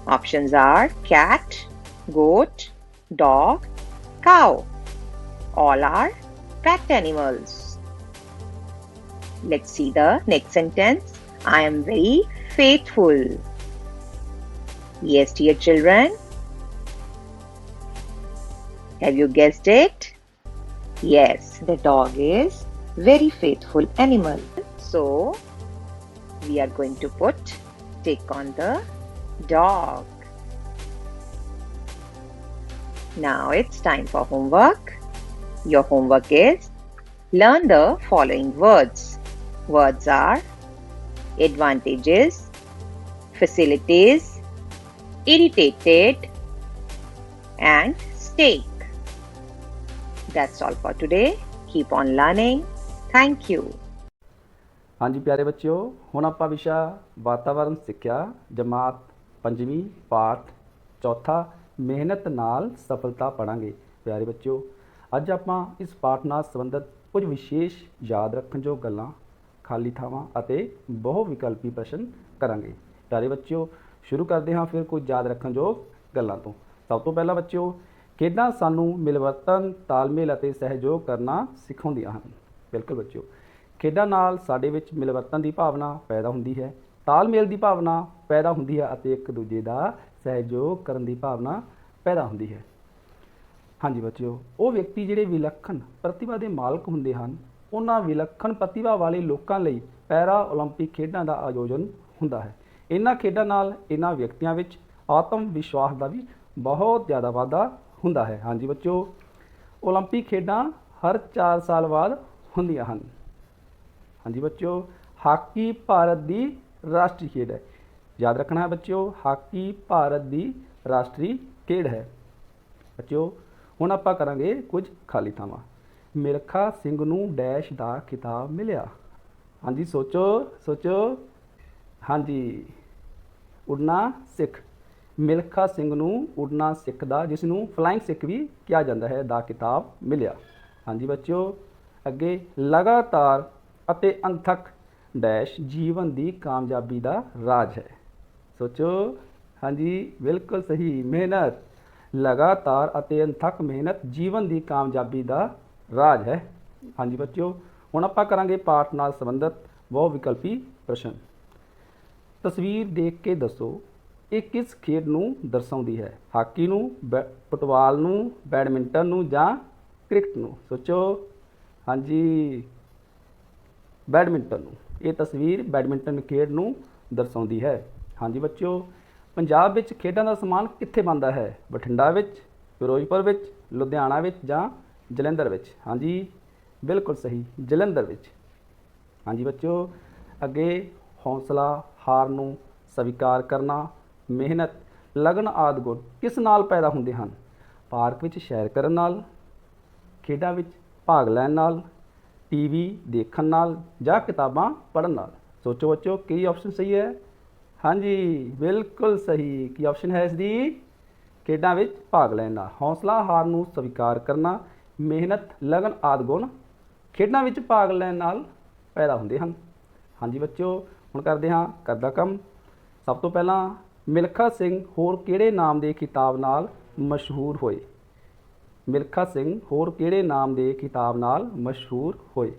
Options are cat, goat, dog, cow. All are pet animals. Let's see the next sentence. I am very faithful. Yes, dear children. Have you guessed it? Yes, the dog is very faithful animal. So, we are going to tick on the dog. Now it's time for homework. Your homework is learn the following words. Words are advantages, facilities, irritated, and stake. That's all for today. Keep on learning. Thank you. ਹਾਂਜੀ ਪਿਆਰੇ ਬੱਚਿਓ, ਹੁਣ ਆਪਾਂ ਵਿਸ਼ਾ ਵਾਤਾਵਰਨ ਸਿੱਖਿਆ ਜਮਾਤ 5ਵੀਂ ਪਾਠ ਚੌਥਾ ਮਿਹਨਤ ਨਾਲ ਸਫਲਤਾ ਪੜਾਂਗੇ। ਪਿਆਰੇ ਬੱਚਿਓ, ਅੱਜ ਆਪਾਂ ਇਸ ਪਾਠ ਨਾਲ ਸੰਬੰਧਿਤ ਕੁਝ ਵਿਸ਼ੇਸ਼ ਯਾਦ ਰੱਖਣਯੋਗ ਗੱਲਾਂ, ਖਾਲੀ ਥਾਵਾਂ ਅਤੇ ਬਹੁ ਵਿਕਲਪੀ ਪ੍ਰਸ਼ਨ ਕਰਾਂਗੇ। ਪਿਆਰੇ ਬੱਚਿਓ, ਸ਼ੁਰੂ ਕਰਦੇ ਹਾਂ ਫਿਰ ਕੁਝ ਯਾਦ ਰੱਖਣਯੋਗ ਗੱਲਾਂ ਤੋਂ। ਸਭ ਤੋਂ ਪਹਿਲਾਂ ਬੱਚਿਓ, ਖੇਡਾਂ ਸਾਨੂੰ ਮਿਲਵਰਤਨ, ਤਾਲਮੇਲ ਅਤੇ ਸਹਿਯੋਗ ਕਰਨਾ ਸਿਖਾਉਂਦੀਆਂ ਹਨ। ਬਿਲਕੁਲ ਬੱਚਿਓ, ਖੇਡਾਂ ਨਾਲ ਸਾਡੇ ਵਿੱਚ ਮਿਲਵਰਤਨ ਦੀ ਭਾਵਨਾ ਪੈਦਾ ਹੁੰਦੀ ਹੈ, ਤਾਲਮੇਲ ਦੀ ਭਾਵਨਾ ਪੈਦਾ ਹੁੰਦੀ ਹੈ ਅਤੇ ਇੱਕ ਦੂਜੇ ਦਾ ਸਹਿਯੋਗ ਕਰਨ ਦੀ ਭਾਵਨਾ ਪੈਦਾ ਹੁੰਦੀ ਹੈ। ਹਾਂਜੀ ਬੱਚਿਓ, ਉਹ ਵਿਅਕਤੀ ਜਿਹੜੇ ਵਿਲੱਖਣ ਪ੍ਰਤਿਭਾ ਦੇ ਮਾਲਕ ਹੁੰਦੇ ਹਨ, ਉਹਨਾਂ ਵਿਲੱਖਣ ਪ੍ਰਤਿਭਾ ਵਾਲੇ ਲੋਕਾਂ ਲਈ ਪੈਰਾ ਓਲੰਪਿਕ ਖੇਡਾਂ ਦਾ ਆਯੋਜਨ ਹੁੰਦਾ ਹੈ। ਇਹਨਾਂ ਖੇਡਾਂ ਨਾਲ ਇਹਨਾਂ ਵਿਅਕਤੀਆਂ ਵਿੱਚ ਆਤਮ ਵਿਸ਼ਵਾਸ ਦਾ ਵੀ ਬਹੁਤ ਜ਼ਿਆਦਾ ਵਾਧਾ ਹੁੰਦਾ ਹੈ। ਹਾਂਜੀ ਬੱਚਿਓ, ਓਲੰਪਿਕ ਖੇਡਾਂ ਹਰ 4 ਸਾਲ ਬਾਅਦ ਹੁੰਦੀਆਂ ਹਨ। ਹਾਂਜੀ ਬੱਚਿਓ, ਹਾਕੀ ਭਾਰਤ ਦੀ ਰਾਸ਼ਟਰੀ ਖੇਡ ਹੈ। ਯਾਦ ਰੱਖਣਾ ਹੈ ਬੱਚਿਓ, ਹਾਕੀ ਭਾਰਤ ਦੀ ਰਾਸ਼ਟਰੀ ਖੇਡ ਹੈ। ਬੱਚਿਓ, ਹੁਣ ਆਪਾਂ ਕਰਾਂਗੇ ਕੁਝ ਖਾਲੀ ਥਾਵਾਂ। ਮਿਲਖਾ ਸਿੰਘ ਨੂੰ ਡੈਸ਼ ਦਾ ਖਿਤਾਬ ਮਿਲਿਆ। ਹਾਂਜੀ ਸੋਚੋ। ਹਾਂਜੀ, ਉਡਣਾ ਸਿੱਖ। ਮਿਲਖਾ ਸਿੰਘ ਨੂੰ ਉਡਣਾ ਸਿੱਖ ਦਾ, ਜਿਸ ਨੂੰ ਫਲਾਈਂਗ ਸਿੱਖ ਵੀ ਕਿਹਾ ਜਾਂਦਾ ਹੈ, ਦਾ ਖਿਤਾਬ ਮਿਲਿਆ। ਹਾਂਜੀ ਬੱਚਿਓ, ਅੱਗੇ ਲਗਾਤਾਰ ਅਤੇ ਅੰਥਕ ਡੈਸ਼ ਜੀਵਨ ਦੀ ਕਾਮਯਾਬੀ ਦਾ ਰਾਜ ਹੈ। ਸੋਚੋ। ਹਾਂਜੀ ਬਿਲਕੁਲ ਸਹੀ, ਮਿਹਨਤ। ਲਗਾਤਾਰ ਅਤੇ ਅੰਥਕ ਮਿਹਨਤ ਜੀਵਨ ਦੀ ਕਾਮਯਾਬੀ ਦਾ ਰਾਜ ਹੈ। ਹਾਂਜੀ ਬੱਚਿਓ, ਹੁਣ ਆਪਾਂ ਕਰਾਂਗੇ ਪਾਠ ਨਾਲ ਸੰਬੰਧਿਤ ਬਹੁ ਵਿਕਲਪੀ ਪ੍ਰਸ਼ਨ। ਤਸਵੀਰ ਦੇਖ ਕੇ ਦੱਸੋ ਇਹ ਕਿਸ ਖੇਡ ਨੂੰ ਦਰਸਾਉਂਦੀ ਹੈ? ਹਾਕੀ ਨੂੰ, ਫੁੱਟਬਾਲ ਨੂੰ, ਬੈਡਮਿੰਟਨ ਨੂੰ ਜਾਂ ਕ੍ਰਿਕਟ ਨੂੰ? ਸੋਚੋ। ਹਾਂਜੀ, ਬੈਡਮਿੰਟਨ ਨੂੰ। ਇਹ ਤਸਵੀਰ ਬੈਡਮਿੰਟਨ ਖੇਡ ਨੂੰ ਦਰਸਾਉਂਦੀ ਹੈ। ਹਾਂਜੀ ਬੱਚਿਓ, ਪੰਜਾਬ ਵਿੱਚ ਖੇਡਾਂ ਦਾ ਸਮਾਨ ਕਿੱਥੇ ਬਣਦਾ ਹੈ? ਬਠਿੰਡਾ ਵਿੱਚ, ਫਿਰੋਜ਼ਪੁਰ ਵਿੱਚ, ਲੁਧਿਆਣਾ ਵਿੱਚ ਜਾਂ ਜਲੰਧਰ ਵਿੱਚ? ਹਾਂਜੀ ਬਿਲਕੁਲ ਸਹੀ, ਜਲੰਧਰ ਵਿੱਚ। ਹਾਂਜੀ ਬੱਚਿਓ, ਅੱਗੇ ਹੌਸਲਾ, ਹਾਰ ਨੂੰ ਸਵੀਕਾਰ ਕਰਨਾ, ਮਿਹਨਤ, ਲਗਨ ਆਦਿ ਗੁਣ ਕਿਸ ਨਾਲ ਪੈਦਾ ਹੁੰਦੇ ਹਨ? ਪਾਰਕ ਵਿੱਚ ਸੈਰ ਕਰਨ ਨਾਲ, ਖੇਡਾਂ ਵਿੱਚ ਭਾਗ ਲੈਣ ਨਾਲ, ਟੀਵੀ ਦੇਖਣ ਨਾਲ ਜਾਂ ਕਿਤਾਬਾਂ ਪੜ੍ਹਨ ਨਾਲ? ਸੋਚੋ ਬੱਚੋ, ਕੀ ਆਪਸ਼ਨ ਸਹੀ ਹੈ? ਹਾਂਜੀ ਬਿਲਕੁਲ ਸਹੀ। ਕੀ ਆਪਸ਼ਨ ਹੈ ਇਸ ਦੀ? ਖੇਡਾਂ ਵਿੱਚ ਭਾਗ ਲੈਣ ਨਾਲ। ਹੌਸਲਾ, ਹਾਰ ਨੂੰ ਸਵੀਕਾਰ ਕਰਨਾ, ਮਿਹਨਤ, ਲਗਨ ਆਦਿ ਗੁਣ ਖੇਡਾਂ ਵਿੱਚ ਭਾਗ ਲੈਣ ਨਾਲ ਪੈਦਾ ਹੁੰਦੇ ਹਨ। ਹਾਂਜੀ ਬੱਚਿਓ, ਹੁਣ ਕਰਦੇ ਹਾਂ ਘਰ ਦਾ ਕੰਮ। ਸਭ ਤੋਂ ਪਹਿਲਾਂ ਮਿਲਖਾ ਸਿੰਘ ਹੋਰ ਕਿਹੜੇ ਨਾਮ ਦੇ ਖਿਤਾਬ ਨਾਲ ਮਸ਼ਹੂਰ ਹੋਏ? ਮਿਲਖਾ ਸਿੰਘ ਹੋਰ ਕਿਹੜੇ ਨਾਮ ਦੇ ਖਿਤਾਬ ਨਾਲ ਮਸ਼ਹੂਰ ਹੋਏ?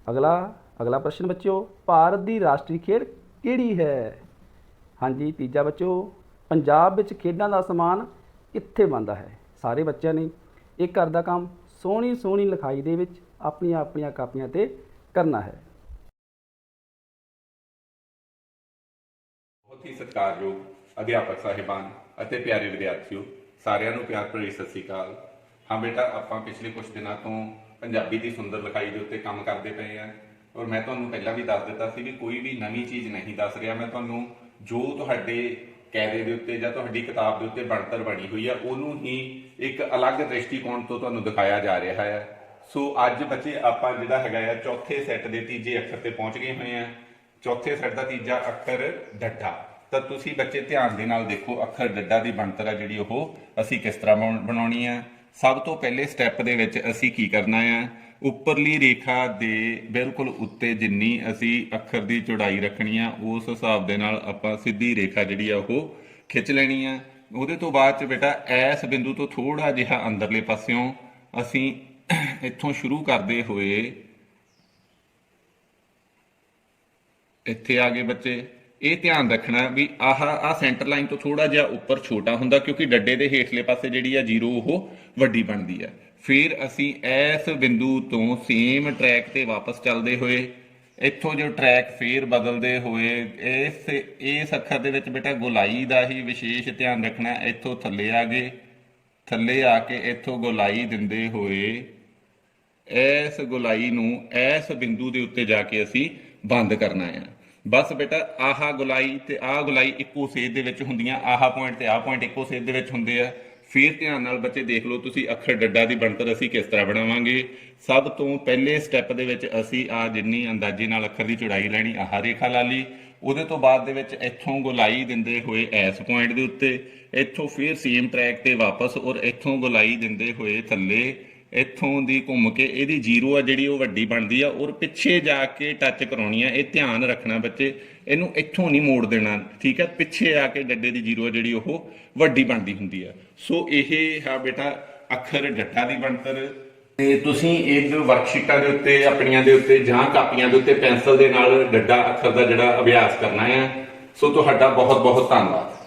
ਅਗਲਾ ਪ੍ਰਸ਼ਨ ਬੱਚਿਓ, ਭਾਰਤ ਦੀ ਰਾਸ਼ਟਰੀ ਖੇਡ ਕਿਹੜੀ ਹੈ? ਹਾਂਜੀ ਤੀਜਾ ਬੱਚਿਓ, ਪੰਜਾਬ ਵਿੱਚ ਖੇਡਾਂ ਦਾ ਸਮਾਨ ਕਿੱਥੇ ਬਣਦਾ ਹੈ? ਸਾਰੇ ਬੱਚਿਆਂ ਨੇ ਇਹ ਘਰ ਦਾ ਕੰਮ ਸੋਹਣੀ ਲਿਖਾਈ ਦੇ ਵਿੱਚ ਆਪਣੀਆਂ ਕਾਪੀਆਂ ਤੇ ਕਰਨਾ ਹੈ। ਬਹੁਤ ਹੀ ਸਤਿਕਾਰਯੋਗ ਅਧਿਆਪਕ ਸਾਹਿਬਾਨ ਅਤੇ ਪਿਆਰੇ ਵਿਦਿਆਰਥੀਓ, ਸਾਰਿਆਂ ਨੂੰ ਪਿਆਰ ਭਰੀ ਸਤਿ ਸ਼੍ਰੀ ਅਕਾਲ। ਹਾਂ ਬੇਟਾ, ਆਪਾਂ ਪਿਛਲੇ ਕੁਝ ਦਿਨਾਂ ਤੋਂ ਪੰਜਾਬੀ ਦੀ ਸੁੰਦਰ ਲਿਖਾਈ ਦੇ ਉੱਤੇ ਕੰਮ ਕਰਦੇ ਪਏ ਆ ਔਰ ਮੈਂ ਤੁਹਾਨੂੰ ਪਹਿਲਾਂ ਵੀ ਦੱਸ ਦਿੱਤਾ ਸੀ ਵੀ ਕੋਈ ਵੀ ਨਵੀਂ ਚੀਜ਼ ਨਹੀਂ ਦੱਸ ਰਿਹਾ। ਮੈਂ ਤੁਹਾਨੂੰ ਜੋ ਤੁਹਾਡੇ ਕਾਇਦੇ ਦੇ ਉੱਤੇ ਜਾਂ ਤੁਹਾਡੀ ਕਿਤਾਬ ਦੇ ਉੱਤੇ ਬਣਤਰ ਬਣੀ ਹੋਈ ਆ ਉਹਨੂੰ ਹੀ ਇੱਕ ਅਲੱਗ ਦ੍ਰਿਸ਼ਟੀਕੋਣ ਤੋਂ ਤੁਹਾਨੂੰ ਦਿਖਾਇਆ ਜਾ ਰਿਹਾ ਹੈ। ਸੋ ਅੱਜ ਬੱਚੇ ਆਪਾਂ ਜਿਹੜਾ ਹੈਗਾ ਆ ਚੌਥੇ ਸੈੱਟ ਦੇ ਤੀਜੇ ਅੱਖਰ ਤੇ ਪਹੁੰਚ ਗਏ ਹੋਏ ਆ। ਚੌਥੇ ਸੈੱਟ ਦਾ ਤੀਜਾ ਅੱਖਰ ਡੱਡਾ। ਤਾਂ ਤੁਸੀਂ ਬੱਚੇ ਧਿਆਨ ਦੇ ਨਾਲ ਦੇਖੋ, ਅੱਖਰ ਡੱਡਾ ਦੀ ਬਣਤਰ ਆ ਜਿਹੜੀ ਉਹ ਅਸੀਂ ਕਿਸ ਤਰ੍ਹਾਂ ਬਣਾਉਣੀ ਆ। ਸਭ ਤੋਂ ਪਹਿਲੇ ਸਟੈਪ ਦੇ ਵਿੱਚ ਅਸੀਂ ਕੀ ਕਰਨਾ ਆ, ਉੱਪਰਲੀ ਰੇਖਾ ਦੇ ਬਿਲਕੁਲ ਉੱਤੇ ਜਿੰਨੀ ਅਸੀਂ ਅੱਖਰ ਦੀ ਚੌੜਾਈ ਰੱਖਣੀ ਆ ਉਸ ਹਿਸਾਬ ਦੇ ਨਾਲ ਆਪਾਂ ਸਿੱਧੀ ਰੇਖਾ ਜਿਹੜੀ ਆ ਉਹ ਖਿੱਚ ਲੈਣੀ ਆ। ਉਹਦੇ ਤੋਂ ਬਾਅਦ ਚ ਬੇਟਾ ਇਸ ਬਿੰਦੂ ਤੋਂ ਥੋੜਾ ਜਿਹਾ ਅੰਦਰਲੇ ਪਾਸਿਓਂ ਅਸੀਂ ਇੱਥੋਂ ਸ਼ੁਰੂ ਕਰਦੇ ਹੋਏ ਇੱਥੇ ਆ ਗਏ ਬੱਚੇ। ਇਹ ਧਿਆਨ ਰੱਖਣਾ ਵੀ ਆਹ ਸੈਂਟਰ ਲਾਈਨ ਤੋਂ ਥੋੜਾ ਜਿਹਾ ਉੱਪਰ ਛੋਟਾ ਹੁੰਦਾ, ਕਿਉਂਕਿ ਡੱਡੇ ਦੇ ਹੇਠਲੇ ਪਾਸੇ ਜਿਹੜੀ ਆ 0 ਉਹ ਵੱਡੀ ਬਣਦੀ ਆ। ਫਿਰ ਅਸੀਂ ਇਸ ਬਿੰਦੂ ਤੋਂ ਸੇਮ ਟਰੈਕ ਤੇ ਵਾਪਸ ਚੱਲਦੇ ਹੋਏ ਇੱਥੋਂ ਜੋ ਟਰੈਕ ਫੇਰ ਬਦਲਦੇ ਹੋਏ ਇਸ ਅੱਖਰ ਦੇ ਵਿੱਚ ਬੇਟਾ ਗੋਲਾਈ ਦਾ ਹੀ ਵਿਸ਼ੇਸ਼ ਧਿਆਨ ਰੱਖਣਾ। ਇੱਥੋਂ ਥੱਲੇ ਆ ਗਏ, ਥੱਲੇ ਆ ਕੇ ਇੱਥੋਂ ਗੋਲਾਈ ਦਿੰਦੇ ਹੋਏ ਇਸ ਗੋਲਾਈ ਨੂੰ ਇਸ ਬਿੰਦੂ ਦੇ ਉੱਤੇ ਜਾ ਕੇ ਅਸੀਂ ਬੰਦ ਕਰਨਾ ਆ। ਬਸ ਬੇਟਾ ਆਹ ਗੋਲਾਈ ਤੇ ਆਹ ਗੋਲਾਈ ਇੱਕੋ ਸੇਧ ਦੇ ਵਿੱਚ ਹੁੰਦੀਆਂ, ਆਹ ਪੁਆਇੰਟ ਤੇ ਆਹ ਪੁਆਇੰਟ ਇੱਕੋ ਸੇਧ ਦੇ ਵਿੱਚ ਹੁੰਦੇ ਆ। ਫਿਰ ਧਿਆਨ ਨਾਲ ਬੱਚੇ ਦੇਖ ਲਓ ਤੁਸੀਂ ਅੱਖਰ ਡੱਡਾ ਦੀ ਬਣਤਰ ਅਸੀਂ ਕਿਸ ਤਰ੍ਹਾਂ ਬਣਾਵਾਂਗੇ। ਸਭ ਤੋਂ ਪਹਿਲੇ ਸਟੈਪ ਦੇ ਵਿੱਚ ਅਸੀਂ ਜਿੰਨੀ ਅੰਦਾਜ਼ੇ ਨਾਲ ਅੱਖਰ ਦੀ ਚੌੜਾਈ ਲੈਣੀ ਆਹ ਰੇਖਾ ਲਾ ਲਈ। ਉਹਦੇ ਤੋਂ ਬਾਅਦ ਦੇ ਵਿੱਚ ਇੱਥੋਂ ਗੋਲਾਈ ਦਿੰਦੇ ਹੋਏ ਇਸ ਪੁਆਇੰਟ ਦੇ ਉੱਤੇ, ਇੱਥੋਂ ਫਿਰ ਸੇਮ ਟਰੈਕ ਤੇ ਵਾਪਸ ਔਰ ਇੱਥੋਂ ਗੋਲਾਈ ਦਿੰਦੇ ਹੋਏ ਥੱਲੇ, ਇੱਥੋਂ ਦੀ ਘੁੰਮ ਕੇ ਇਹਦੀ 0 ਆ ਜਿਹੜੀ ਉਹ ਵੱਡੀ ਬਣਦੀ ਆ ਔਰ ਪਿੱਛੇ ਜਾ ਕੇ ਟੱਚ ਕਰਾਉਣੀ ਆ। ਇਹ ਧਿਆਨ ਰੱਖਣਾ ਬੱਚੇ, ਇਹਨੂੰ ਇੱਥੋਂ ਨਹੀਂ ਮੋੜ ਦੇਣਾ, ਠੀਕ ਹੈ। ਪਿੱਛੇ ਆ ਕੇ ਡੱਡੇ ਦੀ 0 ਆ ਜਿਹੜੀ ਉਹ ਵੱਡੀ ਬਣਦੀ ਹੁੰਦੀ ਆ। ਸੋ ਇਹ ਆ ਬੇਟਾ ਅੱਖਰ ਡੱਡਾ ਦੀ ਬਣਤਰ। ਤੇ ਤੁਸੀਂ ਇਹ ਵਰਕਸ਼ੀਟਾਂ ਦੇ ਉੱਤੇ ਆਪਣੀਆਂ ਦੇ ਉੱਤੇ ਜਾਂ ਕਾਪੀਆਂ ਦੇ ਉੱਤੇ ਪੈਨਸਲ ਦੇ ਨਾਲ ਡੱਡਾ ਅੱਖਰ ਦਾ ਜਿਹੜਾ ਅਭਿਆਸ ਕਰਨਾ ਆ। ਸੋ ਤੁਹਾਡਾ ਬਹੁਤ ਬਹੁਤ ਧੰਨਵਾਦ।